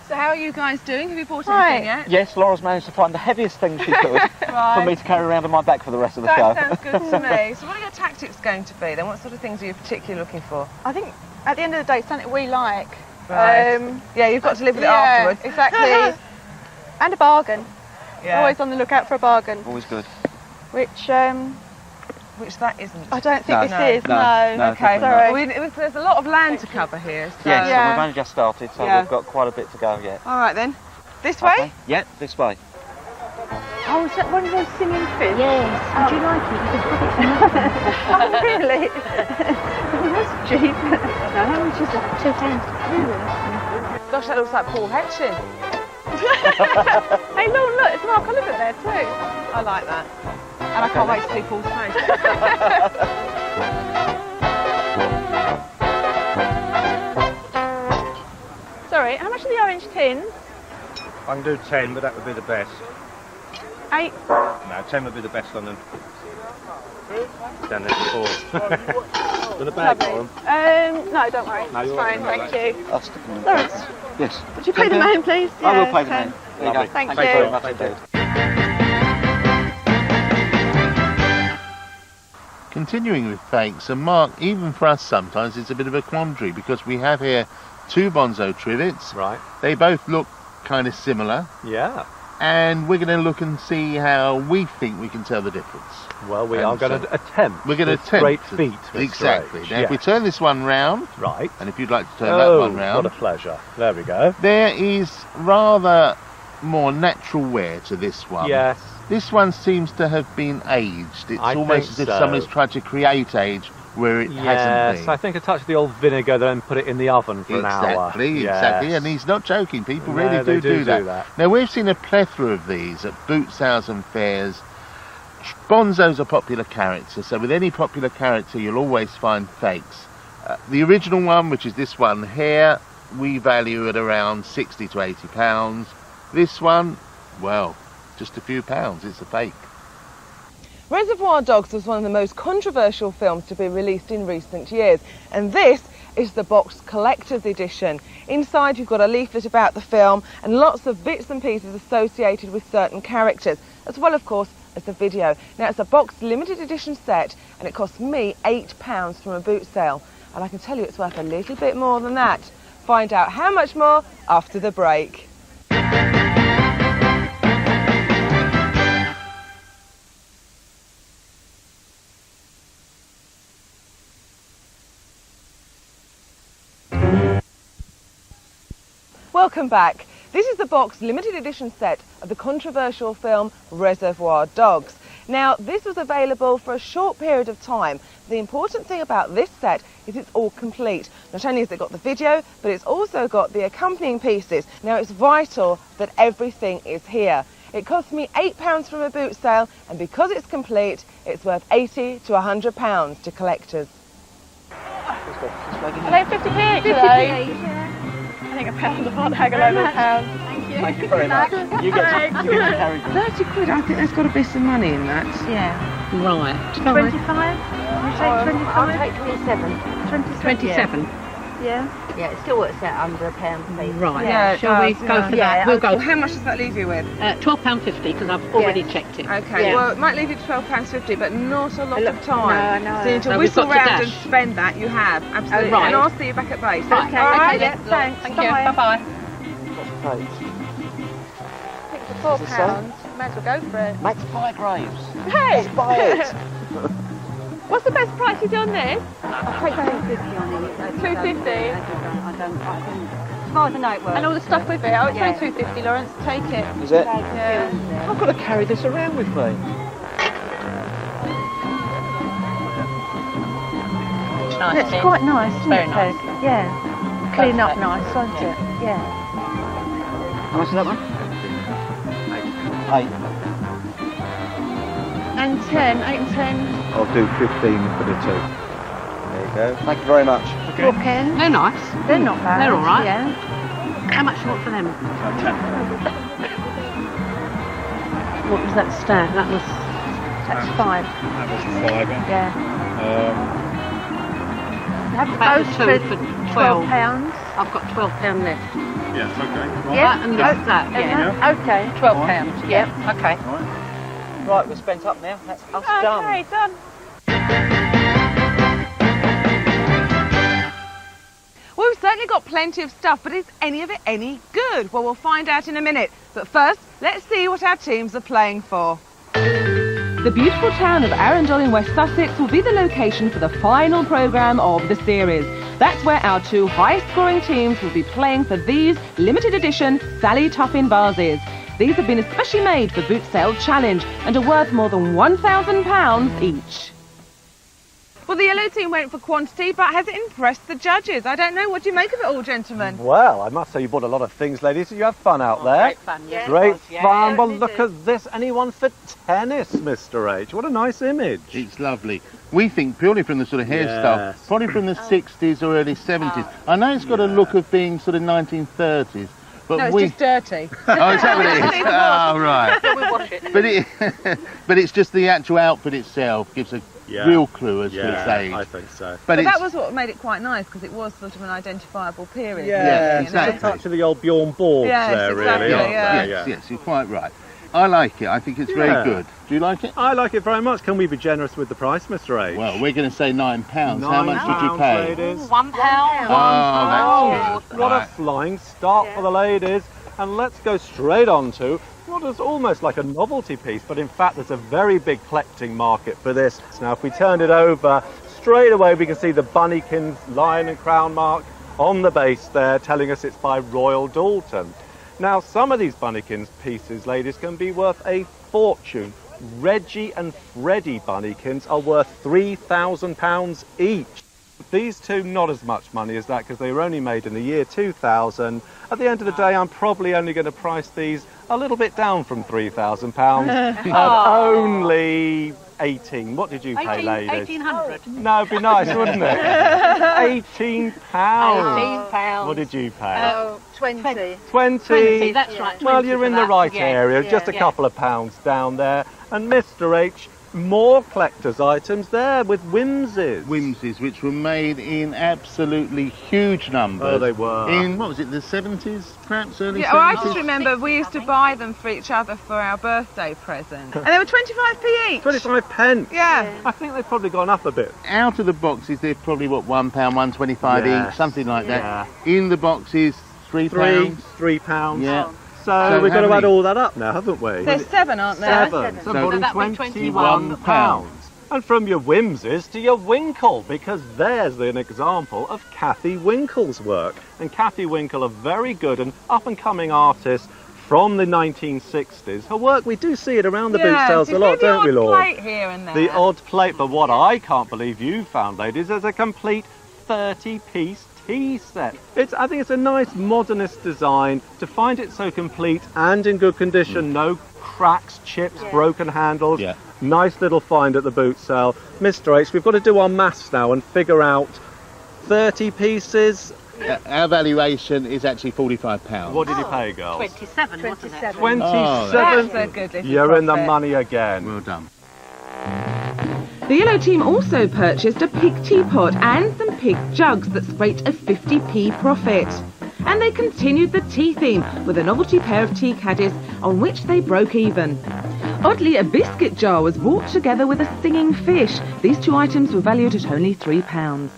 So how are you guys doing? Have you bought Right. anything yet? Yes, Laura's managed to find the heaviest thing she could for me to carry around on my back for the rest of the show. That sounds good to me. So what are your tactics going to be then? What sort of things are you particularly looking for? I think at the end of the day, it's something we like. Right. Yeah, you've got to live with it afterwards. Exactly. And a bargain. Yeah. Always on the lookout for a bargain. Always good. Which that isn't. I don't think No. this is. No. No. Okay. Sorry. There's a lot of land to cover here. So. Yes, Yeah. and we've only just started, so Yeah. we've got quite a bit to go yet. All right then. This way? Okay. Yeah, this way. Oh, is that one of those singing fish? Yes. Would you like it? You can have it for nothing. Oh, really? That's cheap. Now, how much is that? £2. Gosh, that looks like Paul Hetchin. Hey, look, it's Mark Oliver there too. I like that. And I can't wait to see Paul's face. Sorry, how much are the orange tins? I can do 10, but that would be the best. 8. No, 10 would be the best on them. Done this before. Got a bag for them? No, don't worry. No, It's you're fine, right. thank you. I'll stick them in. Lawrence, Yes. would you pay the man, please? I will Yeah, pay the 10. man. There you Lovely. go. Thank Thanks you. very much indeed. Continuing with thanks, and Mark, even for us sometimes it's a bit of a quandary because we have here two Bonzo trivets. Right. They both look kind of similar. Yeah. And we're going to look and see how we think we can tell the difference. Well, we And are going so to attempt. We're going to this attempt. great feat. Mr. Exactly. H. Now, if we turn this one round, Right. and if you'd like to turn that one round, what a pleasure. There we go. there is rather more natural wear to this one. Yes. This one seems to have been aged. It's I almost think as if so. somebody's tried to create age where it hasn't Yes, been. I think a touch of the old vinegar, then put it in the oven for an hour. Exactly, Yes. and he's not joking. People No, really they do do that. Now, we've seen a plethora of these at boot sales and fairs. Bonzo's a popular character, so with any popular character, you'll always find fakes. The original one, which is this one here, we value at around £60 to £80. This one, well, just a few pounds. It's a fake. Reservoir Dogs was one of the most controversial films to be released in recent years, and this is the box collector's edition. Inside you've got a leaflet about the film and lots of bits and pieces associated with certain characters, as well of course as the video. Now it's a box limited edition set and it cost me £8 from a boot sale, and I can tell you it's worth a little bit more than that. Find out how much more after the break. Welcome back. This is the box limited edition set of the controversial film Reservoir Dogs. Now, this was available for a short period of time. The important thing about this set is it's all complete. Not only has it got the video, but it's also got the accompanying pieces. Now, it's vital that everything is here. It cost me £8 from a boot sale, and because it's complete, it's worth £80 to £100 to collectors. Are they 50p each today? I think a pound. I can't haggle over a pound. Thank you. Thank you very much. You get to carry them. 30 quid, I think there's got to be some money in that. Yeah. Right. 25? You take 25? I'll take 27. 27. Yeah. Yeah, it still works out under £1 fee. Right. Yeah, Shall we go for that? We'll go. How much does that leave you with? £12.50 because I've already checked it. Okay, Yeah. well, it might leave you to £12.50, but not a lot of time. No, I know. So you need to So we've whistle got to round and dash. spend that. You have, absolutely. right. And I'll see you back at base. Right. Okay, all right? Okay, Thanks. Thank you. Bye-bye. Right. I think for £4, might as well go for it. Max buy Graves. Hey! Let's buy it. What's the best price you do on this? I'll take 250 on it. 250. I don't. As far as I know it works. And all the stuff with it. Oh, it's Yeah. only 250, Lawrence. Take it. Is it? Yeah. I've got to carry this around with me. It's quite nice, isn't Very it, nice. Peg? Yeah. Clean up nice, won't it? Yeah. How much is that one? 8. And 10, 8 and 10. I'll do 15 for the 2. There you go. Thank you very much. Bookends. They're nice. They're not bad. They're all right. Yeah. How much you want for them? What was that stand? That's 5. That was 5. Yeah. You have About both two for for £12. I've got £12 left. Yeah, okay. Right. Yeah, And that, yeah. Okay. £12. Yeah. Okay. Right, we're spent up now. That's us done. Okay, done. Well, we've certainly got plenty of stuff, but is any of it any good? Well, we'll find out in a minute. But first, let's see what our teams are playing for. The beautiful town of Arundel in West Sussex will be the location for the final programme of the series. That's where our 2 high-scoring teams will be playing for these limited edition Sally Tuffin vases. These have been especially made for Boot Sale Challenge and are worth more than £1,000 each. Well, the yellow team went for quantity, but has it impressed the judges? I don't know. What do you make of it all, gentlemen? Well, I must say you bought a lot of things, ladies. You have fun out there. Great fun, yeah. Great fun. Well, look at this. Anyone for tennis, Mr. H? What a nice image. It's lovely. We think purely from the sort of hairstyle, probably from the 60s or early 70s. I know it's got a look of being sort of 1930s. But no, it's just dirty. Oh, is that what it is? Oh, right. We wash it. But it's just the actual outfit itself gives a real clue as to its age. I think so. But that was what made it quite nice, because it was sort of an identifiable period. Yeah, exactly. A touch of the old Bjorn Borg there, exactly, really. Yes, you're quite right. I like it. I think it's very good. Do you like it? I like it very much. Can we be generous with the price, Mr. H? Well, we're going to say £9. How much did you pay? Ladies. £1. That's good. What a flying start for the ladies. And let's go straight on to what is almost like a novelty piece, but in fact there's a very big collecting market for this. Now if we turn it over, straight away we can see the Bunnykins lion and crown mark on the base there, telling us it's by Royal Dalton. Now some of these Bunnykins pieces, ladies, can be worth a fortune. Reggie and Freddie Bunnykins are worth £3,000 each. These two, not as much money as that, because they were only made in the year 2000. At the end of the day, I'm probably only going to price these a little bit down from £3,000 at only 18. What did you pay, ladies? 1,800. No, it'd be nice, wouldn't it? £18. £18. What did you pay? 20. 20. That's right. Well, you're in the right area, just a couple of pounds down there. And Mr. H, more collector's items there with Whimsies. Whimsies, which were made in absolutely huge numbers. Oh, they were. In, what was it, the 70s, perhaps, early 70s? Well, I just remember we used to buy them for each other for our birthday present. And they were 25p each. 25 pence? Yeah. I think they've probably gone up a bit. Out of the boxes, they're probably, what, £1, £1.25 each, something like that. In the boxes, £3. £3. Yeah. So we've got to add all that up now, haven't we? There's 7, aren't there? 7. So that more would than be £21. And from your Whimsies to your Winkle, because there's an example of Cathy Winkle's work. And Cathy Winkle, a very good and up-and-coming artist from the 1960s. Her work, we do see it around the boot sales a lot, don't we, Lord? The odd plate here and there. The odd plate, but what I can't believe you found, ladies, is a complete 30-piece tea set. I think it's a nice modernist design. To find it so complete and in good condition, no cracks, chips, broken handles. Nice little find at the boot sale. Mr. H, we've got to do our maths now and figure out 30 pieces. Our valuation is actually £45. What did you pay, girls? 27, wasn't it? 27. That's a good little You're in the profit. money again. Well done. The yellow team also purchased a pig teapot and some pig jugs that scraped a 50p profit. And they continued the tea theme with a novelty pair of tea caddies on which they broke even. Oddly, a biscuit jar was brought together with a singing fish. These 2 items were valued at only £3.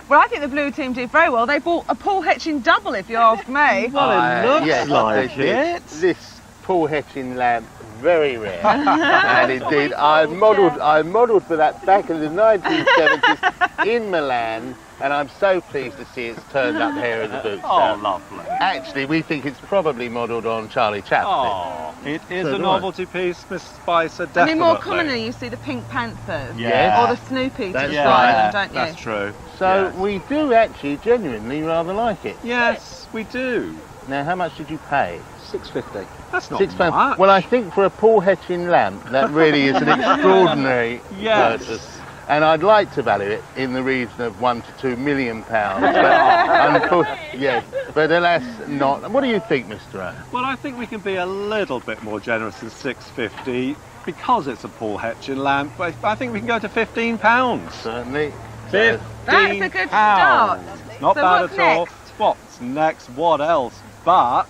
Well, I think the blue team did very well. They bought a Paul Hetchin double, if you ask me. Well, it looks like it. This Paul Hetchin lamp, very rare. And indeed, I modelled for that back in the 1970s in Milan, and I'm so pleased to see it's turned up here in the boot sale. Oh, lovely. Actually, we think it's probably modelled on Charlie Chaplin. Oh, it is So a do novelty piece, Miss Spicer, I definitely. mean, more commonly you see the Pink Panthers. Yes. Or the Snoopy to That's describe right. them, don't you? That's true. So we do actually genuinely rather like it. Yes, we do. Now, how much did you pay? £6.50. That's not £6. much. Well, I think for a Paul Hetchin lamp, that really is an extraordinary Yes. purchase. And I'd like to value it in the region of £1 to £2 million, but yes, but alas, not. What do you think, Mr. O? Well, I think we can be a little bit more generous than £6.50 because it's a Paul Hetchin lamp. But I think we can go to £15. Certainly. £15. That's a good start. Not So bad what's at all. next? What's next? What else? But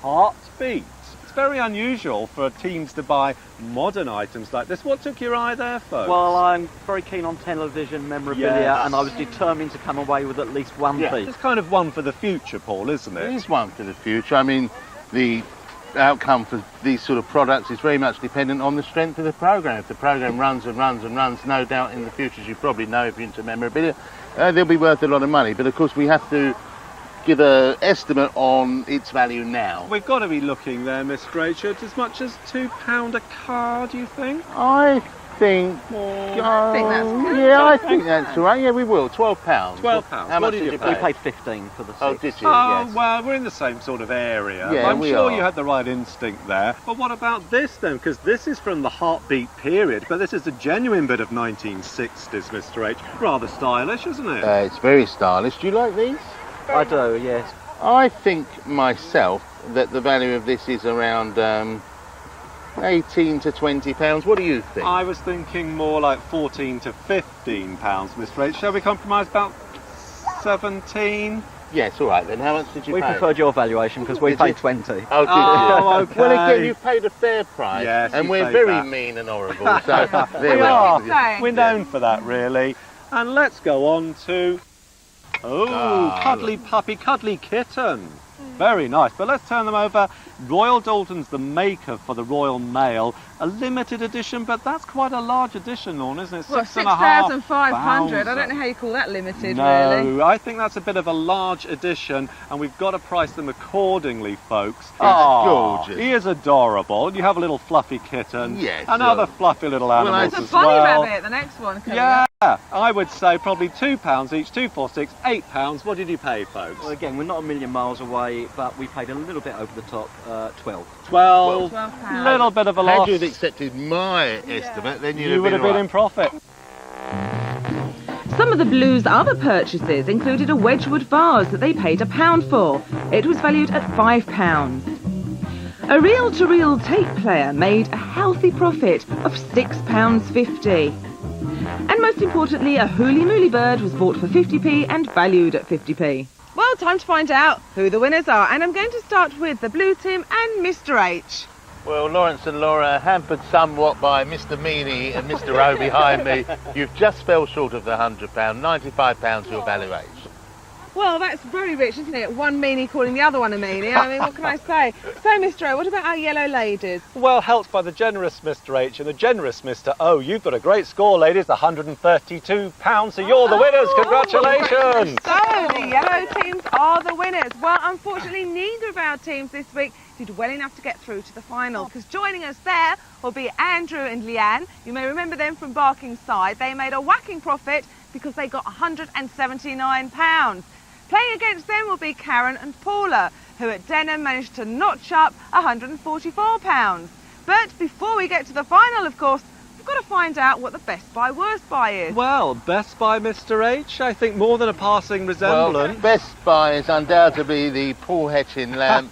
Heartbeat. It's very unusual for teams to buy modern items like this. What took your eye there, folks? Well, I'm very keen on television memorabilia, Yes. and I was determined to come away with at least one piece. It's kind of one for the future, Paul, isn't it? It is one for the future. I mean, the outcome for these sort of products is very much dependent on the strength of the programme. If the programme runs and runs and runs, no doubt in the future, as you probably know if you're into memorabilia, they'll be worth a lot of money. But of course, we have to give an estimate on its value now. We've got to be looking there, Mr. H, at as much as £2 a card, do you think? I think... I think that's all right. Yeah, we will. £12. £12. How much did you pay? We paid 15 for the 6. Oh, did you? Oh, Yes. well, we're in the same sort of area. Yeah, I'm we sure are. you had the right instinct there. But what about this, then? Because this is from the Heartbeat period, but this is a genuine bit of 1960s, Mr. H. Rather stylish, isn't it? It's very stylish. Do you like these? I do, yes. I think myself that the value of this is around 18 to £20. What do you think? I was thinking more like 14 to £15, Mr. H. Shall we compromise about 17? Yes, all right then. How much did you We pay? preferred your valuation because we Did paid you? 20. Oh, did Oh, you? okay. Well, again, you paid a fair price, Yes, and you we're paid very that. mean and horrible. So there We we are. are. We're known for that, really. And let's go on to... Oh, cuddly puppy, cuddly kitten. Very nice. But let's turn them over. Royal Dalton's the maker for the Royal Mail. A limited edition, but that's quite a large edition, Lorna, isn't it? Well, 6,500. 6,500. I don't know how you call that limited, No, really. I think that's a bit of a large edition, and we've got to price them accordingly, folks. gorgeous. He is adorable. You have a little fluffy kitten. Yes, Another fluffy little animal It's a as bunny well. rabbit, the next one. coming Yeah, up. I would say probably £2 each, 2, 4, 6, £8. What did you pay, folks? Well, again, we're not a million miles away, but we paid a little bit over the top, 12. 12. £12. Little bit of a Had loss. you accepted my estimate, then you'd You would have been right. in profit. Some of the Blues' other purchases included a Wedgwood vase that they paid £1 for. It was valued at £5. A reel-to-reel tape player made a healthy profit of £6.50. And most importantly, a Hooly Mooly bird was bought for 50p and valued at 50p. Well, time to find out who the winners are. And I'm going to start with the Blue Team and Mr. H. Well, Lawrence and Laura, hampered somewhat by Mr. Meany and Mr. O behind me, you've just fell short of the £100, £95 your valuation. Well, that's very rich, isn't it? One meanie calling the other one a meanie. I mean, what can I say? So, Mr. O, what about our yellow ladies? Well, helped by the generous Mr. H and the generous Mr. O, you've got a great score, ladies, £132. So you're the winners. Congratulations. So, the yellow teams are the winners. Well, unfortunately, neither of our teams this week did well enough to get through to the final, because joining us there will be Andrew and Leanne. You may remember them from Barkingside. They made a whacking profit because they got £179. Playing against them will be Karen and Paula, who at Denham managed to notch up £144. But before we get to the final, of course, we've got to find out what the best buy, worst buy is. Well, best buy, Mr. H, I think more than a passing resemblance. Well, best buy is undoubtedly the Paul Hetchin lamp.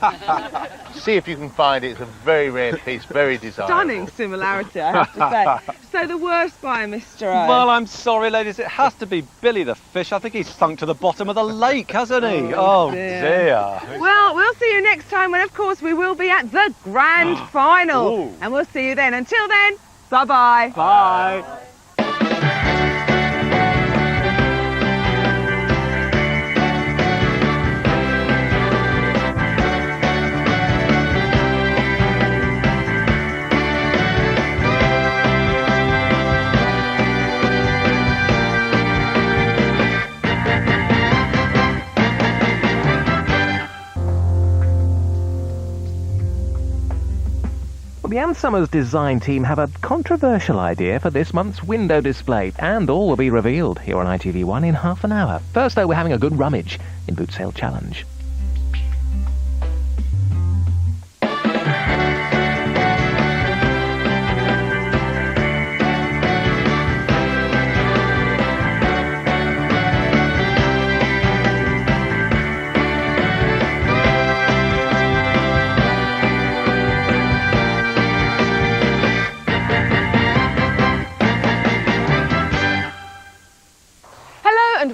See if you can find it. It's a very rare piece, very desirable. Stunning similarity, I have to say. So the worst buy, Mr. O. Well, I'm sorry, ladies, it has to be Billy the fish. I think he's sunk to the bottom of the lake, hasn't he? Oh, dear. Well, we'll see you next time when, of course, we will be at the grand final. Ooh. And we'll see you then. Until then, bye-bye. Bye. The Ann Summers design team have a controversial idea for this month's window display, and all will be revealed here on ITV1 in half an hour. First, though, we're having a good rummage in Boot Sale Challenge.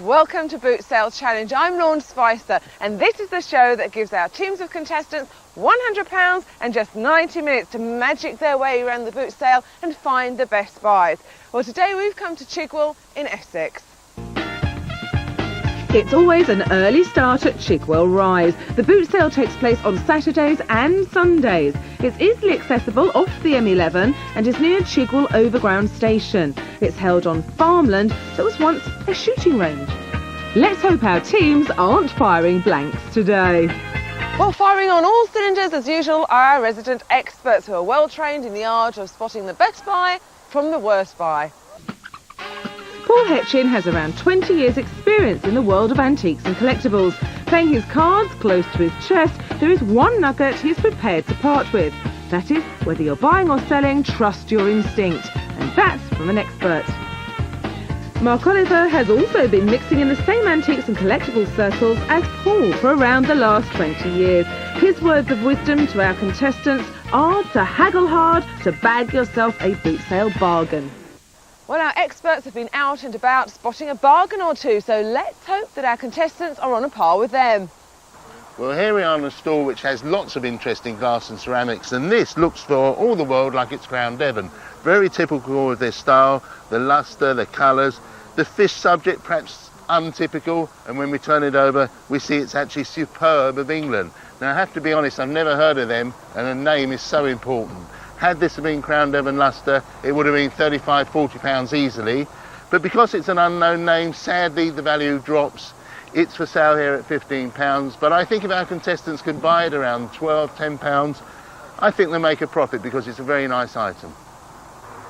Welcome to Boot Sale Challenge. I'm Lawn Spicer, and this is the show that gives our teams of contestants £100 and just 90 minutes to magic their way around the boot sale and find the best buys. Well, today we've come to Chigwell in Essex. It's always an early start at Chigwell Rise. The boot sale takes place on Saturdays and Sundays. It's easily accessible off the M11 and is near Chigwell Overground Station. It's held on farmland that was once a shooting range. Let's hope our teams aren't firing blanks today. Well, firing on all cylinders as usual are our resident experts who are well trained in the art of spotting the best buy from the worst buy. Paul Hetchin has around 20 years' experience in the world of antiques and collectibles. Playing his cards close to his chest, there is one nugget he's prepared to part with. That is, whether you're buying or selling, trust your instinct. And that's from an expert. Mark Oliver has also been mixing in the same antiques and collectibles circles as Paul for around the last 20 years. His words of wisdom to our contestants are to haggle hard to bag yourself a boot sale bargain. Well, our experts have been out and about spotting a bargain or two, so let's hope that our contestants are on a par with them. Well, here we are in a store which has lots of interesting glass and ceramics, and this looks for all the world like it's Crown Devon. Very typical of their style, the lustre, the colours, the fish subject perhaps untypical, and when we turn it over we see it's actually superb of England. Now I have to be honest, I've never heard of them, and the name is so important. Had this been Crown Devon lustre, it would have been £35, £40 easily. But because it's an unknown name, sadly the value drops. It's for sale here at £15. But I think if our contestants could buy it around £12, £10, I think they'll make a profit because it's a very nice item.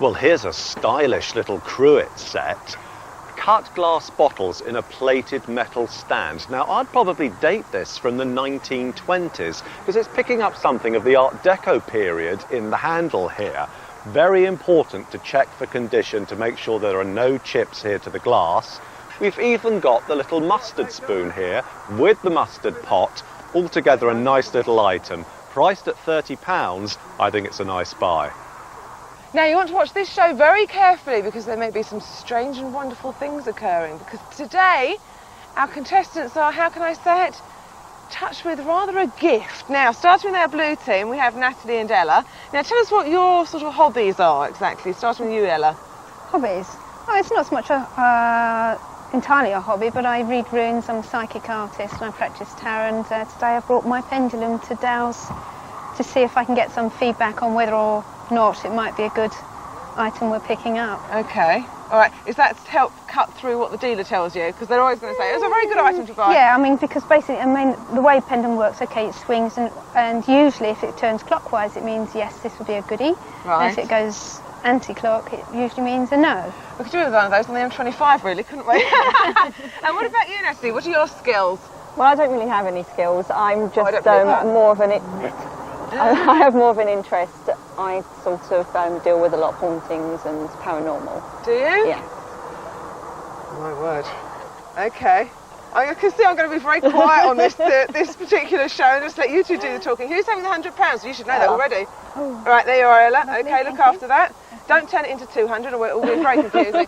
Well, here's a stylish little cruet set. Cut glass bottles in a plated metal stand. Now, I'd probably date this from the 1920s because it's picking up something of the Art Deco period in the handle here. Very important to check for condition to make sure there are no chips here to the glass. We've even got the little mustard spoon here with the mustard pot. Altogether a nice little item. Priced at £30, I think it's a nice buy. Now you want to watch this show very carefully because there may be some strange and wonderful things occurring, because today our contestants are, how can I say it, touched with rather a gift. Now, starting with our blue team, we have Natalie and Ella. Now tell us what your sort of hobbies are exactly, starting with you, Ella. Hobbies? Oh, it's not so much entirely a hobby, but I read runes, I'm a psychic artist and I practice tarot, and today I brought my pendulum to Dow's to see if I can get some feedback on whether or not it might be a good item we're picking up. Okay, all right. Is that to help cut through what the dealer tells you? Because they're always going to say, it's a very good item to buy. Yeah, I mean, because basically, the way pendulum works, okay, it swings, and usually if it turns clockwise, it means yes, this would be a goodie. Right. And if it goes anti-clock, it usually means a no. We could do with one of those on the M25, really, couldn't we? And what about you, Natalie? What are your skills? Well, I don't really have any skills. I'm just more of an... I have more of an interest. I sort of deal with a lot of hauntings and paranormal. Do you? Yeah. My word. Okay. I can see I'm going to be very quiet on this particular show and just let you two do the talking. Who's having the £100? You should know that already. Oh. All right, there you are, Ella. Lovely, okay, look after that. Don't turn it into 200 or it will be very confusing.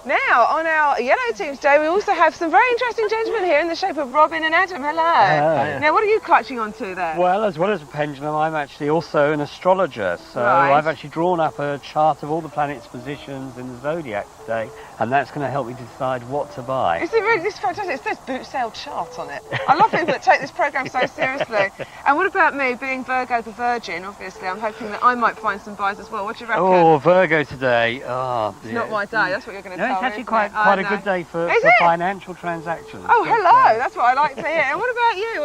Now, on our yellow team today, we also have some very interesting gentlemen here in the shape of Robin and Adam. Hello. Hello. Now, what are you clutching onto there? Well, as well as a pendulum, I'm actually also an astrologer. So I've actually drawn up a chart of all the planets' positions in the zodiac today, and that's going to help me decide what to buy. Is it really this fantastic? It says boot sale chart on it. I love people that take this programme so seriously. And what about me, being Virgo the Virgin, obviously, I'm hoping that I might find some buys as well. What do you reckon? Oh, Virgo today. Oh, it's not my day, that's what you're going to tell me. No, it's actually quite a good day for financial transactions. Oh, hello, that's what I like to hear. And what about you?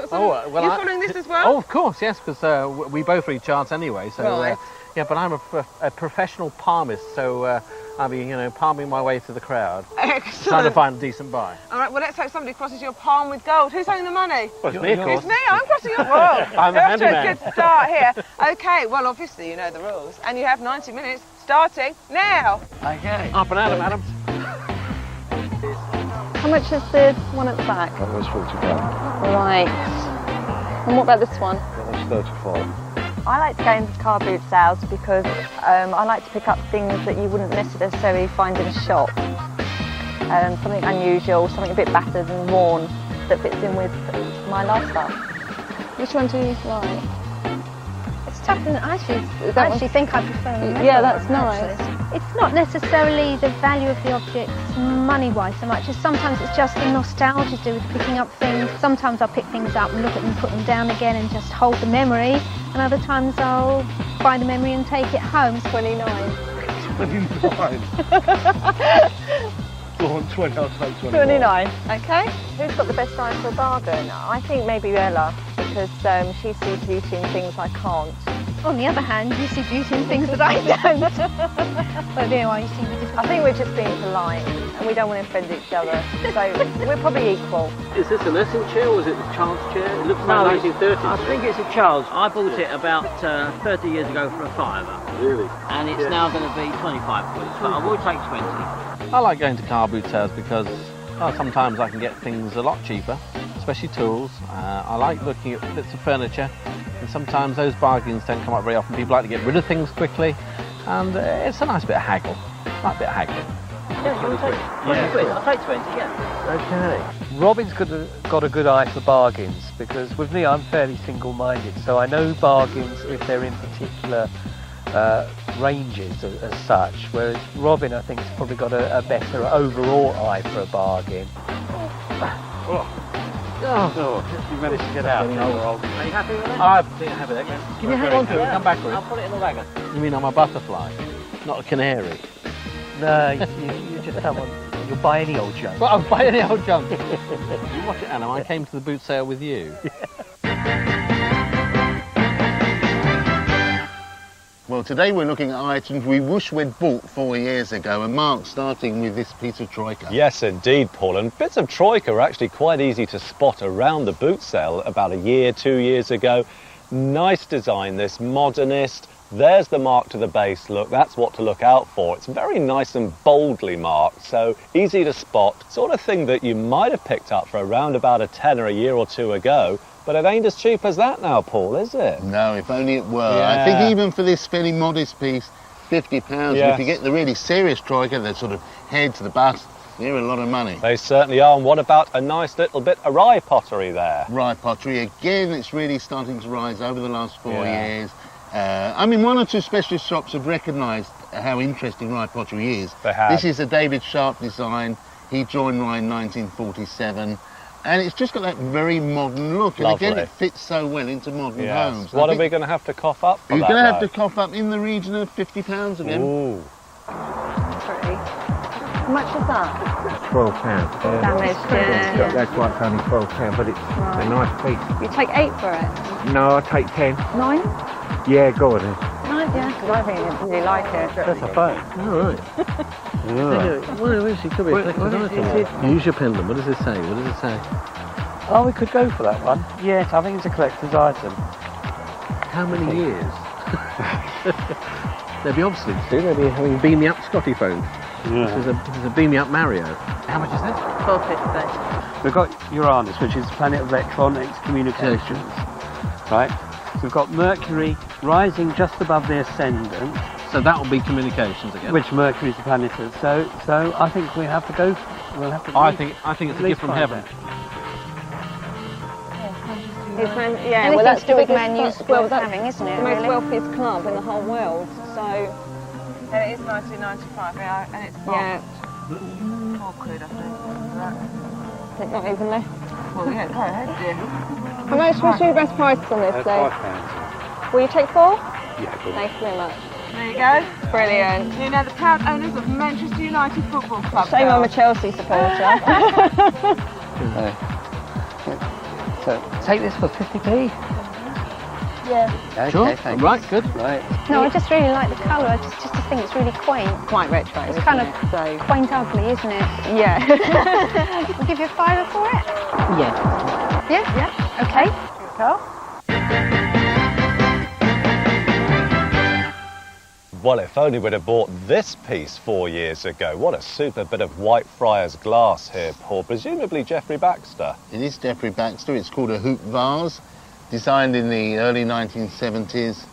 What you following this as well? Oh, of course, yes, because we both read charts anyway. So, right. Yeah, but I'm a professional palmist, so I'll be, palming my way through the crowd. Excellent. Trying to find a decent buy. All right, well, let's hope somebody crosses your palm with gold. Who's having the money? Well, it's me, of course. It's me, I'm crossing your palm. I'm the handyman. We're off to a good start here. Okay, well, obviously, you know the rules. And you have 90 minutes starting now. Okay. Up and at 'em, Adam. How much is the one at the back? That was £40. Right. And what about this one? That was £35. I like to go into car boot sales because I like to pick up things that you wouldn't necessarily find in a shop. something unusual, something a bit battered and worn that fits in with my lifestyle. Which one do you like? It's tough, and I actually think I prefer the Yeah, that's nice. actually. It's not necessarily the value of the objects money-wise so much as sometimes it's just the nostalgia to do with picking up things. Sometimes I'll pick things up and look at them, put them down again and just hold the memory, and other times I'll buy the memory and take it home. It's 29. 29. Go on, 20, I'll take 29. 29, okay. Who's got the best eye for a bargain? I think maybe Ella, because she sees beauty in things I can't. On the other hand, you see beauty in things that I don't. But anyway, you see me just... I think we're just being polite and we don't want to offend each other, so we're probably equal. Is this an Essen chair or is it a Charles chair? It looks like 1930s. I think it's a Charles. I bought it about 30 years ago for a fiver. Really? And it's now going to be 25 quid, but I will take 20. I like going to car boot sales because sometimes I can get things a lot cheaper, especially tools. I like looking at bits of furniture, and sometimes those bargains don't come up very often. People like to get rid of things quickly, and it's a nice bit of haggle. Nice bit of haggling. Yeah, you take 20 quid. I'll take 20, yeah. Okay. Robin's got a good eye for bargains, because with me I'm fairly single-minded, so I know bargains if they're in particular ranges as such, whereas Robin I think has probably got a better overall eye for a bargain. Oh, you managed to get out. Are you happy with that? I'm happy with that. Can you hang on to it and come back with it? I'll put it in the wagon. You mean I'm a butterfly, not a canary? No, you just don't want... You'll buy any old junk. Well, I'll buy any old junk. You watch it, Anna. I came to the boot sale with you. Well, today we're looking at items we wish we'd bought 4 years ago, and Mark, starting with this piece of troika. Yes, indeed, Paul, and bits of troika are actually quite easy to spot around the boot sale about a year, 2 years ago. Nice design, this modernist. There's the mark to the base look, that's what to look out for. It's very nice and boldly marked, so easy to spot, sort of thing that you might have picked up for around about a tenner a year or two ago. But it ain't as cheap as that now, Paul, is it? No, if only it were. Yeah. I think even for this fairly modest piece, £50. Yes. If you get the really serious troika, the sort of head to the bust, they're a lot of money. They certainly are. And what about a nice little bit of rye pottery there? Rye pottery, again, it's really starting to rise over the last 4 years. I mean, one or two specialist shops have recognised how interesting rye pottery is. They have. This is a David Sharp design. He joined rye in 1947. And it's just got that very modern look. Lovely. And again, it fits so well into modern homes. What are we going to have to cough up for You're that, going to have though? to cough up in the region of £50 again. Ooh. Pretty. How much is that? £12. Damaged, yeah. That's why it's only £12, but it's a nice piece. You take 8 for it? No, I take 10. 9? Yeah, go on then. 9, yeah, because I really like it. That's a phone. All right. Well, it could be a collector's item. Use your pendant. What does it say? What does it say? Oh, we could go for that one. Yes, I think it's a collector's item. How many years? They'll be obsolete soon. They'll be having Beam Me Up Scotty phone. Yeah. This is a Beam Me Up Mario. How much is this? £12.50. We've got Uranus, which is planet of electronics, communications. Right? So we've got Mercury rising just above the ascendant. So that will be communications again. Which Mercury is the planet of. So I think we have to go. We'll have to. I think it's a gift from heaven. Yeah, well, that's the big man used worth having, isn't it? The most really? wealthiest club in the whole world. So. And it is 1995, yeah, and it's Yeah. £4, I think. Not even left. Well, yeah, go ahead, yeah. How much was your best price on this, though? £5. Will you take 4? Yeah, good. Thanks very much. There you go. Brilliant. You're now the proud owners of Manchester United Football Club. Shame I'm a Chelsea supporter. So take this for 50p. Yeah. Okay, Sure. thanks. Right. Good. Right. No, I just really like the colour. I just think it's really quaint. Quite retro. It's kind of quaint ugly, isn't it? Yeah. We'll give you a £5 for it. Yeah. Yeah? Yeah. Okay. Carl? Well, if only we'd have bought this piece 4 years ago. What a super bit of Whitefriars glass here, Paul. Presumably Geoffrey Baxter. It is Geoffrey Baxter. It's called a hoop vase, designed in the early 1970s.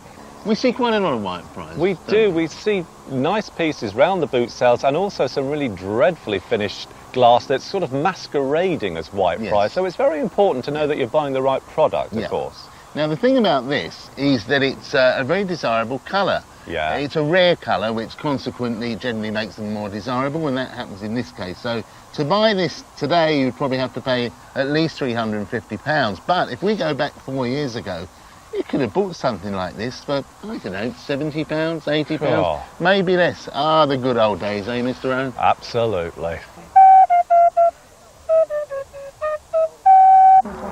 We see quite a lot of white price. We do. We see nice pieces round the boot sales and also some really dreadfully finished glass that's sort of masquerading as white price. So it's very important to know that you're buying the right product, of course. Now, the thing about this is that it's a very desirable colour. Yeah. It's a rare colour, which consequently generally makes them more desirable, and that happens in this case. So to buy this today, you'd probably have to pay at least £350. But if we go back 4 years ago, you could have bought something like this for, I don't know, £70, £80, maybe less. Ah, the good old days, eh, Mr. Owen? Absolutely.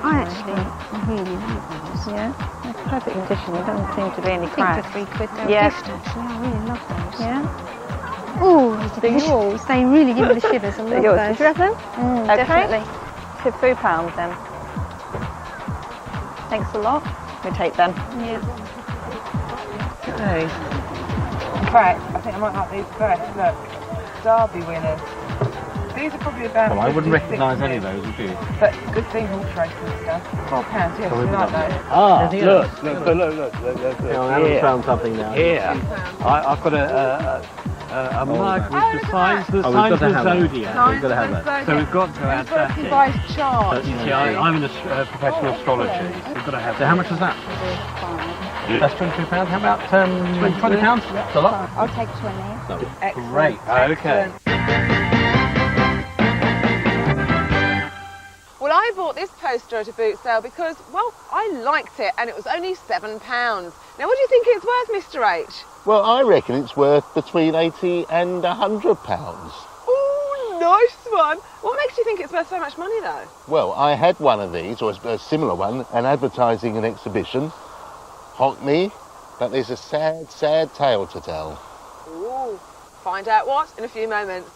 I actually really like those. Yeah, they're perfect condition. There doesn't seem to be any cracks. I think for £3 they're Yeah. a gift, actually. I really love those. Yeah. Oh, they really give me the shivers. I love They're yours. those. Do you reckon? Okay. Definitely. £2 then. Thanks a lot. We take them. Yeah. These. In fact, I think I might like these best. Look, Derby winners. These are probably about. Well, I wouldn't 56 recognise any of quid. those, would you? But good thing horse racing and stuff. £4, yes, we like those. Ah, There's look, the look. Here. Found something now. Here. I've got a mug with the signs, the signs of the zodiac. We've got to have that. So we've got to have that. He buys charts. See, I'm a professional astrologer. So we've got to have. So how much was that? That's £22. How about £20? That's a lot. I'll take 20. No. Excellent. Great. Okay. Well, I bought this poster at a boot sale because, well, I liked it and it was only £7. Now, what do you think it's worth, Mr H? Well, I reckon it's worth between £80 and £100. Oh, nice one. What makes you think it's worth so much money, though? Well, I had one of these, or a similar one, and advertising an exhibition. Hockney, but there's a sad, sad tale to tell. Ooh, find out what in a few moments.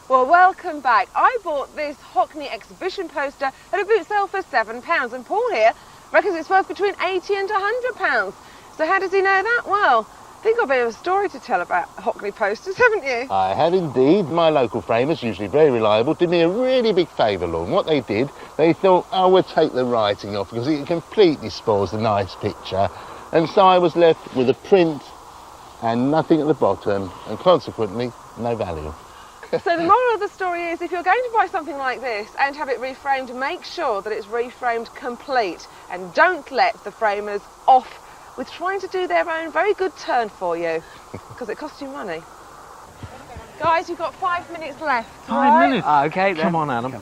Well, welcome back. I bought this Hockney exhibition poster at a boot sale for £7, and Paul here reckons it's worth between £80 and £100. So how does he know that? Well, I think I've got a bit of a story to tell about Hockney posters, haven't you? I have indeed. My local framers, usually very reliable, did me a really big favour, Lorne. What they did, they thought, oh, we'll take the writing off because it completely spoils the nice picture. And so I was left with a print and nothing at the bottom, and consequently, no value. So the moral of the story is, if you're going to buy something like this and have it reframed, make sure that it's reframed complete, and don't let the framers off with trying to do their own very good turn for you, because it costs you money. Guys, you've got 5 minutes left. 5 minutes? Okay, then. Come on, Adam.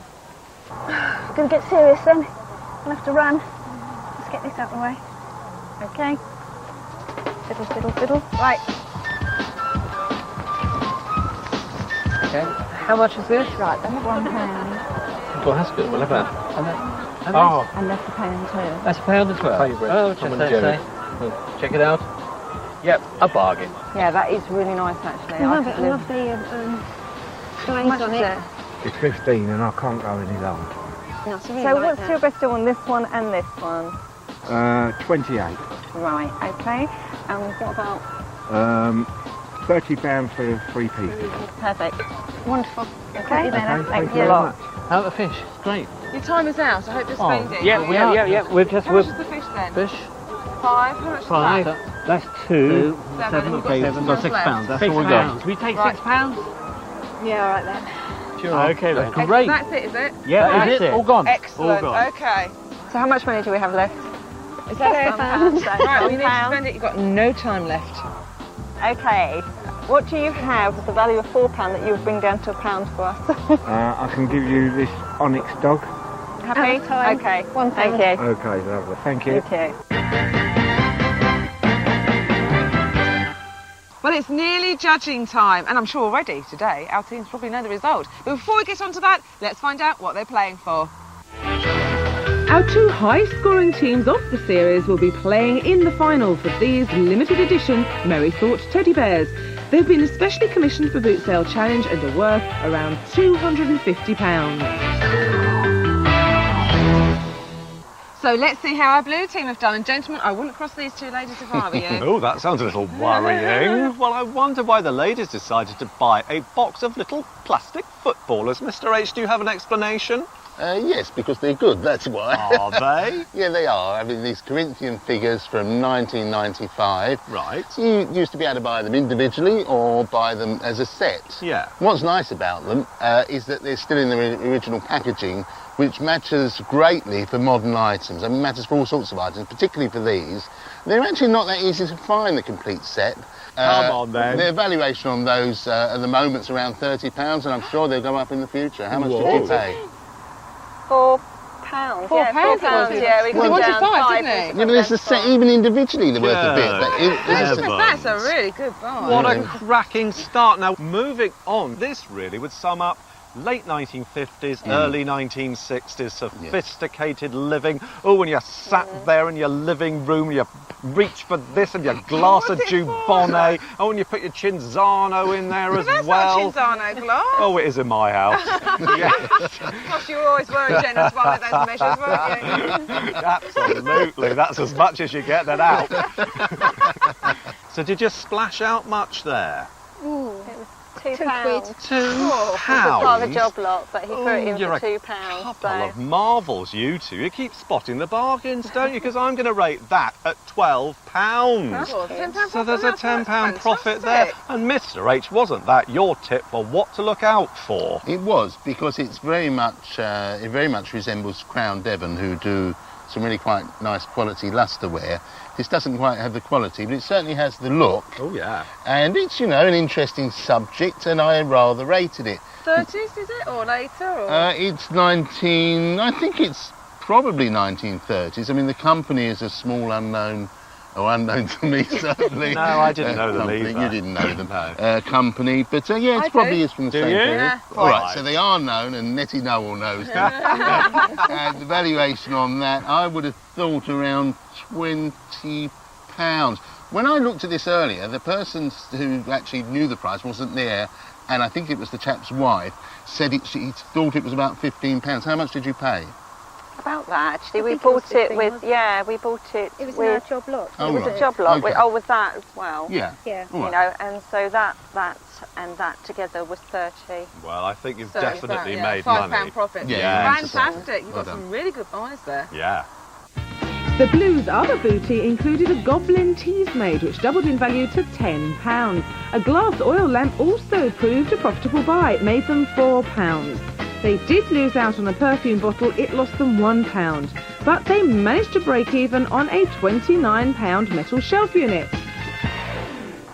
Gonna get serious then. I'll have to run. Let's get this out of the way. Okay. Fiddle, fiddle, fiddle. Right. Okay. How much is this? Right, that's £1. Well, that's good. We'll have that. And that's £1 too. That's £1 as well. Favourite. Oh, Tom just and Jerry. say. Check it out. Yep, a bargain. Yeah, that is really nice actually. I love it. I love the glaze on it. It's 15 and I can't go any longer. No, so So what's your best deal on this one and this one? 28. Right, okay. And what about? £30 for 3 pieces. Perfect. Wonderful. Okay, then. Thank you a lot. How about the fish? Great. Your time is out. I hope you're spending. Yeah. We're just. How much is the fish then? Fish. 5. How much is that? That's 2. 7. Okay, we've got £6. That's all we got. We take Right. £6? Yeah, all right then. Sure. Okay then. Great. That's it, is it? Yeah, that's it. All gone. Excellent. All gone. Okay. So how much money do we have left? Is that it? £1. Right, we need to £1. spend it. You've got no time left. Okay. What do you have with the value of £4 that you would bring down to £1 for us? I can give you this onyx dog. Happy? At a time. Okay. £1. Thank you. Okay, lovely. Thank you. Thank you. Well, it's nearly judging time, and I'm sure already today our teams probably know the result. But before we get on to that, let's find out what they're playing for. Our 2 high-scoring teams of the series will be playing in the final for these limited edition Merry Thought teddy bears. They've been especially commissioned for Boot Sale Challenge and are worth around £250. So So let's see how our blue team have done. And gentlemen, I wouldn't cross these two ladies if I were you. Oh, that sounds a little worrying. Well, I wonder why the ladies decided to buy a box of little plastic footballers. Mr. H, do you have an explanation? Yes, because they're good, that's why. Are they? Yeah, they are. I mean, these Corinthian figures from 1995. Right. You used to be able to buy them individually or buy them as a set. Yeah. What's nice about them is that they're still in their original packaging, which matches greatly for modern items. I mean, matters for all sorts of items, particularly for these. They're actually not that easy to find, the complete set. Come on, then. The valuation on those at the moment's around £30, and I'm sure they'll go up in the future. How much did you pay? £4. £4, Yeah, we got down five. Yeah, but there's a set, even individually, they're worth a bit. That's a really good buy. What a cracking start. Now, moving on, this really would sum up late 1950s, early 1960s, sophisticated living. Oh, when you sat there in your living room, you reach for this and your glass of Dubonnet. Oh, and you put your Cinzano in there as that's well. That's not Cinzano glass. Oh, it is in my house. Gosh, you always were a generous one with those measures, weren't you? Absolutely, that's as much as you're getting out. So did you splash out much there? Ooh, it was £2. £2? Part of a job lot, but he put it in You're for £2. Couple of marvels, you two. You keep spotting the bargains, don't you? Because I'm going to rate that at £12. So there's a £10 profit there. And Mr. H, wasn't that your tip for what to look out for? It was, because it's very much, it very much resembles Crown Devon, who do some really quite nice quality lustreware. This doesn't quite have the quality, but it certainly has the look. Oh, yeah. And it's, you know, an interesting subject, and I rather rated it. 30s, is it, or later? Or? It's I think it's probably 1930s. I mean, the company is a small unknown, or unknown to me, certainly. No, I didn't know them either. You didn't know them. No. Company, but yeah, it probably is from the same period. Yeah, all right, so they are known, and Nettie Noel knows them. And the valuation on that, I would have thought around £20. When I looked at this earlier, the person who actually knew the price wasn't there, and I think it was the chap's wife, said she thought it was about £15. How much did you pay? About that, actually. We bought it with, we bought it It was with... in our job lot. Oh, It was right. a job lot, Okay. with that as well. Yeah. Yeah. All You right. know, and so that and that together was 30. Well, I think you've So definitely is that, made £5 money. profit. Yeah, Fantastic. You've well got done. some really good buys there. Yeah. The Blues' other booty included a Goblin teas maid, which doubled in value to £10. A glass oil lamp also proved a profitable buy. It made them £4. They did lose out on a perfume bottle. It lost them £1. But they managed to break even on a £29 metal shelf unit.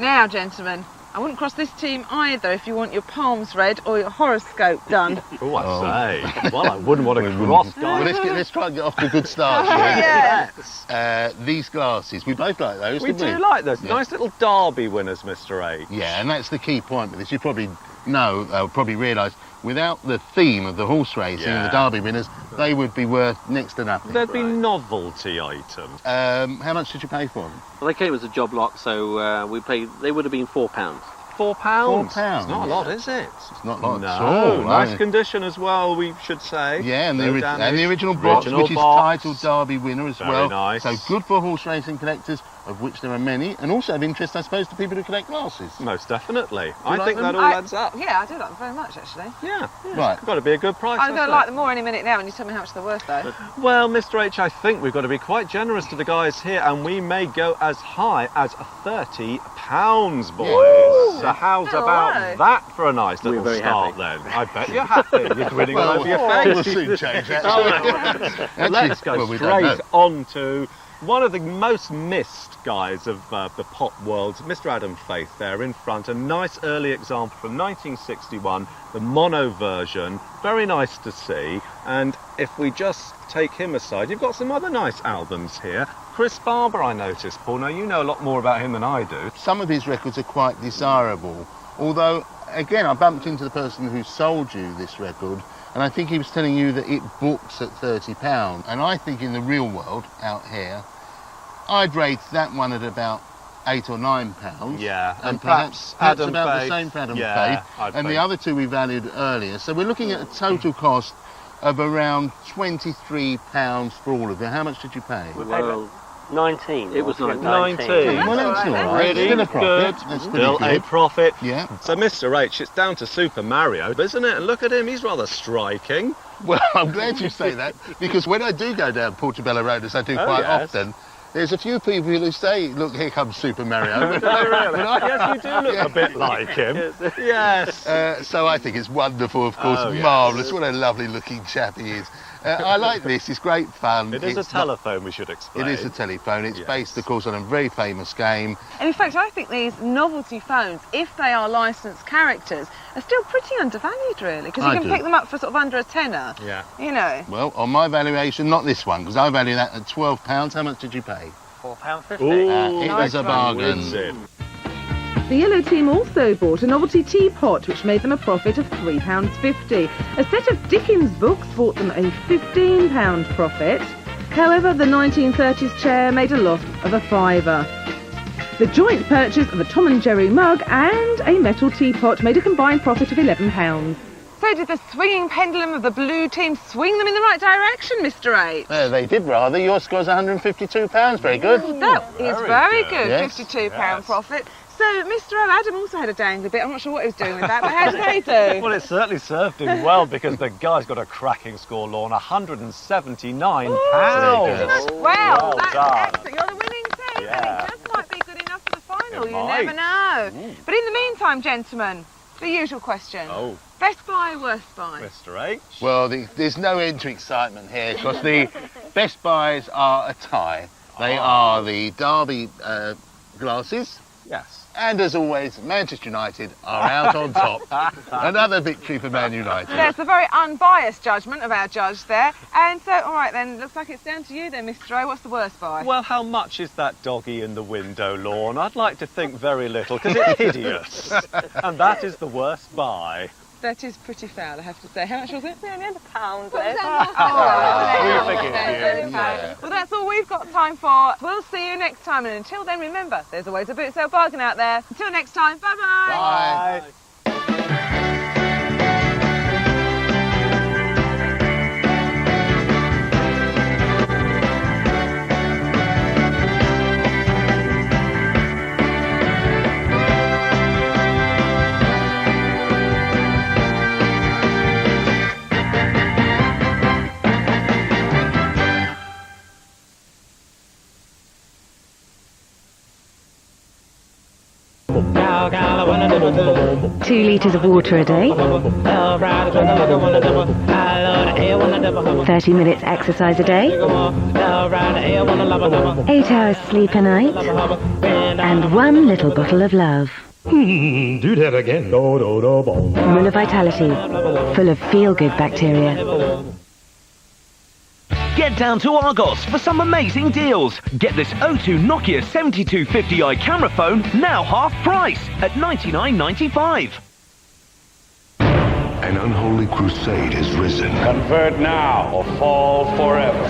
Now, gentlemen, I wouldn't cross this team either if you want your palms read or your horoscope done. Oh, I say. Well, I wouldn't want to cross, guys. Well, let's try and get off to a good start. These glasses, we both like those, We didn't do like those. Nice little Derby winners, Mr. H. Yeah, and that's the key point with this. You probably know, probably realise, without the theme of the horse racing and the Derby winners, they would be worth next to nothing. They'd be novelty items. How much did you pay for them? Well, they came as a job lot, so we paid. They would have been £4. £4? £4. It's not a lot, is it? It's not a lot no. at all. Nice no. condition as well, we should say. Yeah, and No the damage. original box, which is box. titled Derby winner as Very well. nice. So good for horse racing collectors, of which there are many, and also of interest, I suppose, to people who collect glasses. Most definitely. you I like think them? that all adds up. Yeah, I do like them very much, actually. Yeah. Right. Got to be a good price. I'm going hasn't to like it? them more any minute now when you tell me how much they're worth, though. Well, Mr. H, I think we've got to be quite generous to the guys here, and we may go as high as £30, boys. Woo! So how's Hello. about that for a nice little very start then? I bet you're happy. You're grinning all over your face. We'll soon change that. Well, let's go well, we don't straight know. on to one of the most missed guys of the pop world, Mr. Adam Faith there in front. A nice early example from 1961, the mono version. Very nice to see. And if we just take him aside, you've got some other nice albums here. Chris Barber, I noticed, Paul. Now, you know a lot more about him than I do. Some of his records are quite desirable, although, again, I bumped into the person who sold you this record, and I think he was telling you that it books at £30. And I think in the real world, out here, I'd rate that one at about £8 or £9. Yeah, and perhaps perhaps Adam about Faith. the same for Adam Yeah, Faith. I'd And the think. other two we valued earlier. So we're looking at a total cost of around £23 for all of them. How much did you pay? Well, 19. It was 19. 19. Well, that's all right. Really Still a profit. good. That's Still pretty a good. profit. Yeah. So, Mr. H, it's down to Super Mario, isn't it? And look at him, he's rather striking. Well, I'm glad you say that, because when I do go down Portobello Road, as I do quite often, there's a few people who say, look, here comes Super Mario. Yes, you do look a bit like him. Yes. So I think it's wonderful, of course, marvellous. What a lovely looking chap he is. I like this, it's great fun. It is a telephone, we should explain. It is a telephone. It's based, of course, on a very famous game. And in fact, I think these novelty phones, if they are licensed characters, are still pretty undervalued, really, because you can pick them up for sort of under a tenner. Yeah. You know. Well, on my valuation, not this one, because I value that at £12. How much did you pay? £4.50. It was a bargain. The yellow team also bought a novelty teapot, which made them a profit of £3.50. A set of Dickens books bought them a £15 profit. However, the 1930s chair made a loss of a £5. The joint purchase of a Tom and Jerry mug and a metal teapot made a combined profit of £11. So did the swinging pendulum of the blue team swing them in the right direction, Mr. H? They did rather. Your score's £152. Very good. That is very good. Yes. £52 profit. So, Mr. Adam also had a dangly bit. I'm not sure what he was doing with that, but how did they do? Well, it certainly served him well, because the guy's got a cracking score, Lorna, £179. Well, that's done. excellent. You're the winning team, Yeah. and it just might be good enough for the final. It You might. never know. But in the meantime, gentlemen, the usual question. Oh. Best buy, worst buy? Mr. H. Well, there's no end to excitement here, because the best buys are a tie. They are the Derby glasses. Yes. And as always, Manchester United are out on top. Another victory for Man United. There's a very unbiased judgment of our judge there. And so, all right then, looks like it's down to you then, Mr. O. What's the worst buy? Well, how much is that doggy in the window, Lorna? I'd like to think very little, because it's hideous. And that is the worst buy. That is pretty foul, I have to say. How much was it? We only had £1 We left. Well, that's all we've got time for. We'll see you next time, and until then, remember, there's always a boot sale bargain out there. Until next time, bye-bye. Bye. $2 litres of water a day, 30 minutes exercise a day, 8 hours sleep a night, and 1 little bottle of love. Do that again. Muller Vitality, full of feel-good bacteria. Get down to Argos for some amazing deals. Get this O2 Nokia 7250i camera phone now half price at $99.95. An unholy crusade has risen. Convert now or fall forever.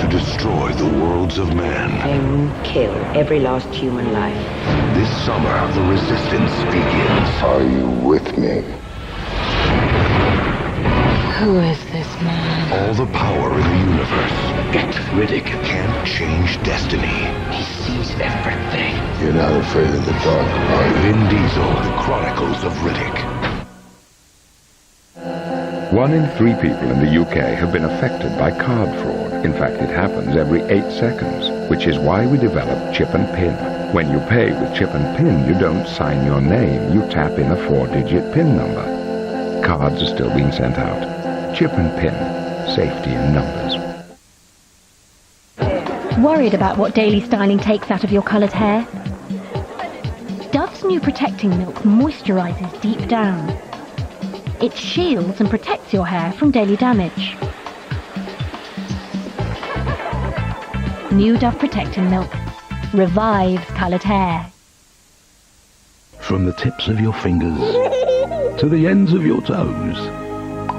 To destroy the worlds of man. They will kill every last human life. This summer, the resistance begins. Are you with me? Who is this man? All the power in the universe. Yet Riddick can't change destiny. He sees everything. You're not afraid of the dark, are you? Vin Diesel, The Chronicles of Riddick. 1 in 3 people in the UK have been affected by card fraud. In fact, it happens every 8 seconds, which is why we developed Chip and Pin. When you pay with Chip and Pin, you don't sign your name, you tap in a 4-digit PIN number. Cards are still being sent out. Chip and Pin, safety in numbers. Worried about what daily styling takes out of your coloured hair? Dove's new protecting milk moisturises deep down. It shields and protects your hair from daily damage. New Dove protecting milk revives coloured hair. From the tips of your fingers to the ends of your toes.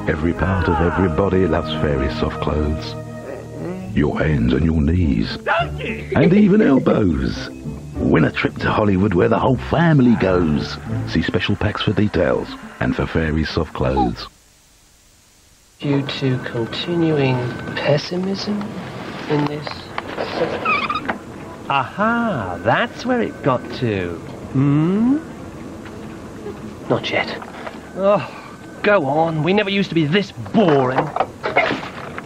Every part of every body loves Fairy soft clothes. Your hands and your knees. And even elbows. Win a trip to Hollywood where the whole family goes. See special packs for details and for Fairy soft clothes. Due to continuing pessimism in this. Aha, that's where it got to. Hmm? Not yet. Oh, go on. We never used to be this boring.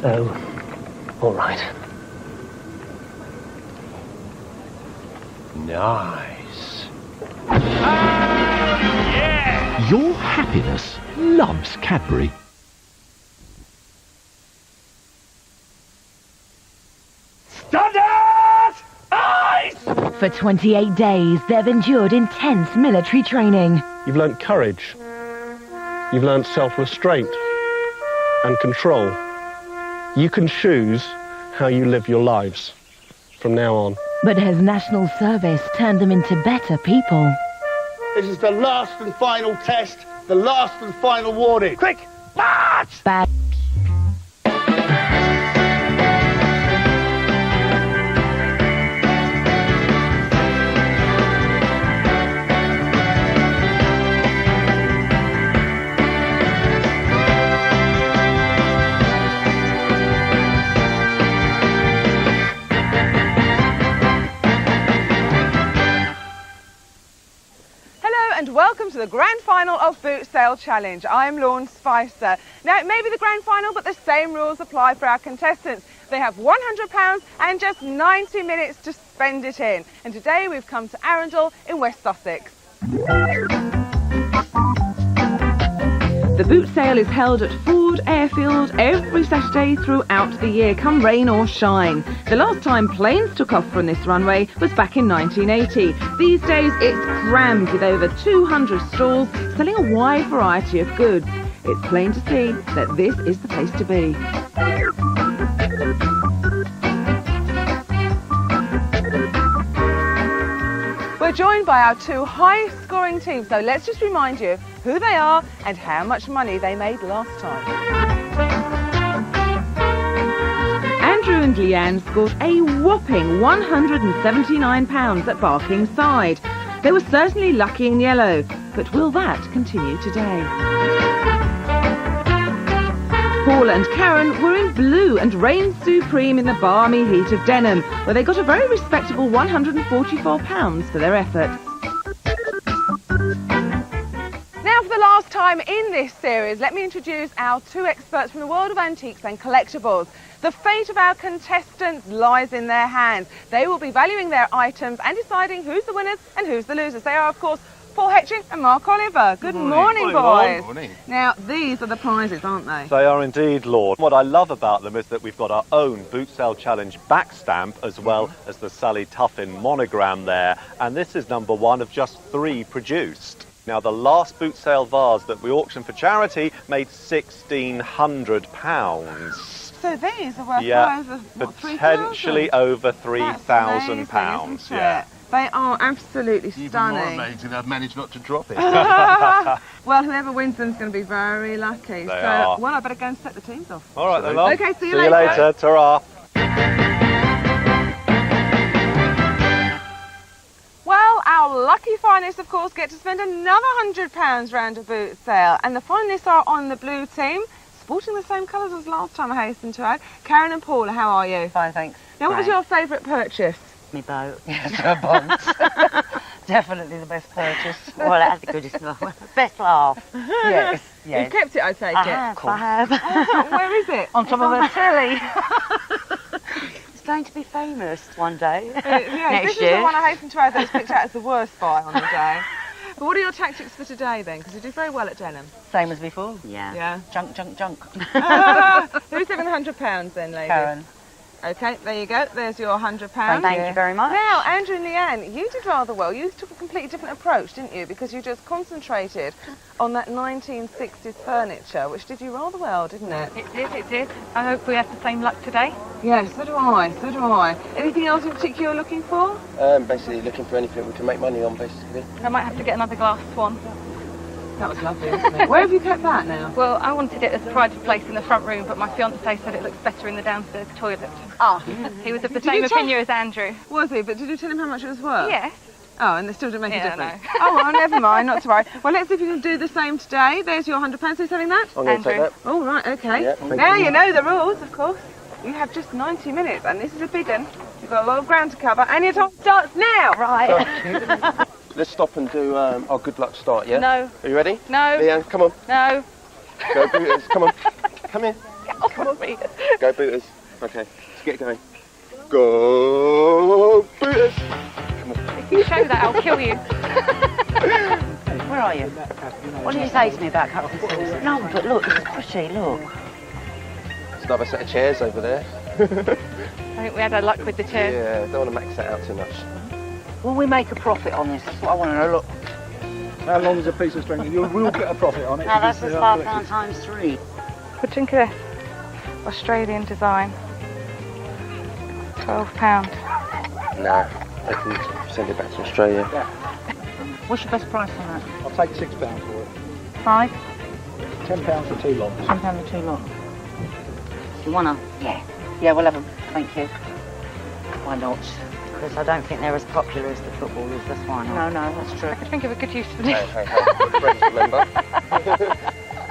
Oh, all right. Nice. Yeah! Your happiness loves Cadbury. Standard! Eyes! For 28 days, they've endured intense military training. You've learnt courage. You've learnt self-restraint and control. You can choose how you live your lives from now on. But has national service turned them into better people? This is the last and final test, the last and final warning. Quick, march! Bad. Welcome to the grand final of Boot Sale Challenge. I'm Lorne Spicer. Now, it may be the grand final, but the same rules apply for our contestants. They have £100 and just 90 minutes to spend it in. And today we've come to Arundel in West Sussex. The boot sale is held at Ford Airfield every Saturday throughout the year, come rain or shine. The last time planes took off from this runway was back in 1980. These days it's crammed with over 200 stalls selling a wide variety of goods. It's plain to see that this is the place to be. We're joined by our two high-scoring teams, so let's just remind you who they are and how much money they made last time. Andrew and Leanne scored a whopping £179 at Barking Side. They were certainly lucky in yellow, but will that continue today? Paul and Karen were in blue and reigned supreme in the balmy heat of Denham, where they got a very respectable £144 for their efforts. Now, for the last time in this series, let me introduce our two experts from the world of antiques and collectibles. The fate of our contestants lies in their hands. They will be valuing their items and deciding who's the winners and who's the losers. They are, of course, Paul Hetchin and Mark Oliver. Good morning, boys. Good morning. Now, these are the prizes, aren't they? They are indeed, Lord. What I love about them is that we've got our own Boot Sale Challenge back stamp as well as the Sally Tuffin monogram there. And this is number one of just 3 produced. Now, the last boot sale vase that we auctioned for charity made £1,600. So these are worth over, what, potentially over £3,000. Yeah. They are absolutely stunning. Even more amazing, I've managed not to drop it. Well, whoever wins them is going to be very lucky. They are. Well, I better go and set the teams off. All right, then, love. Okay, see you later. Ta-ra. Well, our lucky finalists, of course, get to spend another £100 round a boot sale. And the finalists are on the blue team, sporting the same colours as last time, I hasten to add. Karen and Paula, how are you? Fine, thanks. Now, what was your favourite purchase? Me boat. Yes, her bonds. Definitely the best purchase. Well, that's the goodest laugh. Best laugh. Yes, yes. You've kept it, I take it? I have. Where is it? On top of a telly. It's going to be famous one day. Yeah, this is the one I hasten to add that was picked out as the worst buy on the day. But what are your tactics for today then? Because you did very well at Denham. Same as before. Yeah. Junk. Who's having £100 then, ladies? Karen. Okay, there you go. There's your £100. Thank you very much. Now, Andrew and Leanne, you did rather well. You took a completely different approach, didn't you? Because you just concentrated on that 1960s furniture, which did you rather well, didn't it? It did. I hope we have the same luck today. Yeah, so do I. Anything else in particular you're looking for? Basically looking for anything we can make money on, basically. I might have to get another glass swan. That was lovely, wasn't it? Where have you kept that now? Well, I wanted it as a prideful place in the front room, but my fiancé said it looks better in the downstairs toilet. Ah. He was of the same opinion as Andrew. Was he? But did you tell him how much it was worth? Yes. Oh, and they still don't make a Yeah, difference? no. Oh, well, never mind, not to worry. Well, let's see if you can do the same today. There's your £100. Who's selling that? I'm going to take that. Oh, right, OK. Yeah, thank Now you. you know the rules, of course. You have just 90 minutes, and this is a big one. You've got a lot of ground to cover, and your time starts now. Right. Let's stop and do our good luck start, yeah? No. Are you ready? No. Leanne, come on. No. Go booters, come on. Come here. Come on, me. Go booters. Okay, let's get going. Go booters. If you show that, I'll kill you. Where are you? What did you say to me about cups and saucers? No, but look, it's pretty, look. There's another set of chairs over there. I think we had our luck with the chairs. Yeah, don't want to max that out too much. Will we make a profit on this? That's what I want to know, look. How long is a piece of string? You will get a profit on it. No, that's just £5 times 3. But drink of this. Australian design. £12. No, I can send it back to Australia. Yeah. What's your best price on that? I'll take £6 for it. 5? £10 for 2 lots. £10 for 2 lots. You wanna? Yeah. Yeah, we'll have them. Thank you. Why not? Because I don't think they're as popular as the footballers, that's why not. No, that's true. I could think of a good use for this. Hey, French, remember?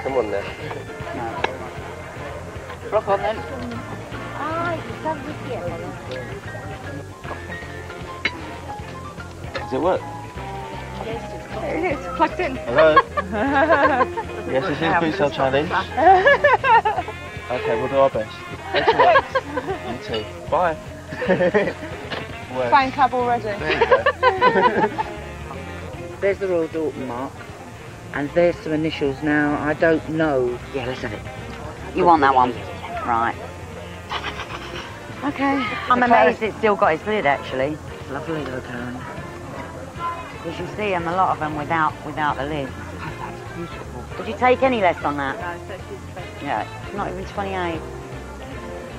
Come on now. No. Rock on then. Does it work? It's plugged in. Hello? Yes, this is Boot Sale Challenge. Okay, we'll do our best. Thanks a lot. You too. Bye. Fan club already. There you go. There's the Royal Dalton mark. And there's some initials now. I don't know. Yeah, let's have it. You want that one? Right. Okay. I'm amazed it's still got its lid, actually. It's lovely though, Karen. You should see them, a lot of them without the lid. Oh, that's beautiful. Did you take any less on that? No, 30 Yeah, not even 28.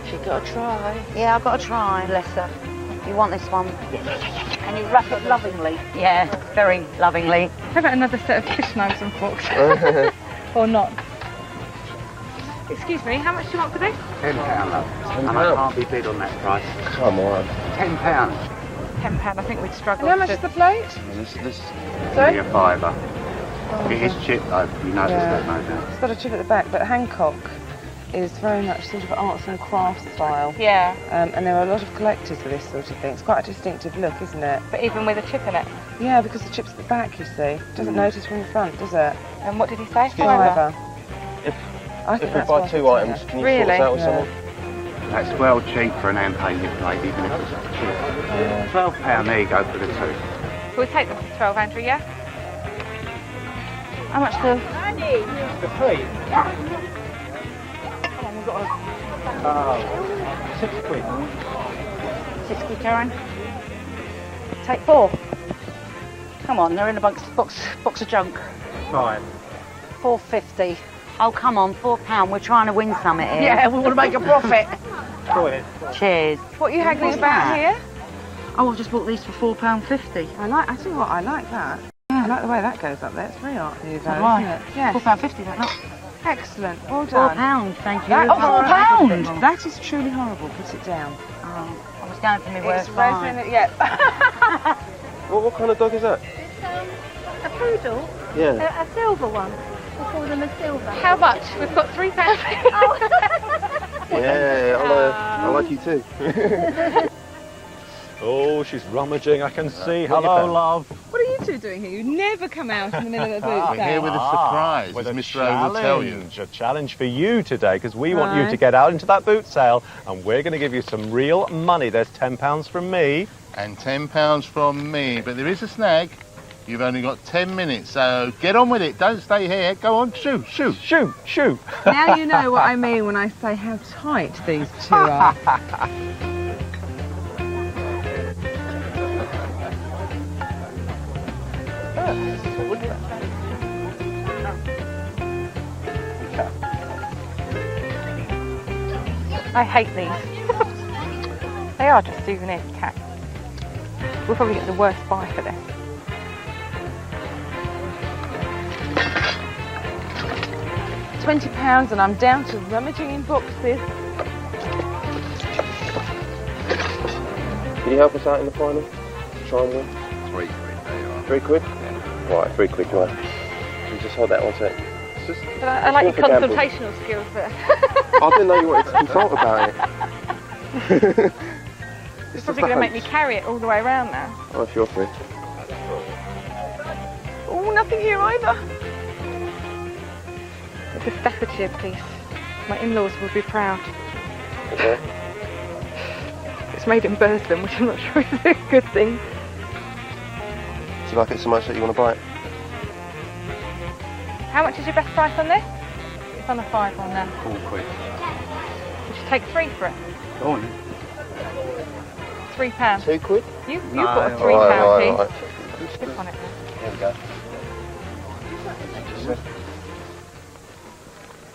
She's got to try. Yeah, I've got to try. Bless her. You want this one? Yeah. And you wrap it lovingly? Yeah, very lovingly. How about another set of fish knives and forks? Or not? Excuse me, how much do you want for this? £10, love. And I can't be bid on that price. Come on. £10. £10, I think we'd struggle. And how much is the plate? This Sorry? is a fiver. It is cheap though, you notice that, no doubt. It's got a chip at the back, but Hancock is very much sort of arts and crafts style. Yeah. And there are a lot of collectors for this sort of thing. It's quite a distinctive look, isn't it? But even with a chip in it? Yeah, because the chip's at the back, you see. Doesn't notice from the front, does it? And what did he say? Fiver. If we buy 2 items, can you sort us out with someone? That's well cheap for an hand-painted plate, even if it's cheap. £12, there you go for the 2. We'll take them for 12, Andrew, yeah? How much the... The plate? Come on, we've got a... £6. 6 quid, Karen. Take 4. Come on, they're in a box of junk. 5. £4.50. Oh, come on, £4. We're trying to win something here. Yeah, we want to make a profit. Go ahead. Cheers. What are you haggling about here? Oh, I've just bought these for £4.50. I tell you what, I like that. I like the way that goes up there. It's very art new, though, Right. isn't it? Yes. £4.50, that lot. Excellent. Well done. £4, thank you. That, £4? That is truly horrible. Put it down. Oh, I was going for me It's worst line. resonant, yeah. What kind of dog is that? A poodle? Yeah. A silver one. We call them a silver. How much? We've got £3. Yeah, I like you too. Oh, she's rummaging, I can see. Hello, love. What are you two doing here? You never come out in the middle of the boot We're here with a surprise, With as a Mr. O will tell you. A challenge for you today, because we want you Right. to get out into that boot sale, and we're going to give you some real money. There's £10 from me. And £10 from me, but there is a snag. You've only got 10 minutes, so get on with it. Don't stay here. Go on, shoot. Now you know what I mean when I say how tight these two are. I hate these. They are just souvenirs, cat. We'll probably get the worst buy for this. £20 and I'm down to rummaging in boxes. Can you help us out in the final? Try and win? 3 quid. 3 quid? Right, 3 quid, right. You just hold that one sec. But I like your consultational skills there. I didn't know you wanted to consult about it. You're probably going to make me carry it all the way around now. Oh, if you're free. Oh, nothing here either. It's a Staffordshire piece. My in-laws will be proud. Okay. It's made in Burslem, which I'm not sure is a good thing. Do you like it so much that you want to buy it? How much is your best price on this? It's on a 5 on there. 4 quid. Would you take 3 for it? Go on. £3. 2 quid? You've got a £3 piece. Right. Stick on it then. There we go.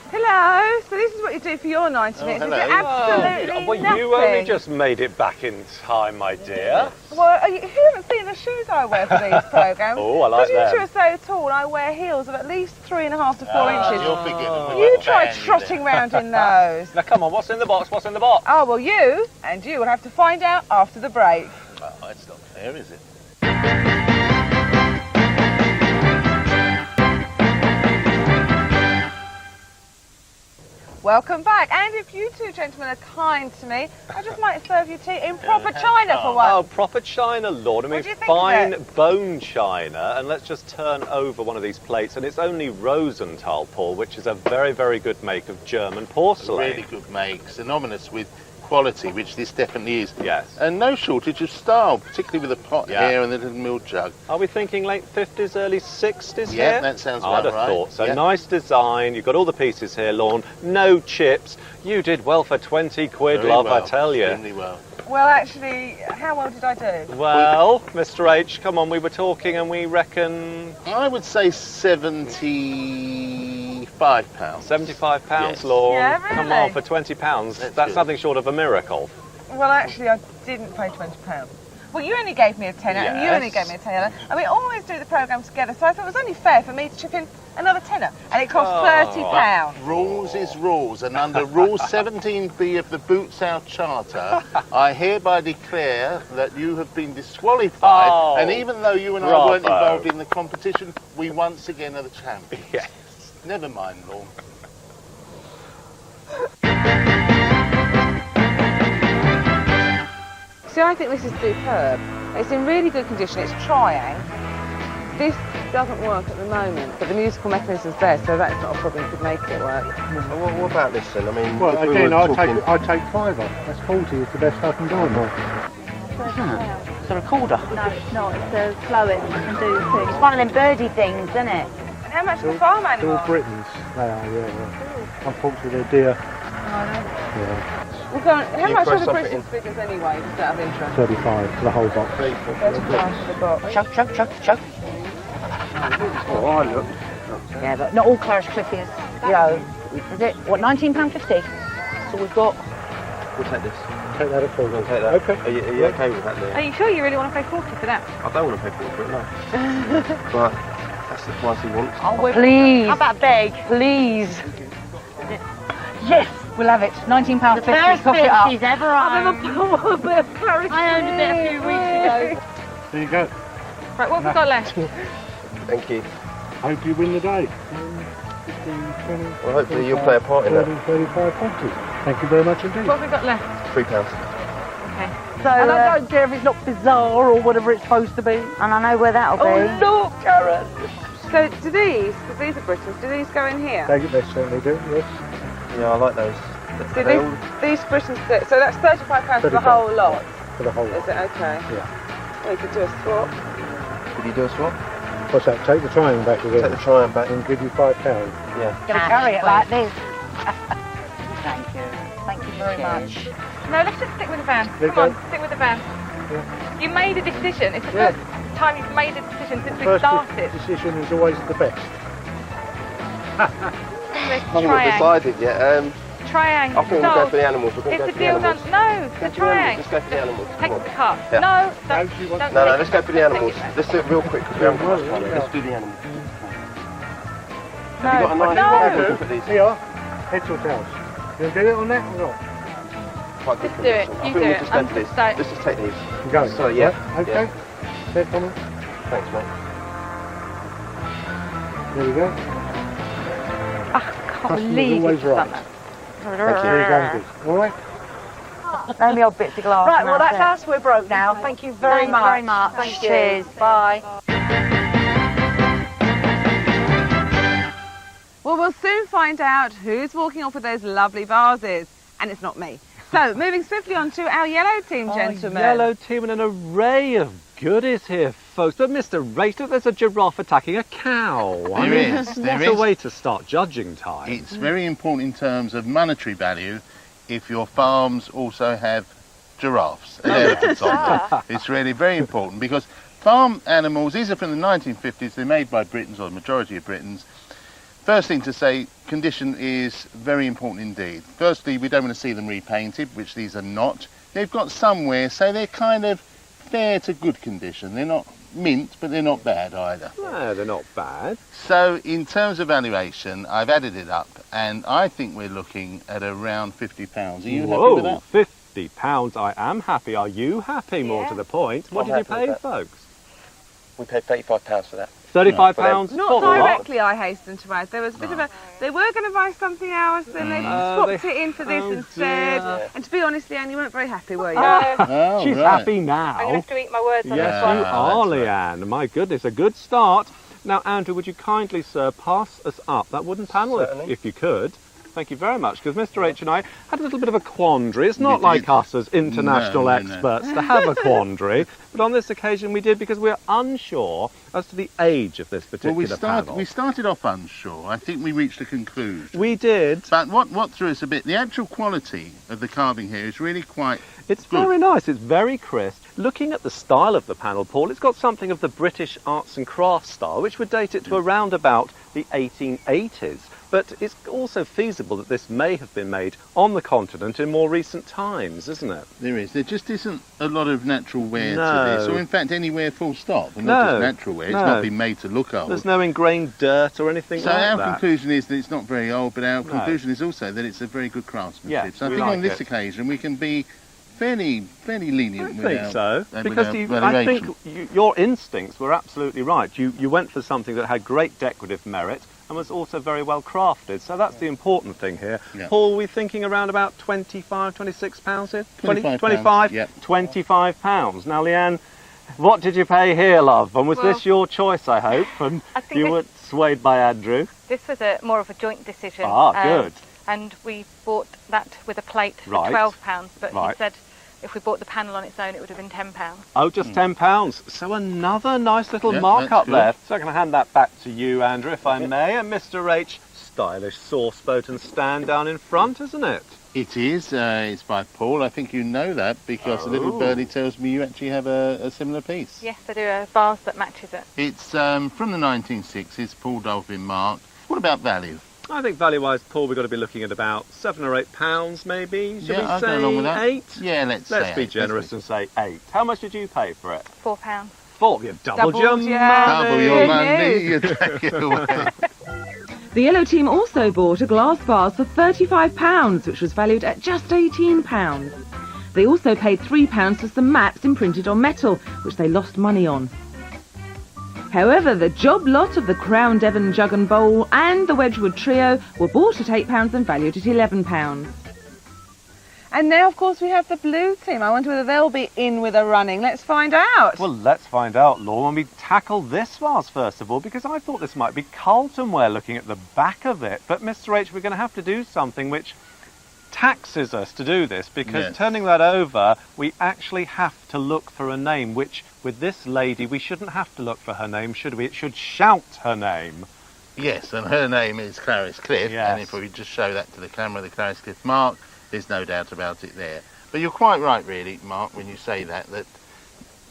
Hello. So this is what you do for your 90 minutes. Is it absolutely Well, nothing? you only just made it back in time, my dear. Well, you haven't seen the shoes I wear for these programmes. Oh, I like Because them. you two are so tall, I wear heels of at least 3.5 to 4 inches. You're beginning with You a try bang, trotting round in those. Now, come on, what's in the box? What's in the box? Oh, well, you will have to find out after the break. Oh, it's not fair, is it? Welcome back. And if you two gentlemen are kind to me, I just might serve you tea in proper china for once. Oh, proper china, Lord. I mean, do you think fine of it? bone china. And let's just turn over one of these plates. And it's only Rosenthal, Paul, which is a very, very good make of German porcelain. Really good make, synonymous with quality, which this definitely is. Yes. And no shortage of style, particularly with the pot here and the little mill jug. Are we thinking late 50s, early 60s Yeah, here? that sounds I'd about have right. thought so. Yeah. Nice design. You've got all the pieces here, Lorne. No chips. You did well for 20 quid, Very love, well, I tell you. extremely well. Well, actually, how well did I do? Well, Mr. H, come on, we were talking and we reckon... I would say £75. £75, Yes. Lorne. Yeah, really? Come on, for £20. That's nothing short of a miracle. Well, actually, I didn't pay £20. Well, you only gave me a tenner, and you only gave me a tenner, and we always do the programme together, so I thought it was only fair for me to chip in another tenner, and it cost £30. Rules is rules, and under Rule 17B of the Boots-Out Charter, I hereby declare that you have been disqualified, and even though you and I weren't involved in the competition, we once again are the champions. Yes. Never mind, Lorne. See, I think this is superb. It's in really good condition. It's trying. This doesn't work at the moment, but the musical mechanism's there, so that's not a problem. You could make it work. Well, what about this then? I mean, Well, if we again, were I'd talking... take £5. That's 40 is the best I can do on that. It's a recorder. No, it's not. It's a slow it and do things. It's one of them birdie things, isn't it? And how much for the farm They're all animal? Britons. They are, yeah. Unfortunately, they're dear. Yeah. Well, go on. How You much throw are the something British figures anyway, just out of interest? 35 for the whole box. 35 for the box. Choke. Oh, I look. Yeah, but not all Clarish Cliff is, you know, is it, what, £19.50? That's all we've got. We'll take this. Take that at full. We'll take that. Okay. Are you okay with that, Leah? Are you sure you really want to pay 40 for that? I don't want to pay for it, no. But that's the price he wants. Oh, please. How about beg? Please. Yes, we'll have it. £19.50. The first cough it up. She's ever owned. I've ever bought a bit of Clarish. I owned a bit a few weeks ago. There you go. Right, what have we got left? Thank you. Hope you win the day. 15, 20, Well, hopefully you'll play a part in that. 35, 40. Thank you very much indeed. What have we got left? £3. Okay. So, and I don't care if it's not bizarre or whatever it's supposed to be. And I know where that'll be. Oh, look, Karen. So do these, because these are British, do these go in here? They certainly do, yes. Yeah, I like those. So these British, so that's £35 for the whole lot? For the whole lot. Is it okay? Yeah. Well, you could do a swap. Could you do a swap? What's that? Take the trying back again. Take the trying back. And give you £5. Yeah. Gonna carry it like this. Thank you. Thank you very much. No, let's just stick with the van. There Come you on, stick with the van. Yeah. You made a decision. It's the first time you've made a decision since we First started. decision is always the best. Let's I haven't triangle. decided yet. Triangle. I think we'll go for the animals. We're going to go It's for a the deal animals. done. No, the triangle. Let's go for the animals. Take the cut. Yeah. No, don't. No, let's go for the animals. Let's do it real quick because we haven't got much time. Let's do the animals. Have you got a nice No. look at these? Here, heads or tails. You do it on that or not? Quite good Just do it. condition. I You think do we'll it. just go I'm for this. just like- Let's just take these. Go. So, yeah. Okay. Yeah. Step on it. Thanks, mate. There we go. I can't believe you've always done right. that. All right. Only old bits of glass. Right, well, that's us. We're broke now. Thank you very Thanks much. very much. Thank Cheers. you. Bye. Well, we'll soon find out who's walking off with those lovely vases. And it's not me. So, moving swiftly on to our yellow team, gentlemen. Yellow team and an array of goodies here, folks. But Mr. Race, look, there's a giraffe attacking a cow. There is. What a way to start judging time. It's very important in terms of monetary value if your farms also have giraffes and elephants on them. It's really very important because farm animals, these are from the 1950s, they're made by Britons, or the majority of Britons. First thing to say, condition is very important indeed. Firstly, we don't want to see them repainted, which these are not. They've got some wear, so they're kind of fair to good condition. They're not mint, but they're not bad either. No, they're not bad. So in terms of valuation, I've added it up, and I think we're looking at around £50. Are you happy with that? £50, I am happy. Are you happy, more to the point? What did you pay, folks? We paid £35 for that. £35? Not directly, I hasten to add. There was a bit of a... They were going to buy something else, then they swapped it in for this instead. Dear. And to be honest, Leanne, you weren't very happy, were you? She's happy now. I'm going to have to eat my words on Yes, this one. you are, Leanne. My goodness, a good start. Now, Andrew, would you kindly, sir, pass us up that wooden panel if you could? Thank you very much, because Mr. H and I had a little bit of a quandary. It's not like us as international experts to have a quandary, but on this occasion we did because we're unsure as to the age of this particular panel. We started off unsure. I think we reached a conclusion. We did. But what threw us a bit, the actual quality of the carving here is really quite It's very nice, it's very crisp. Looking at the style of the panel, Paul, it's got something of the British arts and crafts style, which would date it to around about the 1880s. But it's also feasible that this may have been made on the continent in more recent times, isn't it? There is. There just isn't a lot of natural wear to this, or in fact any wear full stop, and not just natural wear. It's not been made to look old. There's no ingrained dirt or anything like that. So our conclusion is that it's not very old, but our conclusion is also that it's a very good craftsmanship. Yes, so I think on this occasion we can be fairly lenient with our I think so, because I think your instincts were absolutely right. You went for something that had great decorative merit and was also very well crafted, so that's the important thing here. Yeah. Paul, we're thinking around about £25, £26 here? 25? Yep. £25. Now, Leanne, what did you pay here, love? And was this your choice, I hope? And you weren't swayed by Andrew? This was more of a joint decision. Good. And we bought that with a plate for £12, but he said if we bought the panel on its own, it would have been £10. Oh, just £10. So another nice little mark-up there. So I'm going to hand that back to you, Andrew, if I may. And Mr. H, stylish sauce boat and stand down in front, isn't it? It is. It's by Paul. I think you know that because a little birdie tells me you actually have a similar piece. Yes, I do. A vase that matches it. It's from the 1960s, Paul Dolphin Mark. What about value? I think value-wise, Paul, we've got to be looking at about £7 or £8, maybe. Should we I'll say go along with that. 8? Yeah, let's say be 8. generous and say 8. How much did you pay for it? £4. 4. You've doubled your money. Double your money. You take it away. The yellow team also bought a glass vase for £35, which was valued at just £18. They also paid £3 for some maps imprinted on metal, which they lost money on. However, the job lot of the Crown Devon Jug and Bowl and the Wedgwood Trio were bought at £8 and valued at £11. And now, of course, we have the blue team. I wonder whether they'll be in with a running. Let's find out. Well, let's find out, Laura, when we tackle this vase, first of all, because I thought this might be Carlton ware looking at the back of it. But, Mr. H, we're going to have to do something which taxes us to do this, because turning that over, we actually have to look for a name, which, with this lady, we shouldn't have to look for her name, should we? It should shout her name. Yes, and her name is Clarice Cliff, and if we just show that to the camera, the Clarice Cliff mark, there's no doubt about it there. But you're quite right, really, Mark, when you say that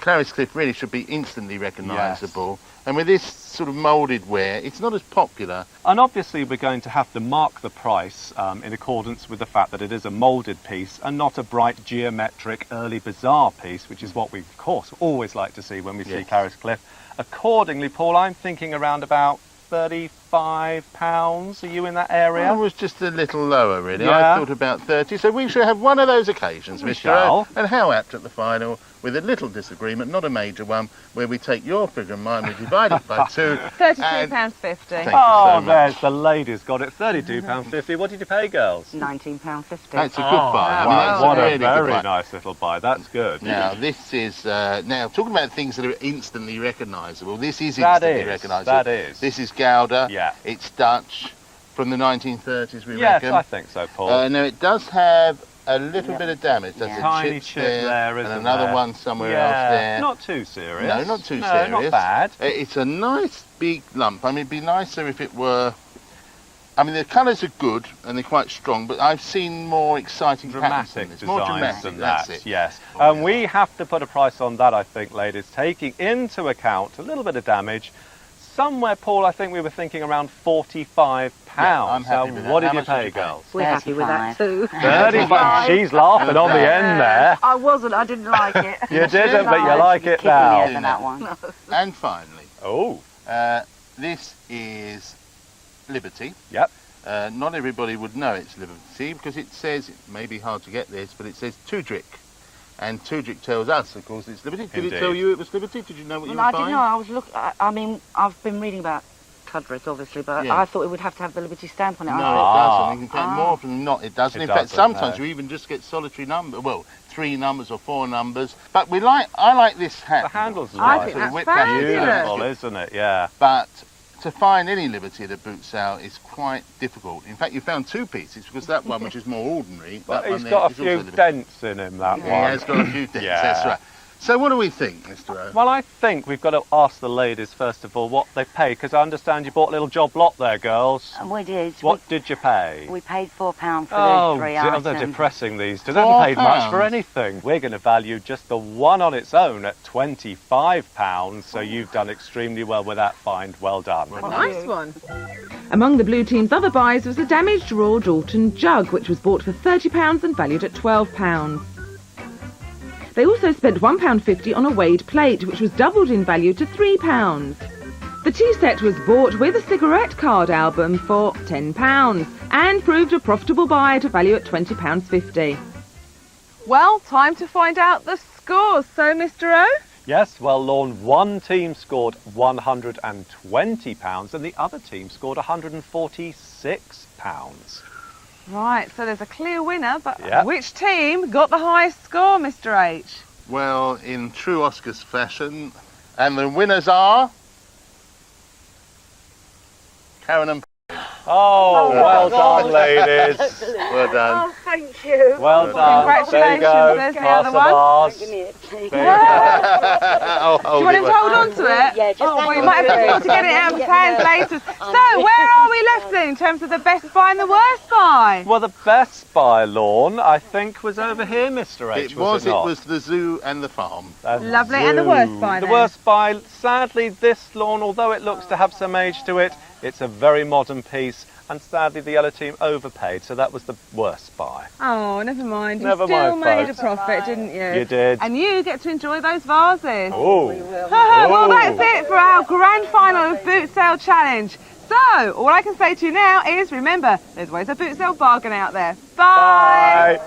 Clarice Cliff really should be instantly recognisable. Yes. And with this sort of moulded ware, it's not as popular. And obviously we're going to have to mark the price in accordance with the fact that it is a moulded piece and not a bright geometric early bazaar piece, which is what we, of course, always like to see when we see Clarice Cliff. Accordingly, Paul, I'm thinking around about £35. £25. Are you in that area? I was just a little lower, really. Yeah. I thought about 30. So we should have one of those occasions, We Mr. shall. O. And how apt at the final, with a little disagreement, not a major one, where we take your figure and mine, we divide it by 2. £32.50. Thank you Oh, so much. there's the ladies got it. £32.50. What did you pay, girls? £19.50. That's a good buy. I mean, Wow, that's what really a good very buy. nice little buy. That's good. Now, this is, now, talking about things that are instantly recognisable, this is That instantly is, recognisable. that is. This is Gouda. Yeah. It's Dutch, from the 1930s, we Yes, reckon. I think so, Paul. Now, it does have a little bit of damage. There's a Tiny chip chip there, and isn't another there? one somewhere Yeah, else there. not too serious. No, not too No, serious. not bad. It's a nice big lump. I mean, it'd be nicer if it were... I mean, the colours are good and they're quite strong, but I've seen more exciting patterns than Dramatic this. More designs dramatic, than that's that, it. yes. And we have to put a price on that, I think, ladies, taking into account a little bit of damage. Somewhere, Paul, I think we were thinking around £45. Yeah, I'm happy with that. What did How you much did pay, you pay? girls? We're happy with that too. 35. She's laughing on the end there. I wasn't, I didn't like it. You didn't, but you like it Kicking now. me over that one. And finally, Oh, this is Liberty. yep. Not everybody would know it's Liberty because it says, it may be hard to get this, but it says Tudrick. And Tudrick tells us, of course, it's Liberty. Did it tell you it was Liberty? Did you know what you were I buying? didn't know. I was I mean, I've been reading about Tudrick, obviously, but Yeah. I thought it would have to have the Liberty stamp on it. No, I it thought, doesn't. In fact, more often than not, it doesn't. It In fact, doesn't, sometimes no. you even just get solitary number. Well, 3 numbers or 4 numbers. But I like this hat. The handle's Sort of nice. whip-back Beautiful, isn't it? Yeah. But to find any Liberty at a boot sale is quite difficult. In fact, you found 2 pieces because that one, which is more ordinary, But that he's one got a there is few also Liberty. dents in him, that one. He has got a few dents, Yeah. that's right. So what do we think, Mr. O? Well, I think we've got to ask the ladies, first of all, what they paid, because I understand you bought a little job lot there, girls. we did. What did you pay? We paid £4 for Oh, those 3 they're items. depressing, these two. They haven't paid much for £4? anything. We're going to value just the one on its own at £25, so you've done extremely well with that find. Well done. A nice one. Among the blue team's other buys was a damaged Royal Dalton jug, which was bought for £30 and valued at £12. They also spent £1.50 on a Wade plate, which was doubled in value to £3. The tea set was bought with a cigarette card album for £10 and proved a profitable buy at a value at £20.50. Well, time to find out the scores. So, Mr. O? Yes, well, Lorne, one team scored £120 and the other team scored £146. Right, so there's a clear winner, but Yep. which team got the highest score, Mr. H? Well, in true Oscars fashion, and the winners are... Karen and... Oh, well done, ladies. Well done. Thank you. Well done. There you go. There's the Pass other of one. ours. Do you want him to hold on to it? Yeah, just well, you hang might on have to to it. to get it out of his hands later. So, where are we left then in terms of the best buy and the worst buy? Well, the best buy, Lorne, I think, was over here, Mr. H. It was was, it not? the zoo and the farm. Lovely, and the worst buy The then? worst buy, sadly, this lawn, although it looks to have some age to it, it's a very modern piece, and sadly the yellow team overpaid, so that was the worst buy. Oh, never mind. You Never still mind, made folks. a profit, didn't you? You did. And you get to enjoy those vases. Oh. Well, that's it for our grand final of Boot Sale Challenge. So, all I can say to you now is, remember, there's always a boot sale bargain out there. Bye. Bye.